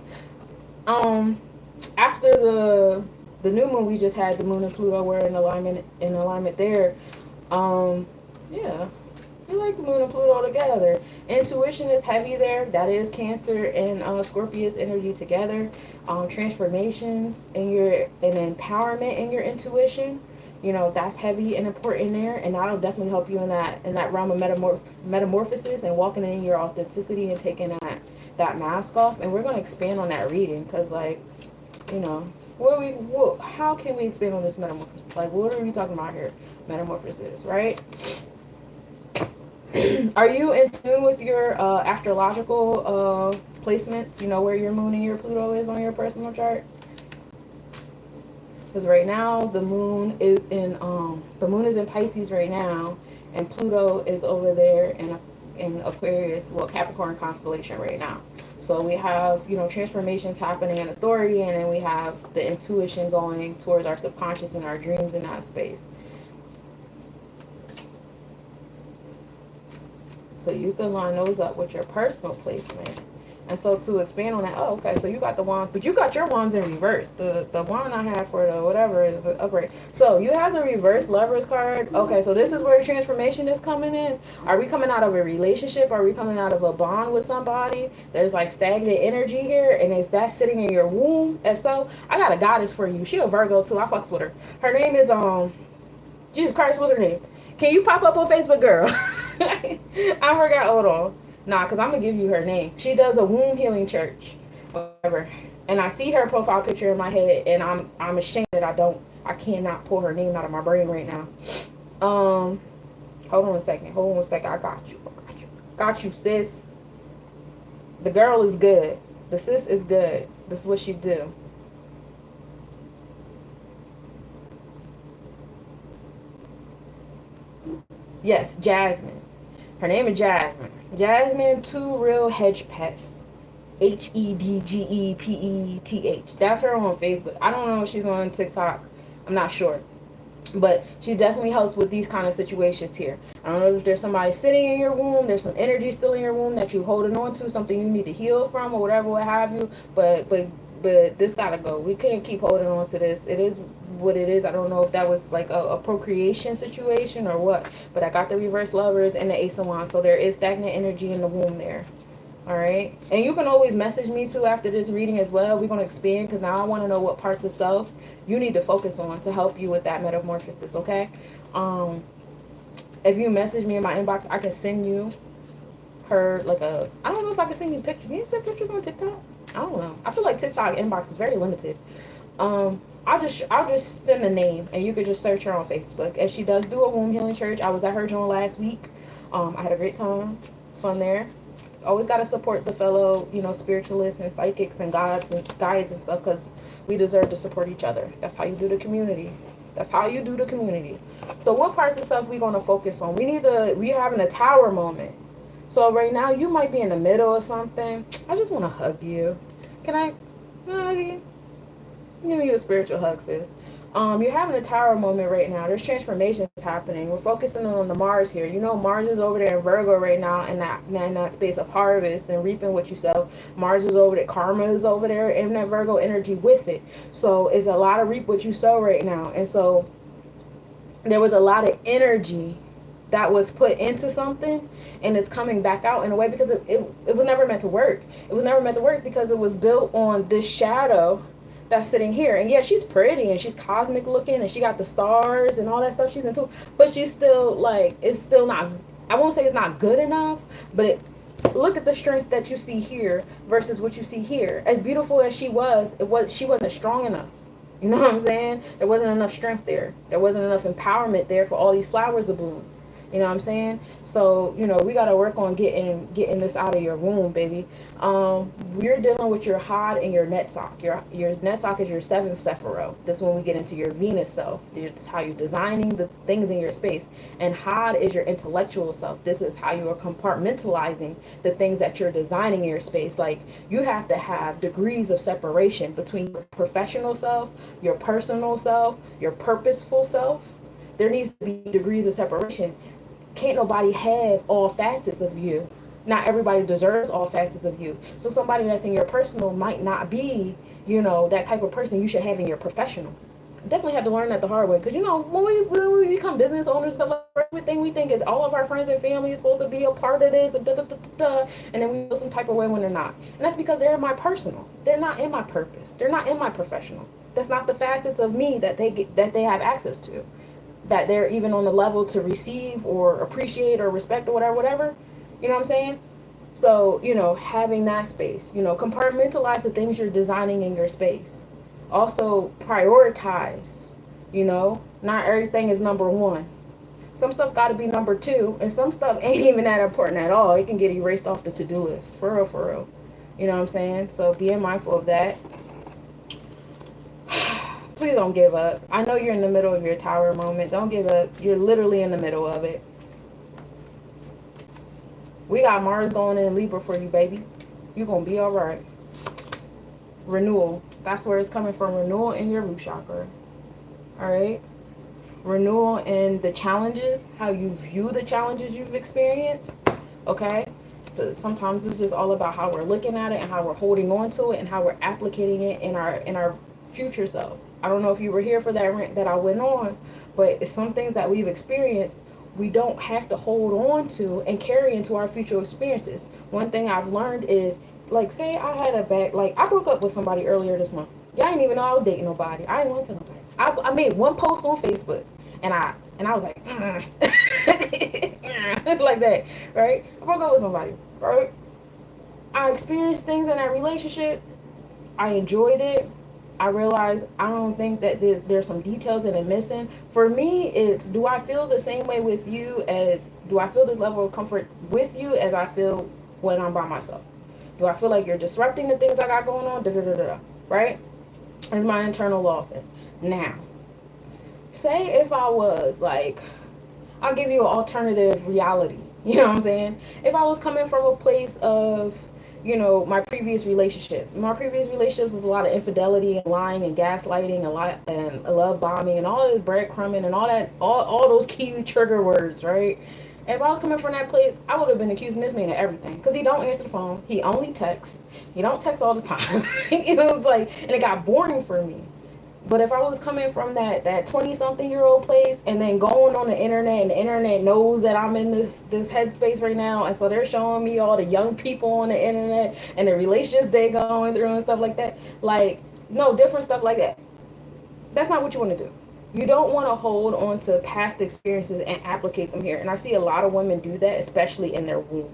After the new moon we just had, the moon and Pluto were in alignment there. Yeah. We like the moon and Pluto together. Intuition is heavy there. That is Cancer and Scorpius energy together. Transformations and empowerment in your intuition. You know, that's heavy and important there, and that'll definitely help you in that realm of metamorphosis and walking in your authenticity and taking that mask off. And we're going to expand on that reading because, like, you know, how can we expand on this metamorphosis? Like, what are we talking about here? Metamorphosis, right? Are you in tune with your astrological placements? You know where your moon and your Pluto is on your personal chart? Because right now the moon is in Pisces right now, and Pluto is over there in Aquarius, well, Capricorn constellation right now. So we have, you know, transformations happening in authority, and then we have the intuition going towards our subconscious and our dreams in that space. So you can line those up with your personal placement. And so to expand on that, oh, okay, so you got the wand, but you got your wands in reverse. The wand I have for the whatever is the upgrade. So you have the reverse Lovers card. Okay, so this is where the transformation is coming in. Are we coming out of a relationship? Are we coming out of a bond with somebody? There's like stagnant energy here, and is that sitting in your womb? If so, I got a goddess for you. She a Virgo too. I fucks with her. Her name is Jesus Christ, what's her name? Can you pop up on Facebook, girl? I forgot. Hold on. Nah, because I'm going to give you her name. She does a womb healing church. Whatever. And I see her profile picture in my head, and I'm ashamed that I cannot pull her name out of my brain right now. Hold on a second. I got you. Got you, sis. The girl is good. The sis is good. This is what she do. Yes, Jasmine. Her name is Jasmine. Jasmine Two Real Hedgepeth. Hedgepeth. That's her on Facebook. I don't know if she's on TikTok. I'm not sure. But she definitely helps with these kind of situations here. I don't know if there's somebody sitting in your womb, there's some energy still in your womb that you're holding on to, something you need to heal from or whatever, what have you. But this gotta go. We couldn't keep holding on to this. It is what it is. I don't know if that was like a procreation situation or what, but I got the reverse Lovers and the Ace of Wands, so there is stagnant energy in the womb there. All right, and you can always message me too after this reading as well. We're going to expand because now I want to know what parts of self you need to focus on to help you with that metamorphosis. Okay, if you message me in my inbox, I can send you her like I don't know if I can send you pictures. Can you send pictures on TikTok? I don't know. I feel like TikTok inbox is very limited. I'll just send a name and you could just search her on Facebook. And she does do a womb healing church. I was at her joint last week. I had a great time. It's fun there. Always got to support the fellow, you know, spiritualists and psychics and guides and stuff, because we deserve to support each other. That's how you do the community. So what parts of stuff we going to focus on? We having a tower moment. So right now you might be in the middle of something. I just want to hug you. Can I hug you? Give me a spiritual hug, sis. You're having a tower moment right now. There's transformations happening. We're focusing on the Mars here. You know, Mars is over there in Virgo right now in that space of harvest and reaping what you sow. Mars is over there. Karma is over there in that Virgo energy with it. So it's a lot of reap what you sow right now. And so there was a lot of energy that was put into something and it's coming back out in a way because it was never meant to work. It was never meant to work because it was built on this shadow that's sitting here. And yeah, she's pretty and she's cosmic looking and she got the stars and all that stuff she's into, but she's still like, it's still not, I won't say it's not good enough, but look at the strength that you see here versus what you see here. As beautiful as she wasn't strong enough. You know what I'm saying? There wasn't enough strength there. There wasn't enough empowerment there for all these flowers to bloom. You know what I'm saying? So, we got to work on getting this out of your womb, baby. We're dealing with your Had and your Netzach. Your Netzach is your seventh Sephiroth. This is when we get into your Venus self. It's how you're designing the things in your space. And Had is your intellectual self. This is how you are compartmentalizing the things that you're designing in your space. Like, you have to have degrees of separation between your professional self, your personal self, your purposeful self. There needs to be degrees of separation. Can't nobody have all facets of you. Not everybody deserves all facets of you. So somebody that's in your personal might not be, that type of person you should have in your professional. Definitely had to learn that the hard way. Because, when we become business owners, everything we think is all of our friends and family is supposed to be a part of this, and then we feel some type of way when they're not. And that's because they're in my personal. They're not in my purpose. They're not in my professional. That's not the facets of me that they have access to. That they're even on the level to receive or appreciate or respect or whatever. You know what I'm saying? So, having that space, compartmentalize the things you're designing in your space. Also prioritize, not everything is number one. Some stuff got to be number two, and some stuff ain't even that important at all. It can get erased off the to-do list. For real. You know what I'm saying? So being mindful of that. Please don't give up. I know you're in the middle of your tower moment. Don't give up. You're literally in the middle of it. We got Mars going in Libra for you, baby. You're going to be all right. Renewal. That's where it's coming from. Renewal in your root chakra. All right? Renewal in the challenges, how you view the challenges you've experienced. Okay? So sometimes it's just all about how we're looking at it and how we're holding on to it and how we're applicating it in our future self. I don't know if you were here for that rant that I went on, but it's some things that we've experienced we don't have to hold on to and carry into our future experiences. One thing I've learned is, like, say I had I broke up with somebody earlier this month. Y'all didn't even know I was dating nobody. I didn't want to nobody. I made one post on Facebook and I was like, like that, right? I broke up with somebody, right? I experienced things in that relationship. I enjoyed it. I realized I don't think that there's some details that are missing. For me, it's, do I feel the same way with you do I feel this level of comfort with you as I feel when I'm by myself? Do I feel like you're disrupting the things I got going on? Right? It's my internal law thing. Now, say if I was like, I'll give you an alternative reality. You know what I'm saying? If I was coming from a place of, my previous relationships. My previous relationships was a lot of infidelity and lying and gaslighting and love bombing and all this breadcrumbing and all that, all those key trigger words, right? And if I was coming from that place, I would have been accusing this man of everything. Because he don't answer the phone. He only texts. He don't text all the time. It's like, and it got boring for me. But if I was coming from that 20-something-year-old place and then going on the internet, and the internet knows that I'm in this headspace right now, and so they're showing me all the young people on the internet and the relationships they're going through and stuff like that, like, no, different stuff like that. That's not what you want to do. You don't want to hold on to past experiences and applicate them here. And I see a lot of women do that, especially in their womb.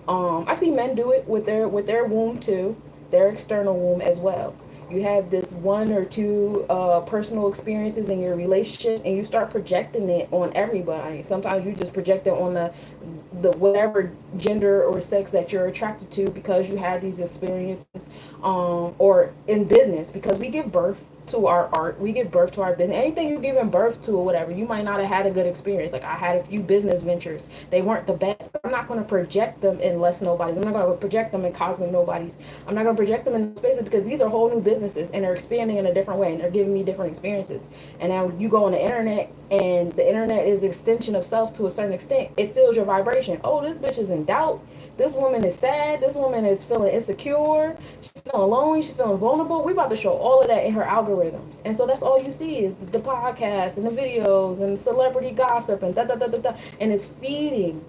I see men do it with their womb too. Their external womb as well. You have this one or two personal experiences in your relationship, and you start projecting it on everybody. Sometimes you just project it on the whatever gender or sex that you're attracted to because you had these experiences, or in business, because we give birth to our art, we give birth to our business. Anything you're giving birth to or whatever, you might not have had a good experience. Like, I had a few business ventures. They weren't the best. I'm not going to project them in less nobodies. I'm not going to project them in cosmic nobodies. I'm not going to project them in spaces, because these are whole new businesses and they're expanding in a different way and they're giving me different experiences. And now you go on the internet, and the internet is an extension of self to a certain extent. It feels your vibration. Oh, this bitch is in doubt. This woman is sad. This woman is feeling insecure. She's feeling lonely. She's feeling vulnerable. We about to show all of that in her algorithms. And so that's all you see is the podcast and the videos and celebrity gossip and da da da da da. And it's feeding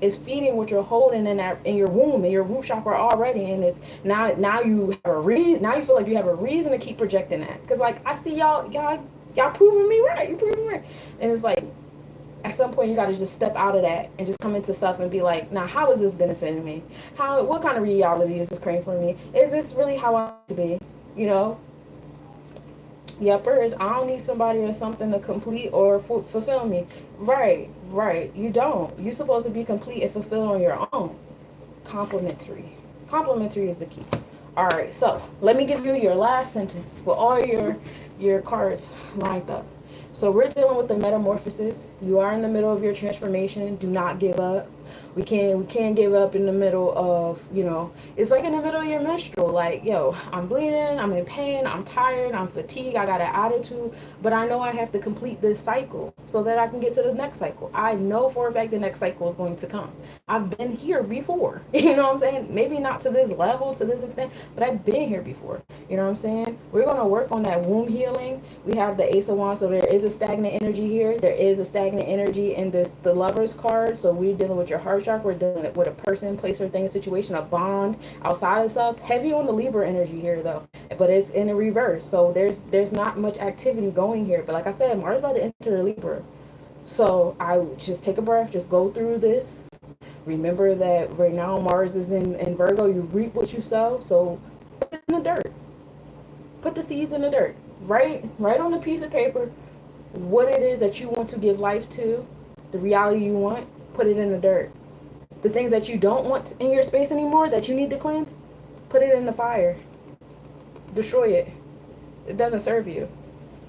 is feeding what you're holding in your womb, in your root chakra already, and it's now you have a reason. Now you feel like you have a reason to keep projecting that, because like I see y'all proving me right. You proving me right, and it's like at some point you got to just step out of that and just come into stuff and be like, now how is this benefiting me? What kind of reality is this creating for me? Is this really how I want to be? You know, Yuppers, I don't need somebody or something to complete or fulfill me. Right, right. You don't. You're supposed to be complete and fulfilled on your own. Complimentary. Complimentary is the key. All right, so let me give you your last sentence with all your cards lined up. So we're dealing with the metamorphosis. You are in the middle of your transformation. Do not give up. We can't give up in the middle of, it's like in the middle of your menstrual. Like, yo, I'm bleeding, I'm in pain, I'm tired, I'm fatigued, I got an attitude, but I know I have to complete this cycle so that I can get to the next cycle. I know for a fact the next cycle is going to come. I've been here before. You know what I'm saying? Maybe not to this level, to this extent, but I've been here before. You know what I'm saying? We're going to work on that womb healing. We have the Ace of Wands, so there is a stagnant energy here. There is a stagnant energy in the Lover's card. So we're dealing with your heart chakra. We're dealing with a person, place, or thing, situation, a bond outside of self. Heavy on the Libra energy here, though, but it's in a reverse. So there's not much activity going here. But like I said, Mars about to enter Libra. So I would just take a breath, just go through this. Remember that right now Mars is in Virgo. You reap what you sow. So put it in the dirt. Put the seeds in the dirt. Write on a piece of paper what it is that you want to give life to, the reality you want. Put it in the dirt. The things that you don't want in your space anymore, that you need to cleanse, put it in the fire. Destroy it. It doesn't serve you.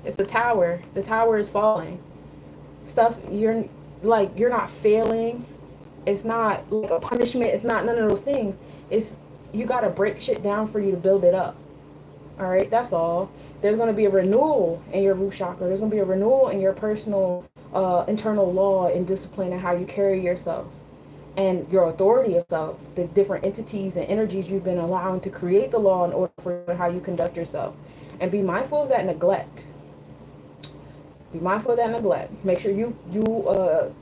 It's the tower. The tower is falling. Stuff you're not failing. It's not like a punishment. It's not none of those things. It's you got to break shit down for you to build it up. All right, that's all. There's going to be a renewal in your root chakra. There's going to be a renewal in your personal internal law and discipline and how you carry yourself and your authority of self, the different entities and energies you've been allowing to create the law in order for how you conduct yourself. And be mindful of that neglect. Be mindful of that neglect. Make sure you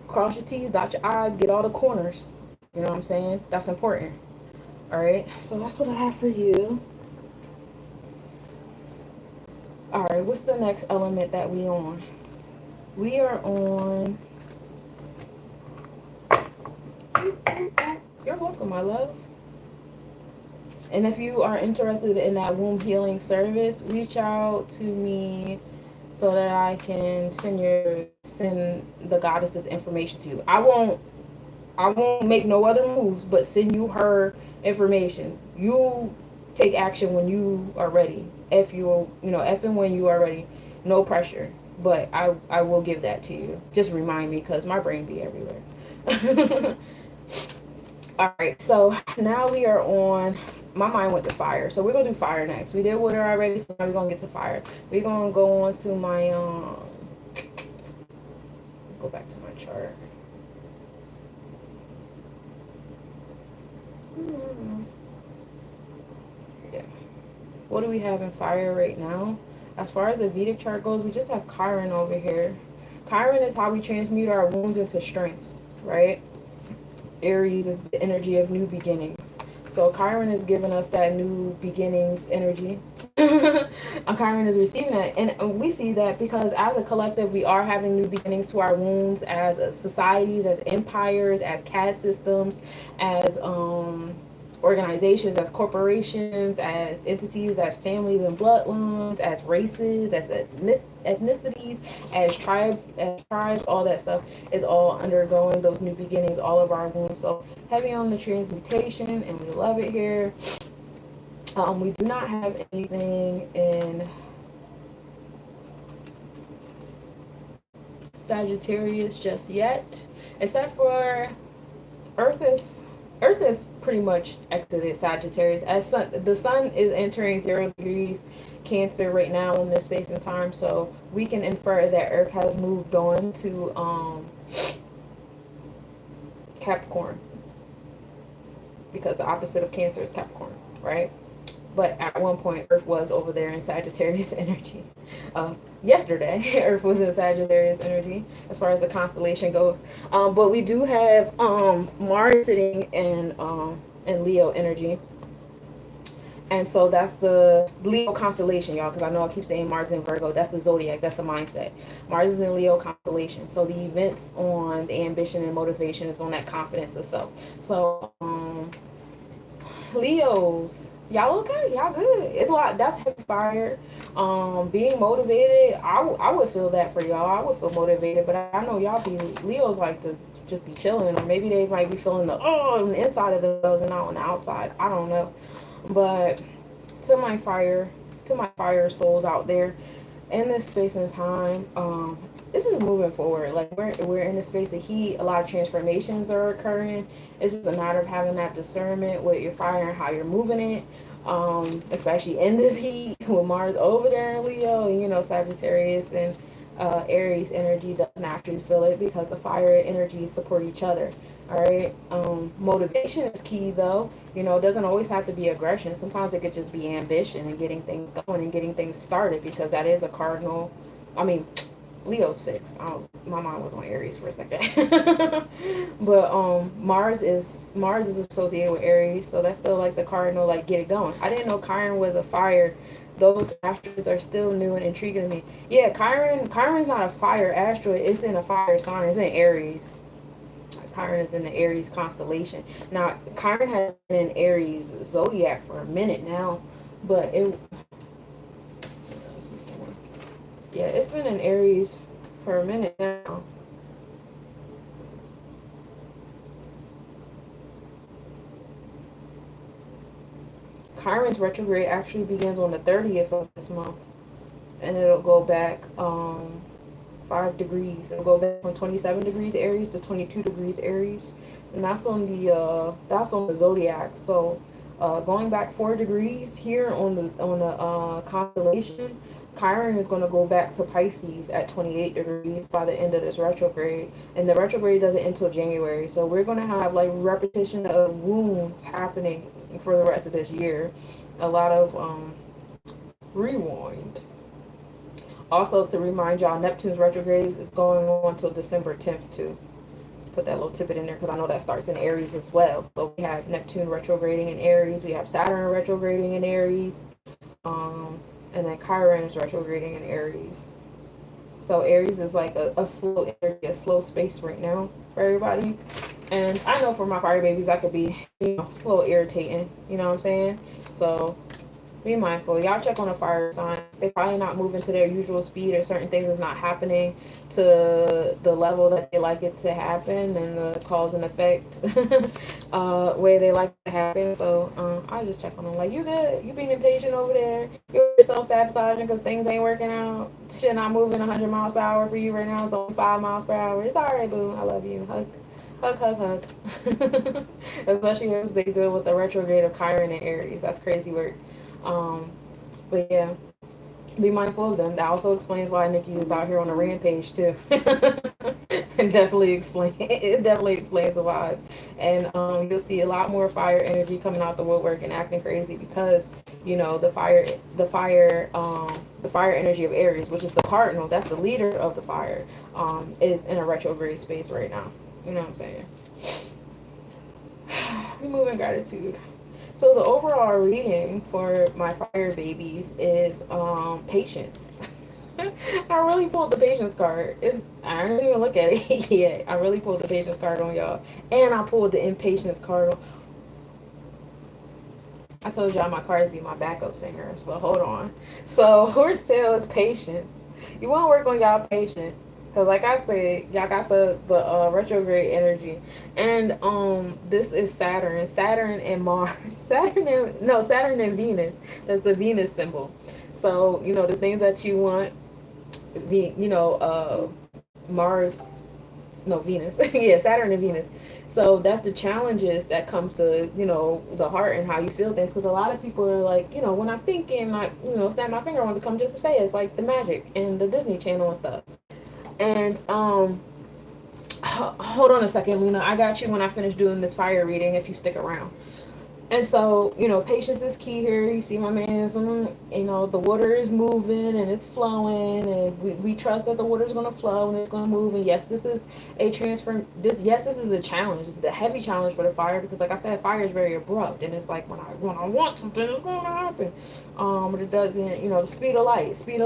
cross your T's, dot your I's, get all the corners. You know what I'm saying? That's important. All right, so that's what I have for you. All right, what's the next element that we on? We are on... You're welcome, my love. And if you are interested in that womb healing service, reach out to me so that I can send the goddess's information to you. I won't make no other moves but send you her information. You take action when you are ready. If and when you are ready. No pressure. But I will give that to you. Just remind me, because my brain be everywhere. Alright, so now we are on... My mind went to fire. So we're going to do fire next. We did water already, so now we're going to get to fire. We're going to go on to my... Go back to my chart. Yeah. What do we have in fire right now? As far as the Vedic chart goes, we just have Chiron over here. Chiron is how we transmute our wounds into strengths, right? Aries is the energy of new beginnings. So Chiron is giving us that new beginnings energy. Chiron is receiving that. And we see that because as a collective, we are having new beginnings to our wombs as societies, as empires, as caste systems, as organizations, as corporations, as entities, as families and bloodlines, as races, as ethnicities, as tribes, all that stuff is all undergoing those new beginnings, all of our wounds. So heavy on the transmutation, and we love it here. We do not have anything in Sagittarius just yet, except for Earth is pretty much exited Sagittarius. As the sun is entering 0 degrees Cancer right now in this space and time, so we can infer that Earth has moved on to Capricorn, because the opposite of Cancer is Capricorn, right? but at one point Earth was over there in Sagittarius energy. Yesterday Earth was in Sagittarius energy as far as the constellation goes. But we do have Mars sitting in Leo energy. And so that's the Leo constellation, y'all, because I know I keep saying Mars in Virgo. That's the zodiac. That's the mindset. Mars is in Leo constellation. So the events on the ambition and motivation is on that confidence of self. So Leos, y'all okay? Y'all good? It's a lot. That's heavy fire. Being motivated, I would feel that for y'all. I would feel motivated, but I know y'all be Leos like to just be chilling, or maybe they might be feeling on the inside of themselves and not on the outside. I don't know. But to my fire souls out there in this space and time, it's just moving forward. Like we're in a space of heat. A lot of transformations are occurring. It's just a matter of having that discernment with your fire and how you're moving it. Especially in this heat with Mars over there in Leo, and Sagittarius and Aries energy doesn't actually feel it because the fire energies support each other. All right. Motivation is key, though. It doesn't always have to be aggression. Sometimes it could just be ambition and getting things going and getting things started, because that is a cardinal. I mean, Leo's fixed. My mind was on Aries for a second. But Mars is associated with Aries, so that's still like the cardinal, like get it going. I didn't know Chiron was a fire. Those asteroids are still new and intriguing to me. Yeah, Chiron's not a fire asteroid. It's in a fire sign. It's in Aries. Chiron is in the Aries constellation. Now, Chiron has been in Aries zodiac for a minute now, but it's been in Aries for a minute now. Chiron's retrograde actually begins on the 30th of this month, and it'll go back 5 degrees. It'll go back from 27 degrees Aries to 22 degrees Aries, and that's on the zodiac. So going back 4 degrees here on the constellation, Chiron is going to go back to Pisces at 28 degrees by the end of this retrograde, and the retrograde doesn't end until January. So we're going to have like repetition of wounds happening for the rest of this year. A lot of rewind. Also, to remind y'all, Neptune's retrograde is going on until December 10th, too. Let's put that little tidbit in there because I know that starts in Aries as well. So we have Neptune retrograding in Aries. We have Saturn retrograding in Aries. And then Chiron is retrograding in Aries. So Aries is like a slow energy, a slow space right now for everybody. And I know for my fire babies, that could be, a little irritating. You know what I'm saying? So be mindful. Y'all check on a fire sign. They're probably not moving to their usual speed, or certain things is not happening to the level that they like it to happen, and the cause and effect way they like it to happen. So I just check on them. Like, you good? You being impatient over there? You're self-sabotaging because things ain't working out. Shit not moving 100 miles per hour for you right now. It's only 5 miles per hour. It's all right, boo. I love you. Hug. Hug, hug, hug. Especially as they deal with the retrograde of Chiron and Aries. That's crazy work. But yeah, be mindful of them. That also explains why Nikki is out here on a rampage too. It definitely explains the vibes. And you'll see a lot more fire energy coming out the woodwork and acting crazy because the fire energy of Aries, which is the cardinal, that's the leader of the fire, is in a retrograde space right now. You know what I'm saying? We move in gratitude. So the overall reading for my fire babies is patience. I really pulled the patience card. I didn't even look at it yet. I really pulled the patience card on y'all. And I pulled the impatience card. I told y'all my cards be my backup singers, but hold on. So horsetail is patience. You want to work on y'all patience. Because like I said, y'all got the retrograde energy. And this is Saturn and Mars. Saturn and Venus. That's the Venus symbol. So, the things that you want, Mars, no, Venus. Yeah, Saturn and Venus. So that's the challenges that comes to, the heart and how you feel things. Because a lot of people are like, when I'm thinking, like, snap my finger, I want to come just as fast, like the Magic and the Disney Channel and stuff. And hold on a second, Luna. I got you when I finish doing this fire reading if you stick around. And so, patience is key here. You see my man, the water is moving and it's flowing, and we trust that the water is going to flow and it's going to move. And yes, this is a transfer. This is a challenge, the heavy challenge for the fire, because, like I said, fire is very abrupt, and it's like when I want something, it's going to happen. But it doesn't, the speed of light. You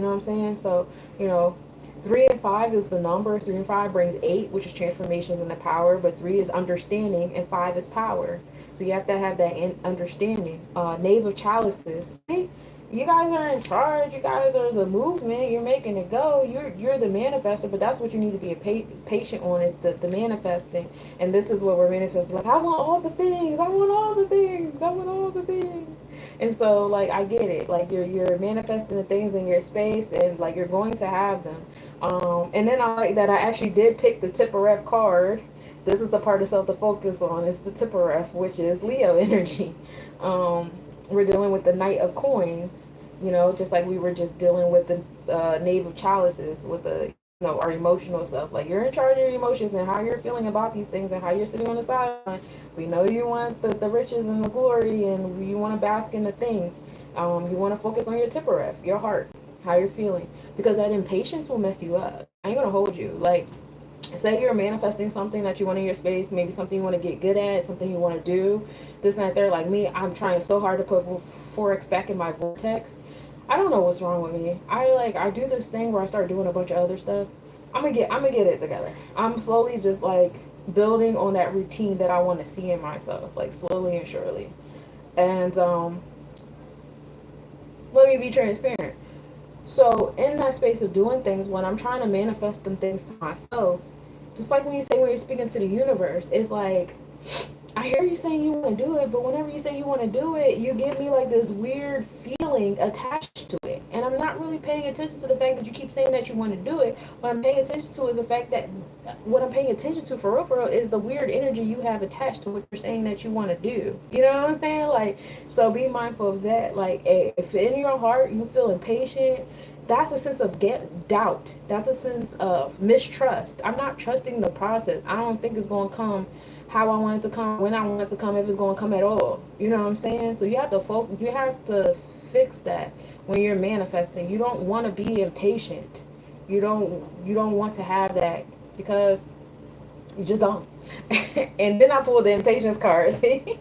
know what I'm saying? So, you know, 3 and 5 is the number. 3 and 5 brings 8, which is transformations into power. But 3 is understanding, and 5 is power. So you have to have that understanding. Knave of chalices. See, you guys are in charge. You guys are the movement. You're making it go. You're the manifester. But that's what you need to be patient on, is the manifesting. And this is what we're manifesting. Like, I want all the things. I want all the things. I want all the things. And so, like, I get it. Like, you're manifesting the things in your space, and like you're going to have them. And then I like that I actually did pick the Tipperef card. This is the part of self to focus on. It's the Tipperef, which is Leo energy. We're dealing with the Knight of Coins, just like we were just dealing with the Knave of Chalices, with the our emotional stuff. Like, you're in charge of your emotions and how you're feeling about these things and how you're sitting on the sideline. We know you want the riches and the glory, and you want to bask in the things. You want to focus on your Tipperef, your heart, how you're feeling, because that impatience will mess you up. I ain't gonna hold you. Like, say you're manifesting something that you want in your space, maybe something you want to get good at, something you want to do, this and that. There, like me, I'm trying so hard to put forex back in my vortex. I don't know what's wrong with me. I do this thing where I start doing a bunch of other stuff. I'm gonna get it together. I'm slowly just like building on that routine that I want to see in myself, like slowly and surely. And let me be transparent. So in that space of doing things, when I'm trying to manifest them things to myself, just like when you say, when you're speaking to the universe, it's like, I hear you saying you want to do it, but whenever you say you want to do it, you give me like this weird feeling attached to it. And I'm not really paying attention to the fact that you keep saying that you want to do it. What I'm paying attention to is the fact that what I'm paying attention to for real, is the weird energy you have attached to what you're saying that you want to do. You know what I'm saying? Like, so be mindful of that. Like, if in your heart you feel impatient, that's a sense of doubt. That's a sense of mistrust. I'm not trusting the process. I don't think it's going to come how I want it to come, when I want it to come, if it's going to come at all. You know what I'm saying? So you have to focus. You have to fix that when you're manifesting. You don't want to be impatient. You don't want to have that, because you just don't. And then I pulled the impatience card. See,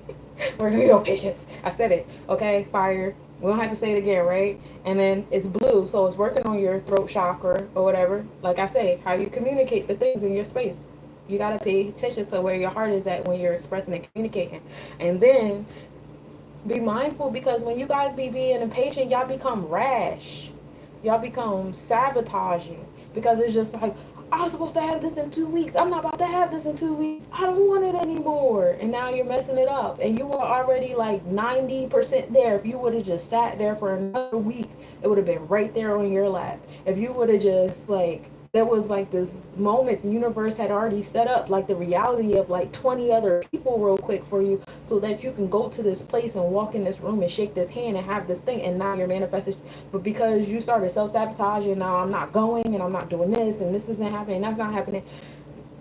we're gonna go patience. I said it. Okay, fire. We don't have to say it again, right? And then it's blue, so it's working on your throat chakra or whatever. Like I say, how you communicate the things in your space. You gotta pay attention to where your heart is at when you're expressing and communicating. And then be mindful, because when you guys be being impatient, y'all become rash. Y'all become sabotaging, because it's just like, I was supposed to have this in 2 weeks. I'm not about to have this in 2 weeks. I don't want it anymore. And now you're messing it up. And you were already like 90% there. If you would have just sat there for another week, it would have been right there on your lap. If you would have just like, there was like this moment the universe had already set up, like the reality of like 20 other people real quick for you, so that you can go to this place and walk in this room and shake this hand and have this thing, and now you're manifesting. But because you started self-sabotaging, now I'm not going and I'm not doing this and this isn't happening, that's not happening,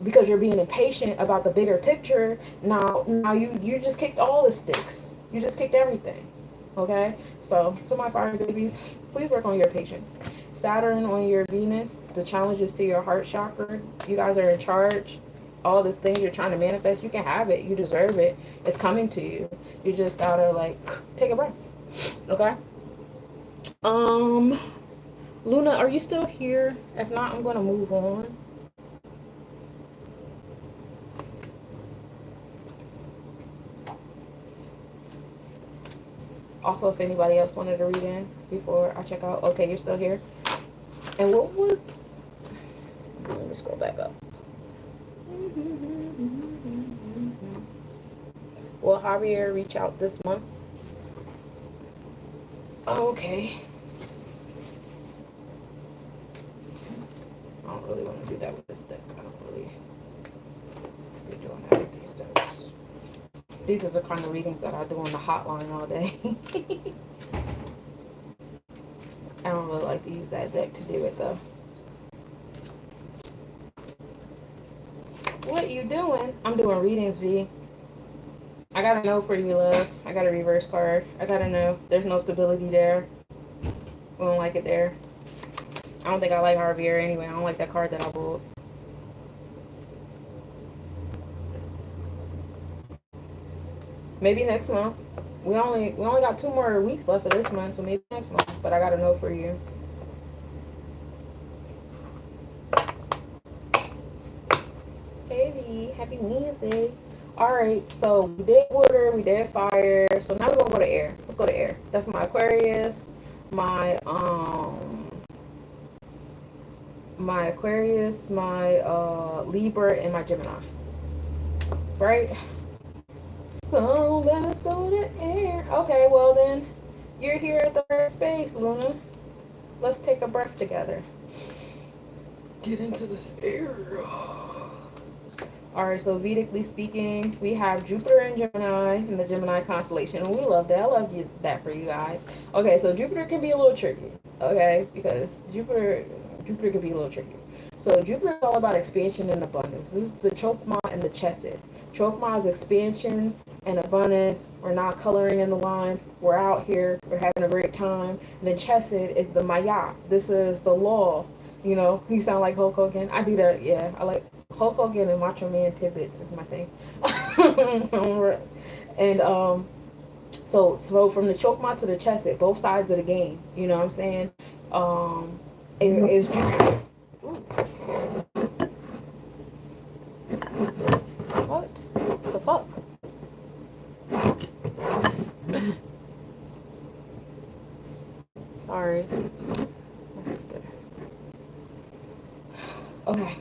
because you're being impatient about the bigger picture. Now you just kicked all the sticks. You just kicked everything. Okay? So my fire babies, please work on your patience. Saturn on your Venus, the challenges to your heart chakra. You guys are in charge. All the things you're trying to manifest, you can have it. You deserve it. It's coming to you. You just gotta like take a breath. Okay? Luna, are you still here? If not, I'm gonna move on. Also, if anybody else wanted to read in before I check out. Okay, you're still here. And what was... Let me scroll back up. Will Javier reach out this month? Oh, okay. I don't really want to do that with this deck. I don't really be doing that with these decks. These are the kind of readings that I do on the hotline all day. I don't really like to use that deck to do it though. What you doing? I'm doing readings, V. I gotta know for you, love. I got a reverse card. I gotta know. There's no stability there. We don't like it there. I don't think I like Javier anyway. I don't like that card that I pulled. Maybe next month. We only got 2 more weeks left of this month, so maybe next month. But I gotta know for you. Baby, happy Wednesday. Alright, so we did water, we did fire. So now we're gonna go to air. Let's go to air. That's my Aquarius, my Aquarius, my Libra, and my Gemini. Right? So let's go to air. Okay, well then, you're here at the right space, Luna. Let's take a breath together. Get into this air. Alright, so Vedically speaking, we have Jupiter and Gemini in the Gemini constellation. And we love that. I love that for you guys. Okay, so Jupiter can be a little tricky. Okay, because Jupiter can be a little tricky. So Jupiter is all about expansion and abundance. This is the Chokma and the Chesed. Chokma is expansion and abundance. We're not coloring in the lines. We're out here. We're having a great time. And then Chesed is the Maya. This is the law. You know, you sound like Hulk Hogan. I do that. Yeah, I like Hulk Hogan and Macho Man tidbits is my thing. And so from the Chokma to the Chesed, both sides of the game. You know what I'm saying? Is Jupiter. What the fuck? Sorry, my sister. Okay.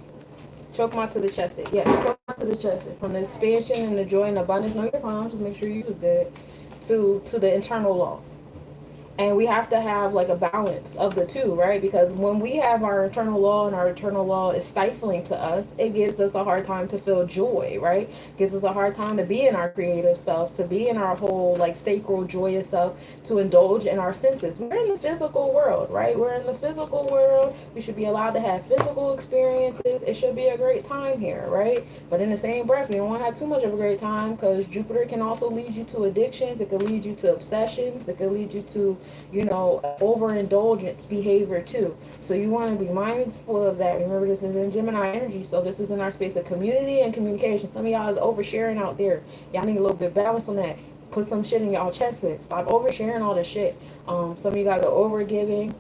Chokma to the Chesed. Yeah, Chokma to the Chesed. From the expansion and the joy and abundance. No, you're fine. Just make sure you was good. To the internal law. And we have to have like a balance of the two, right? Because when we have our internal law and our internal law is stifling to us, it gives us a hard time to feel joy, right? It gives us a hard time to be in our creative self, to be in our whole like sacral joyous self, to indulge in our senses. We're in the physical world, right? We're in the physical world. We should be allowed to have physical experiences. It should be a great time here, right? But in the same breath, we don't want to have too much of a great time because Jupiter can also lead you to addictions. It could lead you to obsessions. It could lead you to overindulgence behavior too. So you want to be mindful of that. Remember, this is in Gemini energy, so this is in our space of community and communication. Some of y'all is oversharing out there. Y'all need a little bit of balance on that. Put some shit in y'all chest. Stop oversharing all this shit. Some of you guys are overgiving.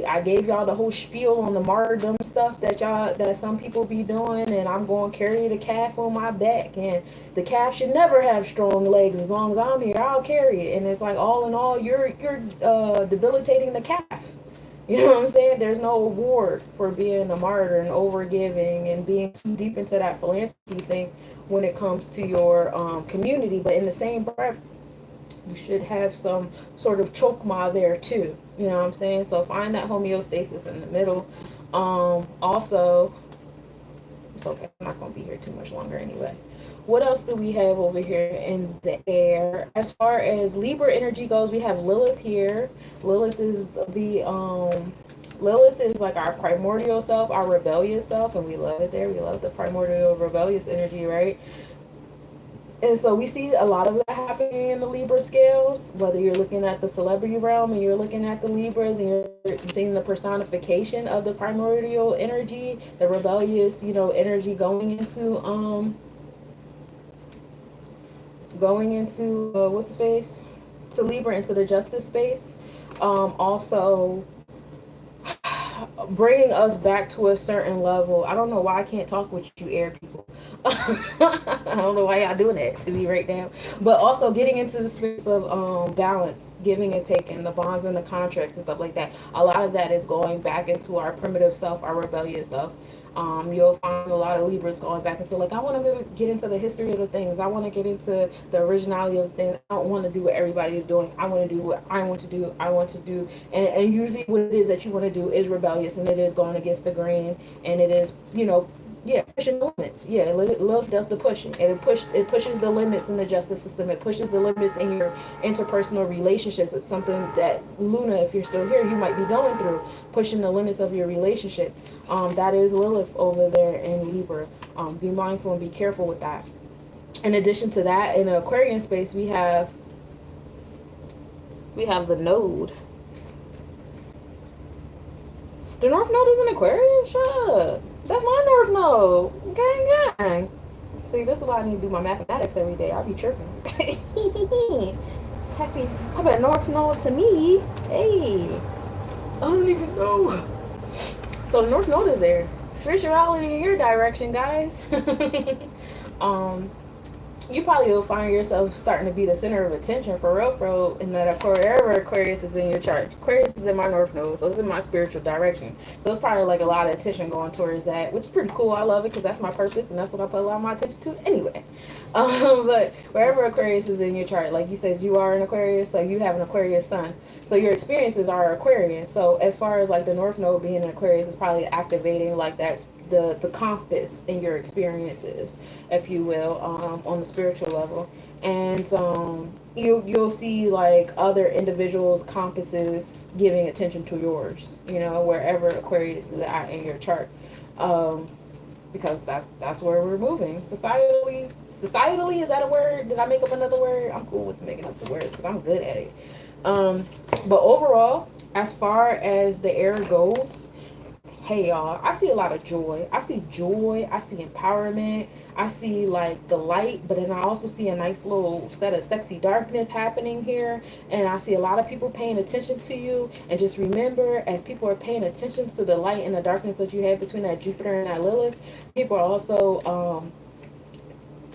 I gave y'all the whole spiel on the martyrdom stuff that some people be doing, and I'm going to carry the calf on my back, and the calf should never have strong legs. As long as I'm here, I'll carry it. And it's like, all in all, you're debilitating the calf. You know what I'm saying? There's no reward for being a martyr and overgiving and being too deep into that philanthropy thing when it comes to your community. But in the same breath, you should have some sort of chokma there too. You know what I'm saying? So find that homeostasis in the middle. Also, it's okay. I'm not going to be here too much longer anyway. What else do we have over here in the air? As far as Libra energy goes, we have Lilith here. Lilith is Lilith is like our primordial self, our rebellious self, and we love it there. We love the primordial rebellious energy, right? And so we see a lot of that happening in the Libra scales, whether you're looking at the celebrity realm and you're looking at the Libras and you're seeing the personification of the primordial energy, the rebellious, energy going into what's the face? To Libra, into the justice space. Also bringing us back to a certain level. I don't know why I can't talk with you air people. I don't know why y'all doing that to me right now. But also getting into the space of balance, giving and taking, the bonds and the contracts and stuff like that. A lot of that is going back into our primitive self, our rebellious self. You'll find a lot of Libras going back into like, I want to get into the history of the things. I want to get into the originality of the things. I don't want to do what everybody is doing. I want to do what I want to do. I want to do. And usually what it is that you want to do is rebellious, and it is going against the grain, and it is, pushing the limits. Yeah, love does the pushing. And it pushes the limits in the justice system. It pushes the limits in your interpersonal relationships. It's something that, Luna, if you're still here, you might be going through, pushing the limits of your relationship. That is Lilith over there in Libra. Be mindful and be careful with that. In addition to that, in the Aquarian space, we have the node. The North Node is an Aquarius? Shut up. That's my North Node. Gang, gang. See, this is why I need to do my mathematics every day. I'll be tripping. Happy. How about North Node to me? Hey. I don't even know. So the North Node is there. Spirituality in your direction, guys. um, you probably will find yourself starting to be the center of attention for real, in that wherever Aquarius is in your chart. Aquarius is in my North Node, so it's in my spiritual direction. So it's probably like a lot of attention going towards that, which is pretty cool. I love it because that's my purpose and that's what I put a lot of my attention to anyway. But wherever Aquarius is in your chart, like you said, you are an Aquarius, so you have an Aquarius sun. So your experiences are Aquarian. So as far as like the North Node being an Aquarius, is probably activating like that the compass in your experiences, if you will, on the spiritual level. And you'll see like other individuals' compasses giving attention to yours, wherever Aquarius is at in your chart. Because that's where we're moving. Societally, is that a word? Did I make up another word? I'm cool with making up the words because I'm good at it. But overall, as far as the air goes, hey y'all, I see a lot of joy. I see empowerment. I see like the light, but then I also see a nice little set of sexy darkness happening here. And I see a lot of people paying attention to you. And just remember, as people are paying attention to the light and the darkness that you have between that Jupiter and that Lilith, people are also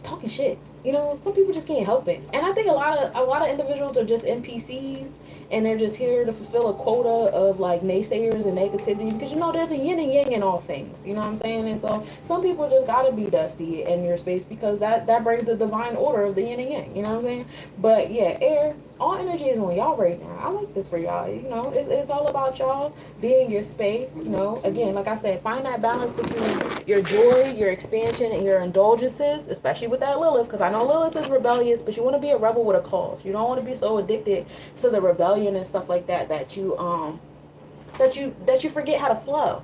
talking shit. Some people just can't help it. And I think a lot of individuals are just NPCs, and they're just here to fulfill a quota of like naysayers and negativity, because there's a yin and yang in all things. You know what I'm saying? And so some people just gotta be dusty in your space, because that brings the divine order of the yin and yang. You know what I'm saying? But yeah, air, all energy is on y'all right now. I like this for y'all. It's all about y'all being your space. Again, like I said, find that balance between your joy, your expansion, and your indulgences, especially with that Lilith, because I know Lilith is rebellious, but you want to be a rebel with a cause. You don't want to be so addicted to the rebellion and stuff like that that you forget how to flow.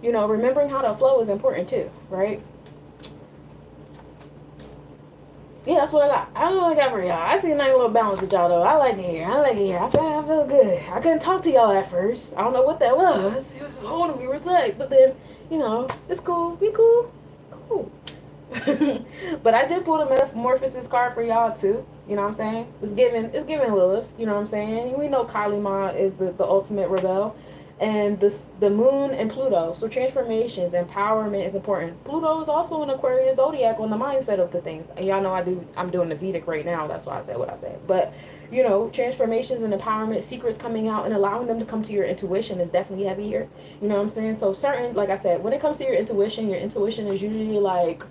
Remembering how to flow is important too, right? Yeah, that's what I got. I don't know what I got for y'all. I see a nice little balance with y'all though. I like it here. I feel good. I couldn't talk to y'all at first. I don't know what that was. It was just holding me real tight. But then, it's cool. Be cool. Cool. But I did pull the Metamorphosis card for y'all too. You know what I'm saying? It's giving Lilith. You know what I'm saying? We know Kali Ma is the ultimate rebel. And the moon and Pluto. So transformations, empowerment is important. Pluto is also an Aquarius zodiac on the mindset of the things. And y'all know I'm doing the Vedic right now. That's why I said what I said. But transformations and empowerment, secrets coming out and allowing them to come to your intuition is definitely heavy here. You know what I'm saying? So like I said, when it comes to your intuition is usually like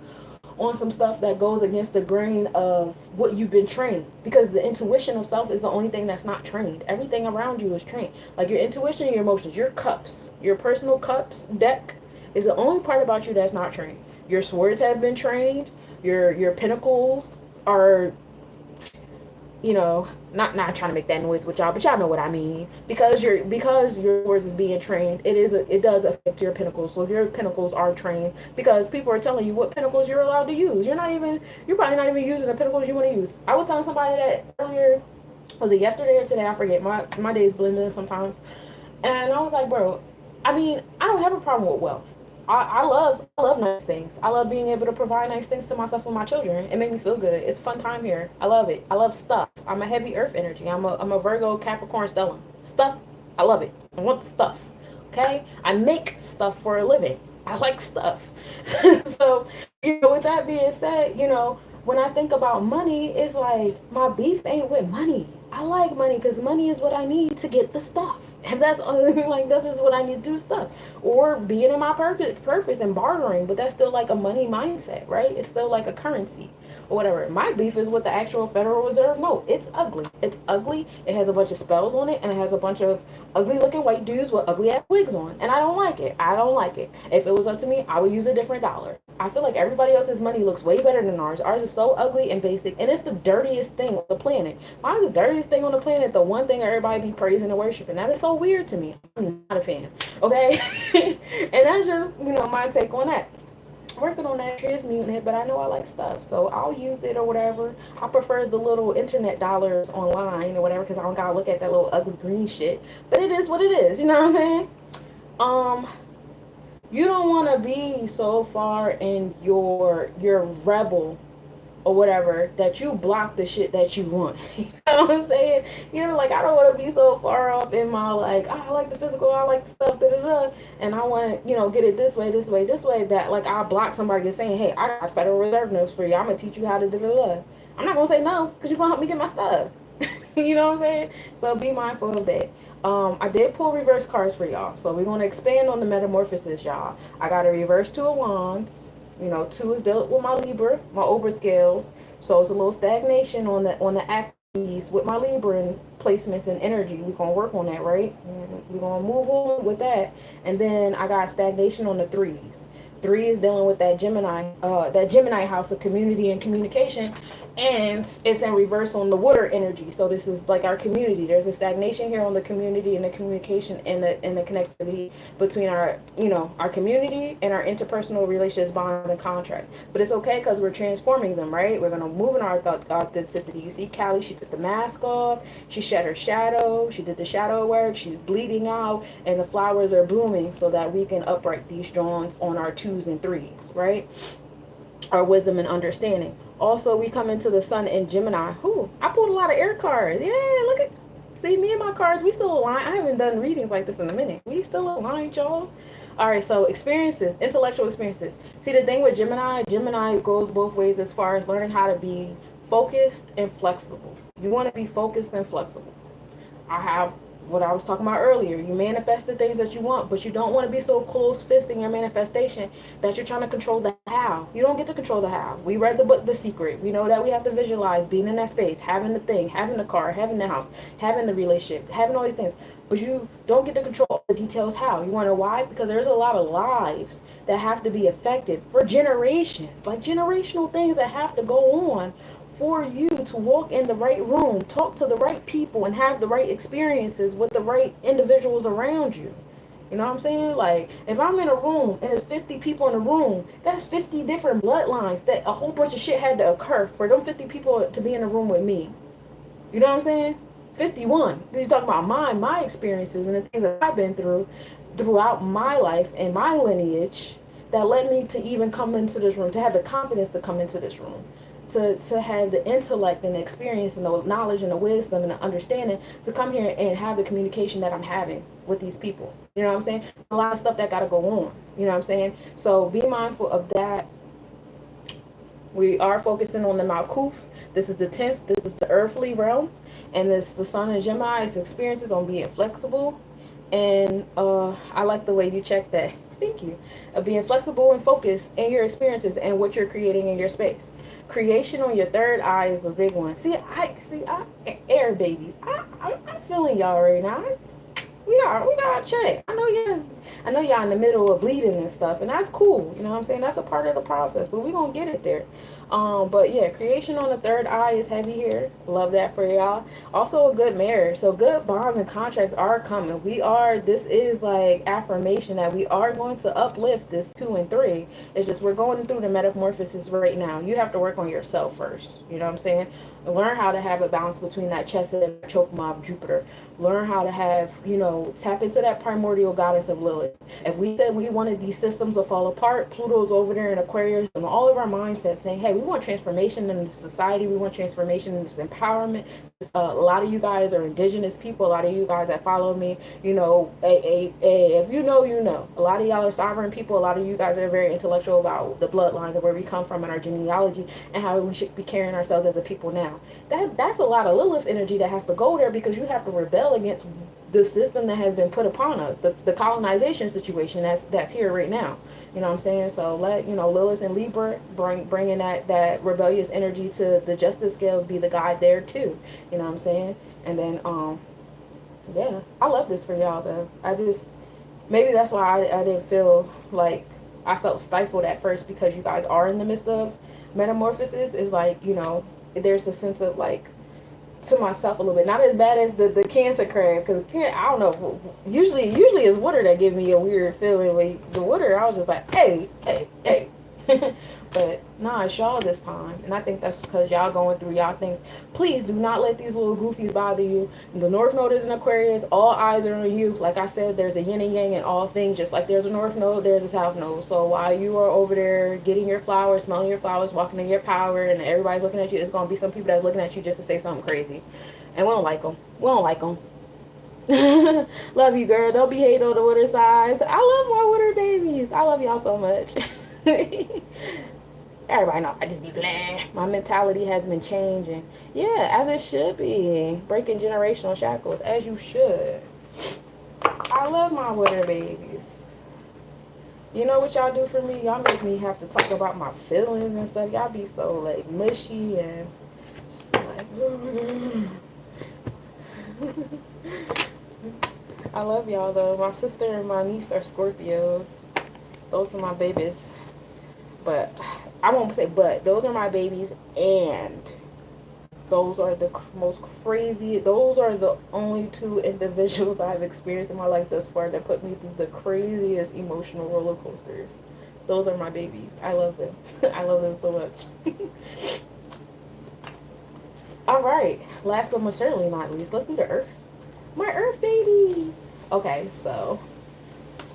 on some stuff that goes against the grain of what you've been trained, because the intuition of self is the only thing that's not trained. Everything around you is trained. Like your intuition and your emotions, your cups, your personal cups deck is the only part about you that's not trained. Your swords have been trained. Your pinnacles are, not trying to make that noise with y'all, but y'all know what I mean. Because your words is being trained, it does affect your pinnacles. So your pinnacles are trained, because people are telling you what pinnacles you're allowed to use. You're probably not even using the pinnacles you want to use. I was telling somebody that earlier, was it yesterday or today? I forget. My days blend in sometimes. And I was like, bro, I don't have a problem with wealth. I love nice things. I love being able to provide nice things to myself and my children. It makes me feel good. It's a fun time here. I love it. I love stuff. I'm a heavy earth energy. I'm a Virgo Capricorn stellium. Stuff, I love it. I want the stuff. Okay? I make stuff for a living. I like stuff. So, with that being said, when I think about money, it's like my beef ain't with money. I like money because money is what I need to get the stuff. And that's just what I need to do stuff. Or being in my purpose and bartering, but that's still like a money mindset, right? It's still like a currency or whatever. My beef is with the actual Federal Reserve note. It's ugly. It's ugly. It has a bunch of spells on it, and it has a bunch of ugly looking white dudes with ugly ass wigs on. And I don't like it. If it was up to me, I would use a different dollar. I feel like everybody else's money looks way better than ours. Ours is so ugly and basic, and it's the dirtiest thing on the planet. Why is the dirtiest thing on the planet the one thing everybody be praising and worshiping? That is so weird to me. I'm not a fan. Okay? And that's just, my take on that. working on that, transmuting it, but I know I like stuff, so I'll use it or whatever. I prefer the little internet dollars online or whatever because I don't gotta look at that little ugly green shit. But it is what it is, you know what I'm saying? Um, you don't want to be so far in your rebel or whatever that you block the shit that you want. You know what I'm saying? You know, like I don't want to be so far off in my like, oh, I like the physical, I like the stuff, da da da, and I want to, get it this way, this way, this way. That like I block somebody that's saying, hey, I got Federal Reserve notes for you. I'm gonna teach you how to da da da. I'm not gonna say no because you're gonna help me get my stuff. You know what I'm saying? So be mindful of that. I did pull reverse cards for y'all, so we're gonna expand on the metamorphosis, y'all. I got a reverse two of wands. Two is dealt with my Libra, my Ober scales. So it's a little stagnation on the axes with my Libra and placements and energy. We're gonna work on that, right? We're gonna move on with that. And then I got stagnation on the threes. Three is dealing with that Gemini house of community and communication, and it's in reverse on the water energy. So this is like our community. There's a stagnation here on the community and the communication and the connectivity between our community and our interpersonal relationships, bonds, and contracts. But it's okay because we're transforming them, right? We're gonna move in our authenticity. You see, Callie, she took the mask off. She shed her shadow. She did the shadow work. She's bleeding out, and the flowers are blooming so that we can upright these drawings on our twos and threes, right? Our wisdom and understanding. Also, we come into the sun in Gemini. Ooh, I pulled a lot of air cards. Yeah, look at, see, me and my cards, we still aligned. I haven't done readings like this in a minute. We still aligned, y'all. All right, so experiences, intellectual experiences. See, the thing with Gemini goes both ways as far as learning how to be focused and flexible. You want to be focused and flexible. I have what I was talking about earlier. You manifest the things that you want, but you don't want to be so close-fisted in your manifestation that you're trying to control the how. You don't get to control the how. We read the book The Secret. We know that we have to visualize being in that space, having the thing, having the car, having the house, having the relationship, having all these things. But you don't get to control the details how. You want to know why? Because there's a lot of lives that have to be affected for generations, like generational things that have to go on for you to walk in the right room, talk to the right people, and have the right experiences with the right individuals around you. You know what I'm saying? Like, if I'm in a room and there's 50 people in the room, that's 50 different bloodlines that a whole bunch of shit had to occur for them 50 people to be in the room with me. You know what I'm saying? 51. You're talking about my experiences and the things that I've been through throughout my life and my lineage that led me to even come into this room, to have the confidence to come into this room. To have the intellect and the experience and the knowledge and the wisdom and the understanding to come here and have the communication that I'm having with these people. You know what I'm saying? There's a lot of stuff that got to go on. You know what I'm saying? So be mindful of that. We are focusing on the Malkuth. This is the 10th. This is the earthly realm. And this the sun in Gemini. It's experiences on being flexible. And I like the way you check that. Thank you. Being flexible and focused in your experiences and what you're creating in your space. Creation on your third eye is a big one. Air babies. I'm feeling y'all right now. We gotta check. I know y'all in the middle of bleeding and stuff, and that's cool. You know what I'm saying? That's a part of the process, but we're gonna get it there. But yeah, creation on the third eye is heavy here. Love that for y'all. Also a good marriage. So good bonds and contracts are coming. This is like affirmation that we are going to uplift this 2 and 3. It's just we're going through the metamorphosis right now. You have to work on yourself first. You know what I'm saying? Learn how to have a balance between that chest and choke mob Jupiter. Learn how to have, tap into that primordial goddess of Lilith. If we said we wanted these systems to fall apart, Pluto's over there in Aquarius, and all of our mindsets saying, hey, we want transformation in the society. We want transformation in this empowerment. A lot of you guys are indigenous people. A lot of you guys that follow me, if you know, you know. A lot of y'all are sovereign people. A lot of you guys are very intellectual about the bloodlines and where we come from and our genealogy and how we should be carrying ourselves as a people now. That's a lot of Lilith energy that has to go there because you have to rebel against the system that has been put upon us, the colonization situation that's here right now. You know what I'm saying? So let Lilith and Libra bringing that rebellious energy to the justice scales be the guide there too. You know what I'm saying? And then yeah, I love this for y'all though. Maybe that's why I didn't feel like I felt stifled at first, because you guys are in the midst of metamorphosis. Is like, there's a sense of like, to myself a little bit, not as bad as the Cancer crab, because I don't know, usually it's water that give me a weird feeling. Like the water, I was just like, hey, But nah, it's y'all this time. And I think that's because y'all going through y'all things. Please do not let these little goofies bother you. The North Node is an Aquarius. All eyes are on you. Like I said, there's a yin and yang in all things. Just like there's a North Node, there's a South Node. So while you are over there getting your flowers, smelling your flowers, walking in your power, and everybody's looking at you, it's going to be some people that's looking at you just to say something crazy. And we don't like them. We don't like them. Love you, girl. Don't be hating on the water signs. I love my water babies. I love y'all so much. Everybody know I just be blah. My mentality has been changing. Yeah, as it should be. Breaking generational shackles, as you should. I love my water babies. You know what y'all do for me? Y'all make me have to talk about my feelings and stuff. Y'all be so like mushy and just like I love y'all though. My sister and my niece are Scorpios. Those are my babies. But I won't say but. Those are my babies, and those are the most crazy. Those are the only two individuals I've experienced in my life thus far that put me through the craziest emotional roller coasters. Those are my babies. I love them. I love them so much. All right. Last but most certainly not least, let's do the Earth. My Earth babies. Okay, so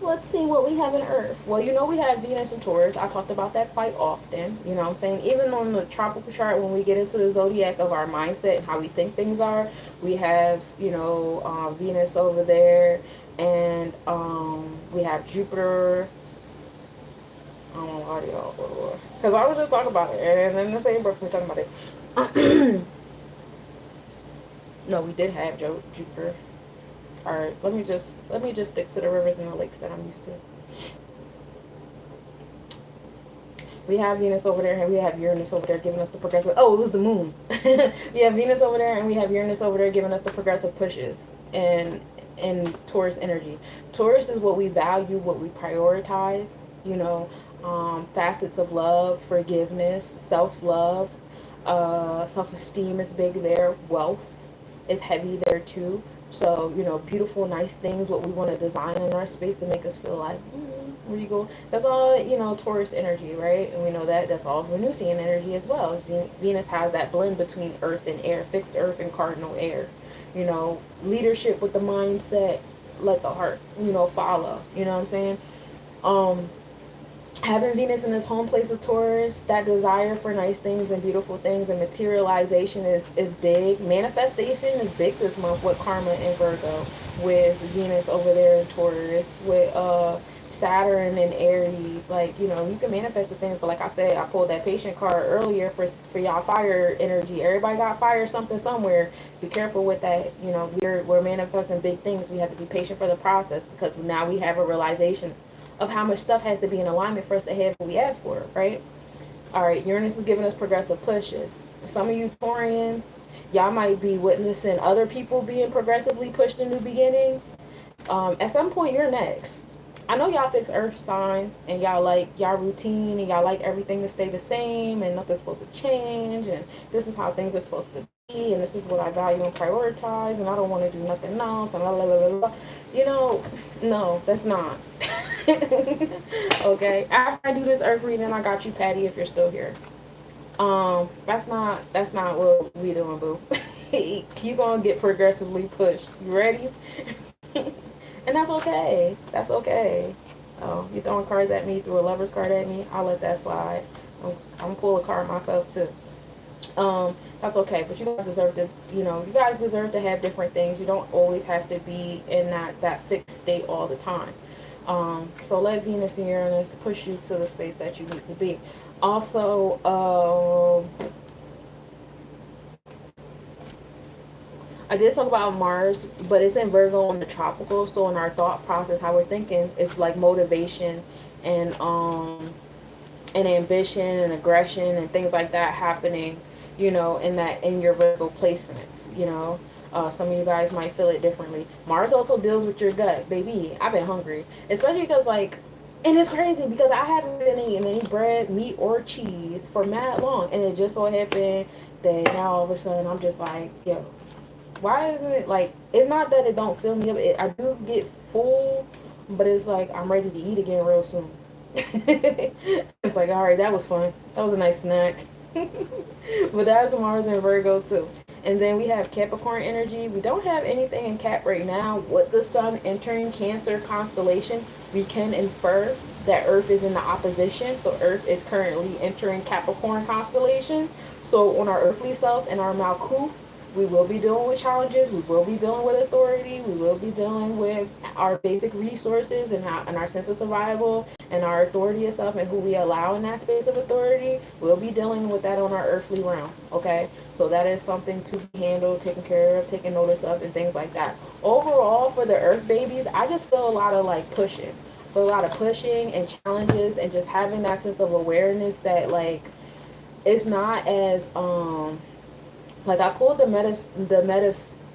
let's see what we have in Earth. Well, you know we have Venus and Taurus. I talked about that quite often. You know what I'm saying? Even on the tropical chart, when we get into the zodiac of our mindset and how we think things are, we have, you know, Venus over there. And we have Jupiter. I don't know how y'all, because I was just talking about it. And then the same breath we're talking about it. No, we did have Jupiter. All right, let me just stick to the rivers and the lakes that I'm used to. We have Venus over there and we have Uranus over there giving us the progressive. Oh, it was the moon. We have Venus over there and we have Uranus over there giving us the progressive pushes and Taurus energy. Taurus is what we value, what we prioritize. You know, facets of love, forgiveness, self-love, self-esteem is big there. Wealth is heavy there too. So, you know, beautiful, nice things, what we want to design in our space to make us feel like, where you go. That's all, you know, Taurus energy, right? And we know that that's all Venusian energy as well. Venus has that blend between earth and air, fixed earth and cardinal air. You know, leadership with the mindset, let the heart, you know, follow. You know what I'm saying? Having Venus in its home place is Taurus, that desire for nice things and beautiful things and materialization is big. Manifestation is big this month with Karma and Virgo, with Venus over there in Taurus, with Saturn and Aries. Like, you know, you can manifest the things, but like I said, I pulled that patient card earlier for y'all fire energy. Everybody got fire something somewhere. Be careful with that. You know, we're manifesting big things. We have to be patient for the process because now we have a realization of how much stuff has to be in alignment for us to have what we ask for, right? All right, Uranus is giving us progressive pushes. Some of you Taurians, y'all might be witnessing other people being progressively pushed in new beginnings. At some point, you're next. I know y'all fix earth signs and y'all like y'all routine and y'all like everything to stay the same and nothing's supposed to change and this is how things are supposed to be and this is what I value and prioritize and I don't want to do nothing else and blah, blah, blah, blah. You know, no, that's not. Okay, after I do this earth reading, I got you, Patty, if you're still here. That's not what we doing, boo. You gonna get progressively pushed. You ready? And that's okay. That's okay. Oh, you throwing cards at me, threw a lover's card at me, I'll let that slide. I'm gonna pull a card myself too. That's okay, but you guys deserve to, you know, you guys deserve to have different things. You don't always have to be in that fixed state all the time. So let Venus and Uranus push you to the space that you need to be. Also, I did talk about Mars, but it's in Virgo on the tropical. So in our thought process, how we're thinking, it's like motivation and ambition and aggression and things like that happening, you know, in your Virgo placements, you know. Some of you guys might feel it differently. Mars also deals with your gut, baby. I've been hungry, especially because like, and it's crazy because I haven't been eating any bread, meat, or cheese for mad long, and it just so happened that now all of a sudden I'm just like, yo, why isn't it like? It's not that it don't fill me up. I do get full, but it's like I'm ready to eat again real soon. It's like, all right, that was fun. That was a nice snack. But that's Mars and Virgo too. And then we have Capricorn energy. We don't have anything in Cap right now. With the sun entering Cancer constellation, we can infer that Earth is in the opposition. So Earth is currently entering Capricorn constellation. So on our earthly self and our Malkuth, we will be dealing with challenges. We will be dealing with authority. We will be dealing with our basic resources and our sense of survival and our authority itself and who we allow in that space of authority. We'll be dealing with that on our earthly realm. Okay, so that is something to be handled, taken care of, taken notice of, and things like that. Overall, for the Earth babies, I just feel a lot of like pushing, feel a lot of pushing and challenges, and just having that sense of awareness that like it's not as like I pulled the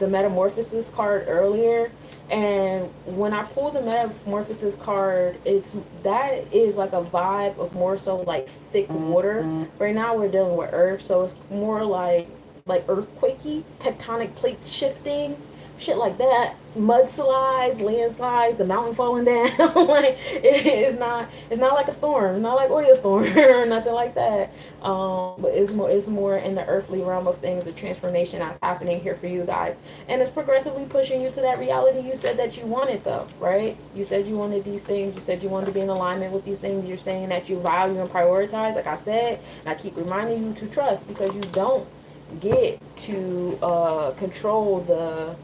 metamorphosis card earlier, and when I pulled the metamorphosis card, it's that is like a vibe of more so like thick water. Right now we're dealing with earth, so it's more like earthquakey, tectonic plates shifting, shit like that, mudslides, landslides, the mountain falling down. Like it's not like a storm, not like oil storm or nothing like that. But it's more in the earthly realm of things, the transformation that's happening here for you guys, and it's progressively pushing you to that reality you said that you wanted, though, right? You said you wanted these things. You said you wanted to be in alignment with these things. You're saying that you value and prioritize, like I said, and I keep reminding you to trust, because you don't get to control the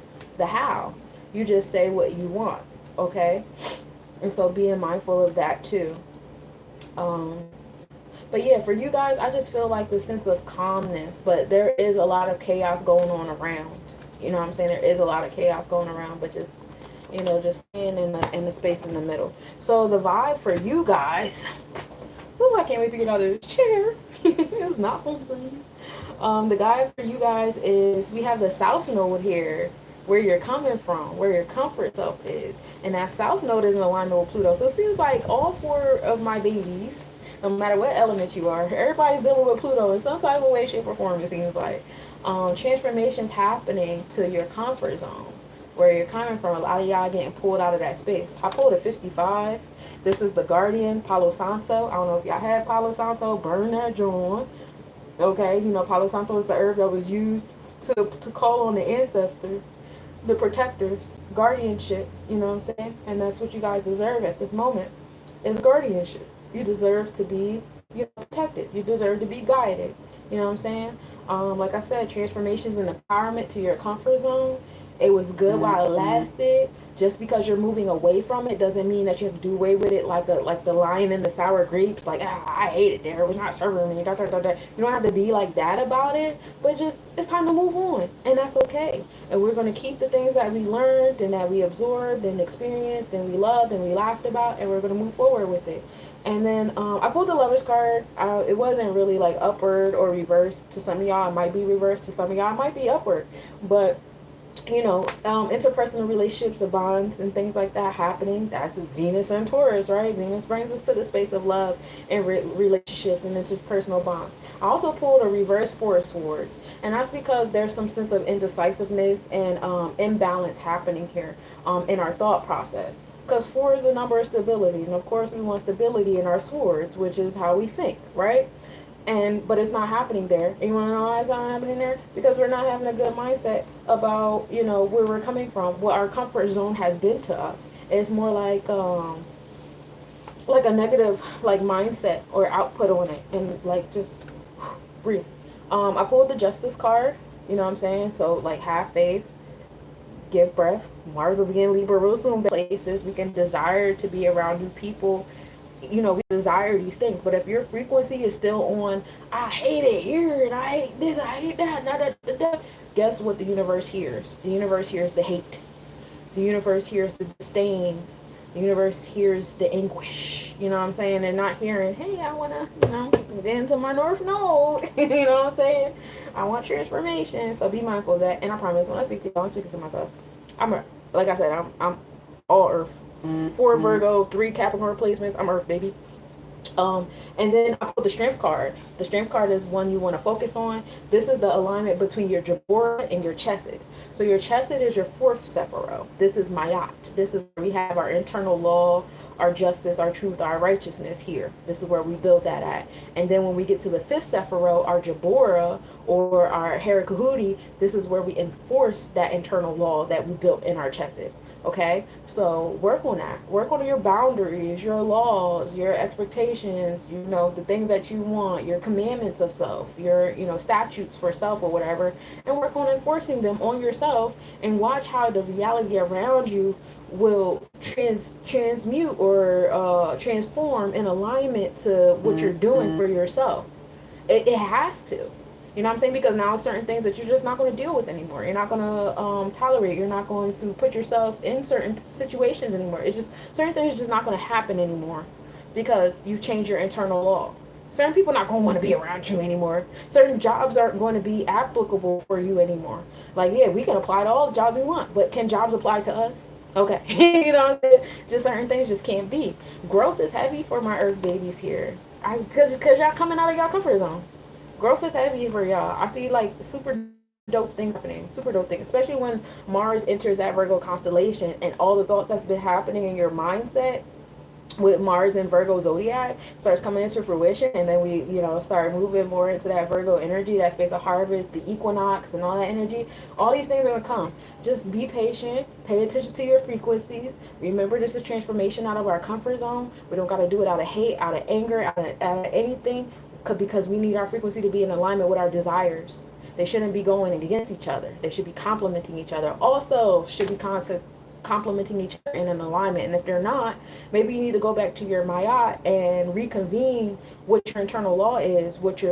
how. You just say what you want, okay? And so being mindful of that too. Um, but yeah, for you guys, I just feel like the sense of calmness, but there is a lot of chaos going on around. You know what I'm saying? There is a lot of chaos going around, but just just staying in the space in the middle. So the vibe for you guys, ooh, I can't wait to get out of this chair. It's not open. The guide for you guys is we have the South Node here, where you're coming from, where your comfort self is. And that South Node is in alignment with Pluto. So it seems like all four of my babies, no matter what element you are, everybody's dealing with Pluto in some type of way, shape, or form, it seems like. Transformations happening to your comfort zone, where you're coming from. A lot of y'all getting pulled out of that space. I pulled a 55. This is the Guardian, Palo Santo. I don't know if y'all had Palo Santo. Burn that joint. Okay, Palo Santo is the herb that was used to call on the ancestors, the protectors, guardianship, you know what I'm saying? And that's what you guys deserve at this moment, is guardianship. You deserve to be protected. You deserve to be guided. You know what I'm saying? Like I said, transformations and empowerment to your comfort zone. It was good while it lasted. Just because you're moving away from it doesn't mean that you have to do away with it like the lion and the sour grapes. Like, I hate it there. It was not serving me. Da, da, da, da. You don't have to be like that about it. But just, it's time to move on. And that's okay. And we're going to keep the things that we learned and that we absorbed and experienced and we loved and we laughed about. And we're going to move forward with it. And then I pulled the Lover's card. It wasn't really like upward or reversed. To some of y'all, it might be reversed. To some of y'all, it might be upward. But interpersonal relationships, the bonds and things like that happening. That's Venus and Taurus, right? Venus brings us to the space of love and relationships and interpersonal bonds. I also pulled a reverse Four of Swords, and that's because there's some sense of indecisiveness and imbalance happening here in our thought process. Because 4 is the number of stability, and of course we want stability in our swords, which is how we think, right? But it's not happening there. And you want to know why it's not happening there? Because we're not having a good mindset about where we're coming from, what our comfort zone has been to us. It's more like a negative like mindset or output on it, and like just breathe. I pulled the Justice card. You know what I'm saying? So like have faith, give breath. Mars will be in Libra real soon. Places we can desire to be around new people. We desire these things, but if your frequency is still on, I hate it here and I hate this, I hate that, guess what the universe hears? The universe hears the hate. The universe hears the disdain. The universe hears the anguish. You know what I'm saying? And not hearing, hey, I want to, get into my North Node. You know what I'm saying? I want transformation. So be mindful of that. And I promise, when I speak to you, I'm speaking to myself. Like I said, I'm all Earth. 4 Virgo, 3 Capricorn placements. I'm Earth, baby. And then I pulled the Strength card. The Strength card is one you want to focus on. This is the alignment between your Jabora and your Chesed. So your Chesed is your 4th Sephiroth. This is Mayat. This is where we have our internal law, our justice, our truth, our righteousness here. This is where we build that at. And then when we get to the fifth Sephiroth, our Jabora or our Harakahudi, this is where we enforce that internal law that we built in our chesed. Okay, so work on that. Work on your boundaries, your laws, your expectations, you know, the things that you want, your commandments of self, your, you know, statutes for self or whatever, and work on enforcing them on yourself, and watch how the reality around you will transmute or transform in alignment to what you're doing for yourself. It has to. You know what I'm saying? Because now certain things that you're just not going to deal with anymore. You're not going to tolerate. You're not going to put yourself in certain situations anymore. It's just certain things are just not going to happen anymore because you've changed your internal law. Certain people are not going to want to be around you anymore. Certain jobs aren't going to be applicable for you anymore. Like, yeah, we can apply to all the jobs we want, but can jobs apply to us? Okay. You know what I'm saying? Just certain things just can't be. Growth is heavy for my earth babies here. Because y'all coming out of y'all comfort zone. Growth is heavy for y'all. I see like super dope things happening. Super dope things. Especially when Mars enters that Virgo constellation and all the thoughts that's been happening in your mindset with Mars and Virgo zodiac starts coming into fruition, and then we, you know, start moving more into that Virgo energy, that space of harvest, the equinox and all that energy. All these things are gonna come. Just be patient, pay attention to your frequencies. Remember, this is transformation out of our comfort zone. We don't gotta do it out of hate, out of anger, out of anything, because we need our frequency to be in alignment with our desires. They shouldn't be going against each other. They should be complementing each other. Also should be complementing each other in an alignment. And if they're not, maybe you need to go back to your Mayat and reconvene what your internal law is, what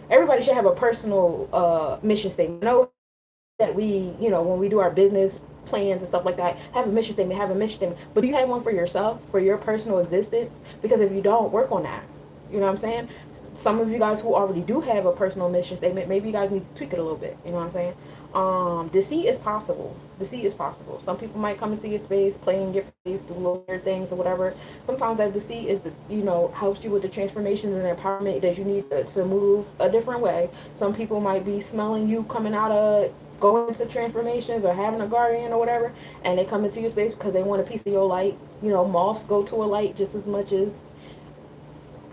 everybody should have a personal mission statement. I know that we, you know, when we do our business plans and stuff like that, have a mission statement, but do you have one for yourself, for your personal existence? Because if you don't, work on that. You know what I'm saying? Some of you guys who already do have a personal mission statement, maybe you guys need to tweak it a little bit. You know what I'm saying? Deceit is possible. Deceit is possible. Some people might come into your space, play in your face, do little weird things or whatever. Sometimes that deceit is, helps you with the transformations and empowerment that you need to move a different way. Some people might be smelling you coming out of going into transformations or having a guardian or whatever, and they come into your space because they want a piece of your light. You know, moths go to a light just as much as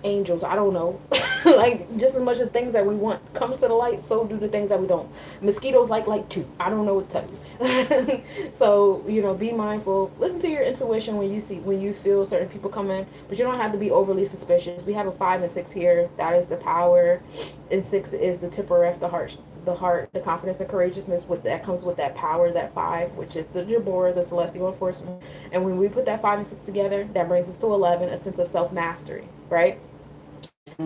angels, I don't know. Like, just as much of things that we want comes to the light, so do the things that we don't. Mosquitoes like light too. I don't know what to tell you. So, be mindful. Listen to your intuition when you feel certain people come in, but you don't have to be overly suspicious. We have a 5 and 6 here. That is the power, and 6 is the Tippereth, the heart, the confidence and courageousness that comes with that power, that 5, which is the Jabor, the celestial enforcement. And when we put that 5 and 6 together, that brings us to 11, a sense of self-mastery, right?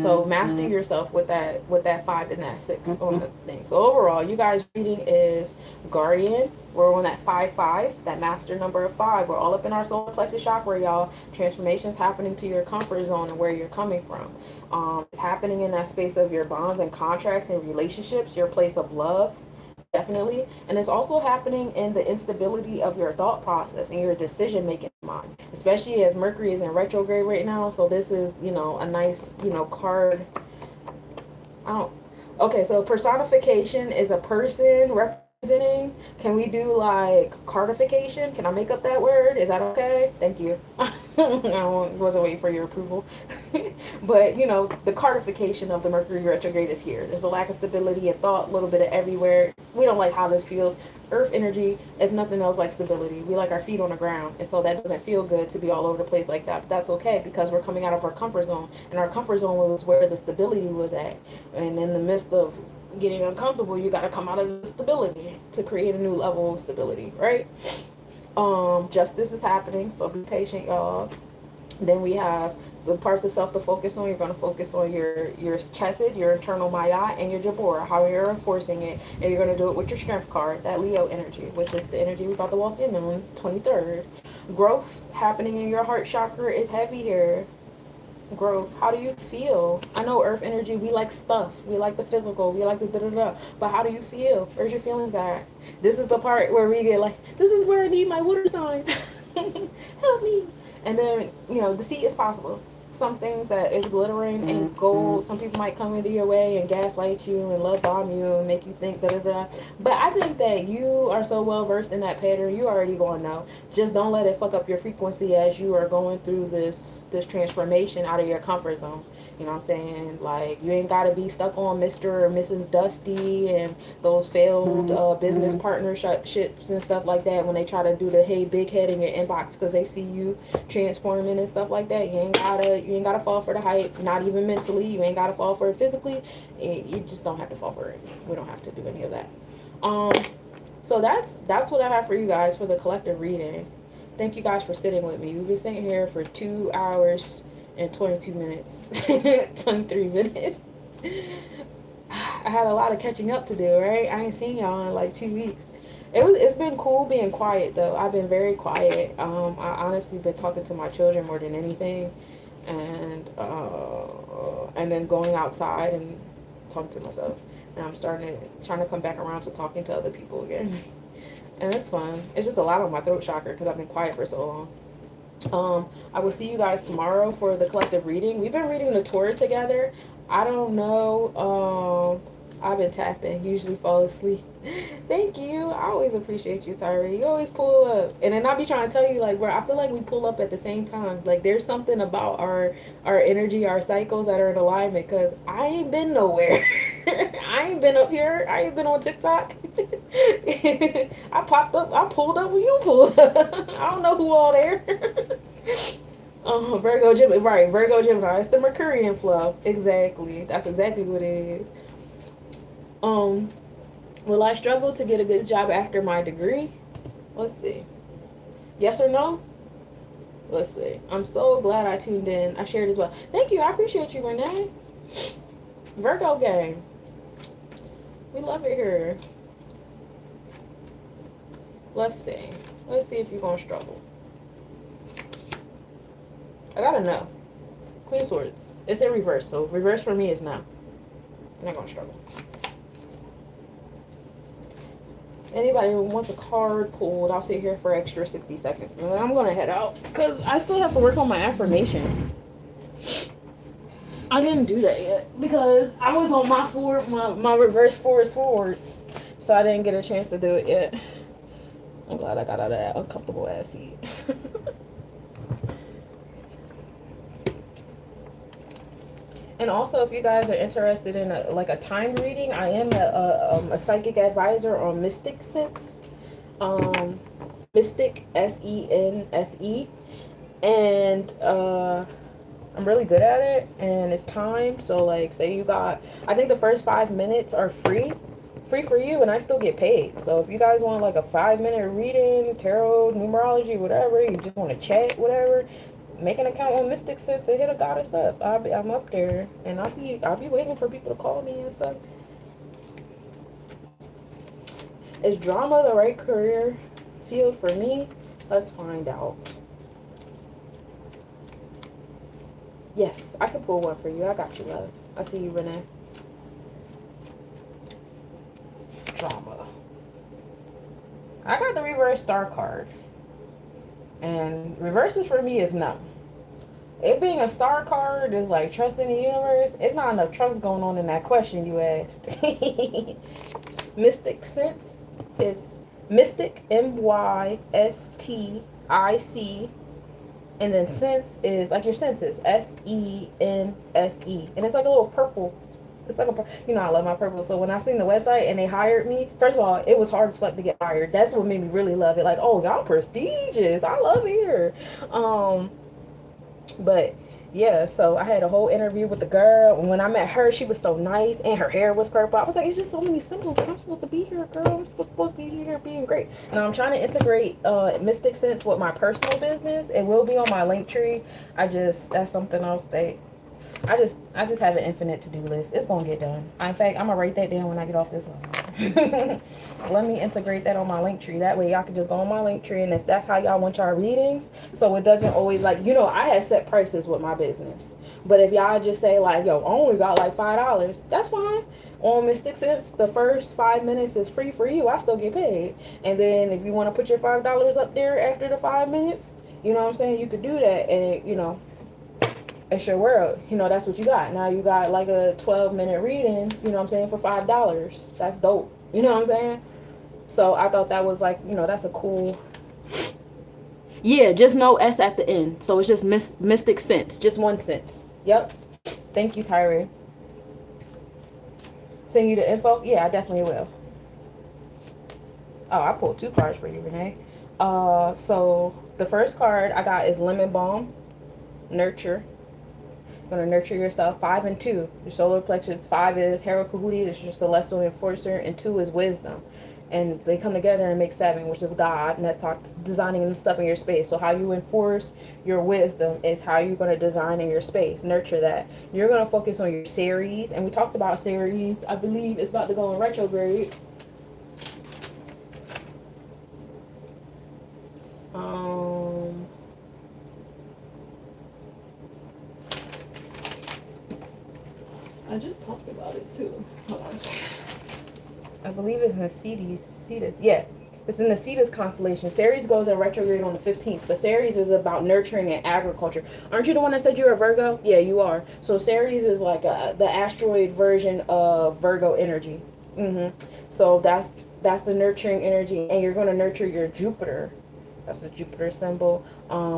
So master yourself with that 5 and that 6 on the thing. So overall, you guys' reading is Guardian. We're on that 5-5, that master number of 5. We're all up in our solar plexus chakra, y'all. Transformations happening to your comfort zone and where you're coming from. It's happening in that space of your bonds and contracts and relationships, your place of love. Definitely. And it's also happening in the instability of your thought process and your decision making mind, especially as Mercury is in retrograde right now. So this is, a nice, card. Okay, so personification is a person representing. Can we do like cardification? Can I make up that word? Is that okay? Thank you. I wasn't waiting for your approval. But, the cardification of the Mercury retrograde is here. There's a lack of stability and thought, a little bit of everywhere. We don't like how this feels. Earth energy, if nothing else, like stability. We like our feet on the ground. And so that doesn't feel good to be all over the place like that. But that's okay, because we're coming out of our comfort zone. And our comfort zone was where the stability was at. And in the midst of getting uncomfortable, you got to come out of the stability to create a new level of stability, right? Justice is happening, so be patient, y'all. Then we have the parts of self to focus on. You're going to focus on your chesed, your internal maya, and your jabor, how you're enforcing it. And you're going to do it with your strength card, that Leo energy, which is the energy we're about to walk in on 23rd. Growth happening in your heart chakra is heavy here. Growth. How do you feel? I know earth energy, we like stuff. We like the physical. We like the da-da-da. But how do you feel? Where's your feelings at? This is the part where we get like, this is where I need my water signs. Help me. And then, deceit is possible. some things that is glittering and gold. Some people might come into your way and gaslight you and love bomb you and make you think da da da. But I think that you are so well versed in that pattern, you already gonna know. Just don't let it fuck up your frequency as you are going through this transformation out of your comfort zone. You know what I'm saying? Like, you ain't gotta be stuck on Mr. or Mrs. Dusty and those failed business partnerships and stuff like that when they try to do the hey big head in your inbox because they see you transforming and stuff like that. You ain't gotta fall for the hype, not even mentally. You ain't gotta fall for it physically. You just don't have to fall for it. We don't have to do any of that. So that's what I have for you guys for the collective reading. Thank you guys for sitting with me. We've been sitting here for 2 hours and 22 minutes, 23 minutes. I had a lot of catching up to do, right? I ain't seen y'all in like 2 weeks. It's been cool being quiet though. I've been very quiet. I honestly been talking to my children more than anything, and then going outside and talking to myself. And I'm trying to come back around to talking to other people again, and it's fun. It's just a lot on my throat chakra because I've been quiet for so long. I will see you guys tomorrow for the collective reading. We've been reading the Torah together. I don't know. I've been tapping, usually fall asleep. Thank you. I always appreciate you, Tyree. You always pull up. And then I'll be trying to tell you, like, bro, I feel like we pull up at the same time. Like, there's something about our energy, our cycles that are in alignment, because I ain't been nowhere. I ain't been up here. I ain't been on TikTok. I popped up. I pulled up when you pulled up. I don't know who all there. Virgo Gemini. Right, Virgo Gemini. It's the Mercurian flow. Exactly. That's exactly what it is. Will I struggle to get a good job after my degree? Let's see. Yes or no? Let's see. I'm so glad I tuned in. I shared as well. Thank you. I appreciate you, Renee. Virgo gang. We love it here. Let's see. Let's see if you're going to struggle. I gotta know. Queen of Swords. It's in reverse, so reverse for me is no. I'm not going to struggle. Anybody who wants a card pulled, I'll sit here for extra 60 seconds. And then I'm going to head out because I still have to work on my affirmation. I didn't do that yet because I was on my reverse 4 of swords. So I didn't get a chance to do it yet. I'm glad I got out of that uncomfortable ass seat. And also, if you guys are interested in a timed reading, I am a psychic advisor on Mystic Sense. Mystic, SENSE. And I'm really good at it. And it's timed. So, like, say you got, I think the first 5 minutes are free for you, and I still get paid. So if you guys want like a 5-minute reading, tarot, numerology, whatever, you just want to chat, whatever, make an account on Mystic Sense and hit a goddess up. I'm up there, and I'll be waiting for people to call me and stuff. Is drama the right career field for me? Let's find out. Yes, I can pull one for you. I got you, love. I see you, Renee. Drama. I got the reverse star card. And reverses for me is no. It being a star card is like trust in the universe. It's not enough trust going on in that question you asked. Mystic Sense is Mystic, MYSTIC. And then sense is like your senses, SENSE. And it's like a little purple. It's like I love my purple. So when I seen the website and they hired me, first of all, it was hard as fuck to get hired. That's what made me really love it. Like, oh, y'all prestigious. I love it here. But yeah, so I had a whole interview with the girl. And when I met her, she was so nice and her hair was purple. I was like, it's just so many symbols. I'm supposed to be here, girl. I'm supposed to be here being great. And I'm trying to integrate Mystic Sense with my personal business. It will be on my Linktree. That's something else that I just have an infinite to-do list. It's gonna get done. In fact, I'm gonna write that down when I get off this line. Let me integrate that on my Linktree. That way y'all can just go on my Linktree, and if that's how y'all want y'all readings, so it doesn't always like, I have set prices with my business. But if y'all just say like, yo, I only got like $5, that's fine. On Mystic Sense, the first 5 minutes is free for you. I still get paid. And then if you want to put your $5 up there after the 5 minutes, you know what I'm saying, you could do that, and it's your world. You know, that's what you got. Now you got like a 12-minute reading, you know what I'm saying, for $5. That's dope. You know what I'm saying? So I thought that was like, you know, that's a cool. Yeah, just no S at the end. So it's just mystic sense. Just one sense. Yep. Thank you, Tyree. Send you the info? Yeah, I definitely will. Oh, I pulled 2 cards for you, Renee. So the first card I got is Lemon Balm, Nurture. You're going to nurture yourself. 5 and 2, your solar plexus. 5 is Hero Kahuti, this is your celestial enforcer, and 2 is wisdom. And they come together and make 7, which is God, and that's designing stuff in your space. So how you enforce your wisdom is how you're going to design in your space. Nurture that. You're going to focus on your Ceres, and we talked about Ceres. I believe it's about to go in retrograde. I just talked about it too. Hold on a second. I believe it's in the Cetus. Yeah, it's in the Cetus constellation. Ceres goes in retrograde on the 15th, but Ceres is about nurturing and agriculture. Aren't you the one that said you're a Virgo? Yeah, you are. So Ceres is like the asteroid version of Virgo energy. So that's the nurturing energy, and you're going to nurture your Jupiter. That's the Jupiter symbol,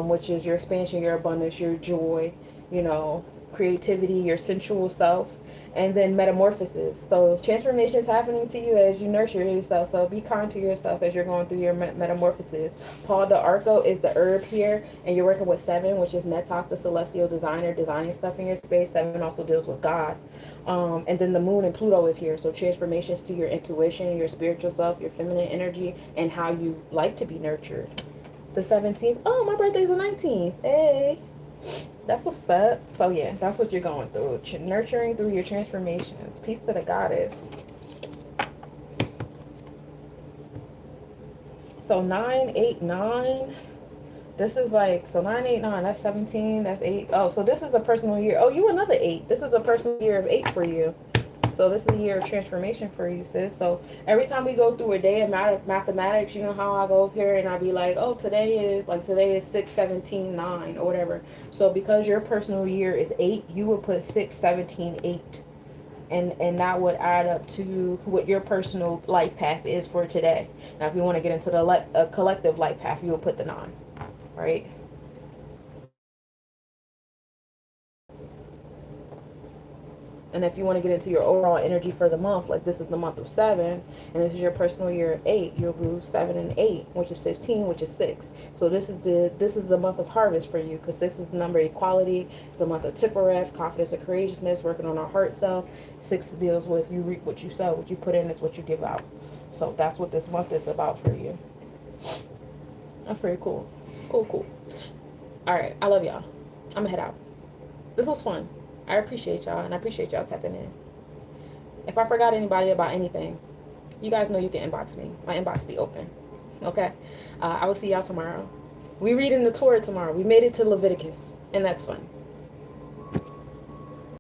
which is your expansion, your abundance, your joy, you know, creativity, your sensual self. And then metamorphosis. So transformation is happening to you as you nurture yourself. So be kind to yourself as you're going through your metamorphosis. Paul de Arco is the herb here, and you're working with 7, which is Netok, the celestial designer, designing stuff in your space. 7 also deals with God. And then the moon and Pluto is here. So transformations to your intuition, your spiritual self, your feminine energy, and how you like to be nurtured. The 17th. Oh, my birthday's the 19th. Hey. That's what's up. So yeah, that's what you're going through. Nurturing through your transformations. Peace to the goddess. So 989. This is like, so 989, that's 17, that's 8. Oh, so this is a personal year. Oh, you another 8. This is a personal year of 8 for you. So this is a year of transformation for you, sis. So every time we go through a day of mathematics, you know how I go up here and I be like, oh, today is 6/17/9 or whatever. So because your personal year is 8, you would put 6/17/8. And that would add up to what your personal life path is for today. Now, if you want to get into the collective life path, you would put the 9, right? And if you want to get into your overall energy for the month, like this is the month of 7, and this is your personal year of 8, you'll do 7 and 8, which is 15, which is 6. So this is the month of harvest for you, because 6 is the number of equality. It's the month of Tippereth, confidence and courageousness, working on our heart self. 6 deals with you reap what you sow. What you put in is what you give out. So that's what this month is about for you. That's pretty cool. Cool. All right, I love y'all. I'm gonna head out. This was fun. I appreciate y'all, and I appreciate y'all tapping in. If I forgot anybody about anything, you guys know you can inbox me. My inbox be open. Okay? I will see y'all tomorrow. We read in the Torah tomorrow. We made it to Leviticus, and that's fun.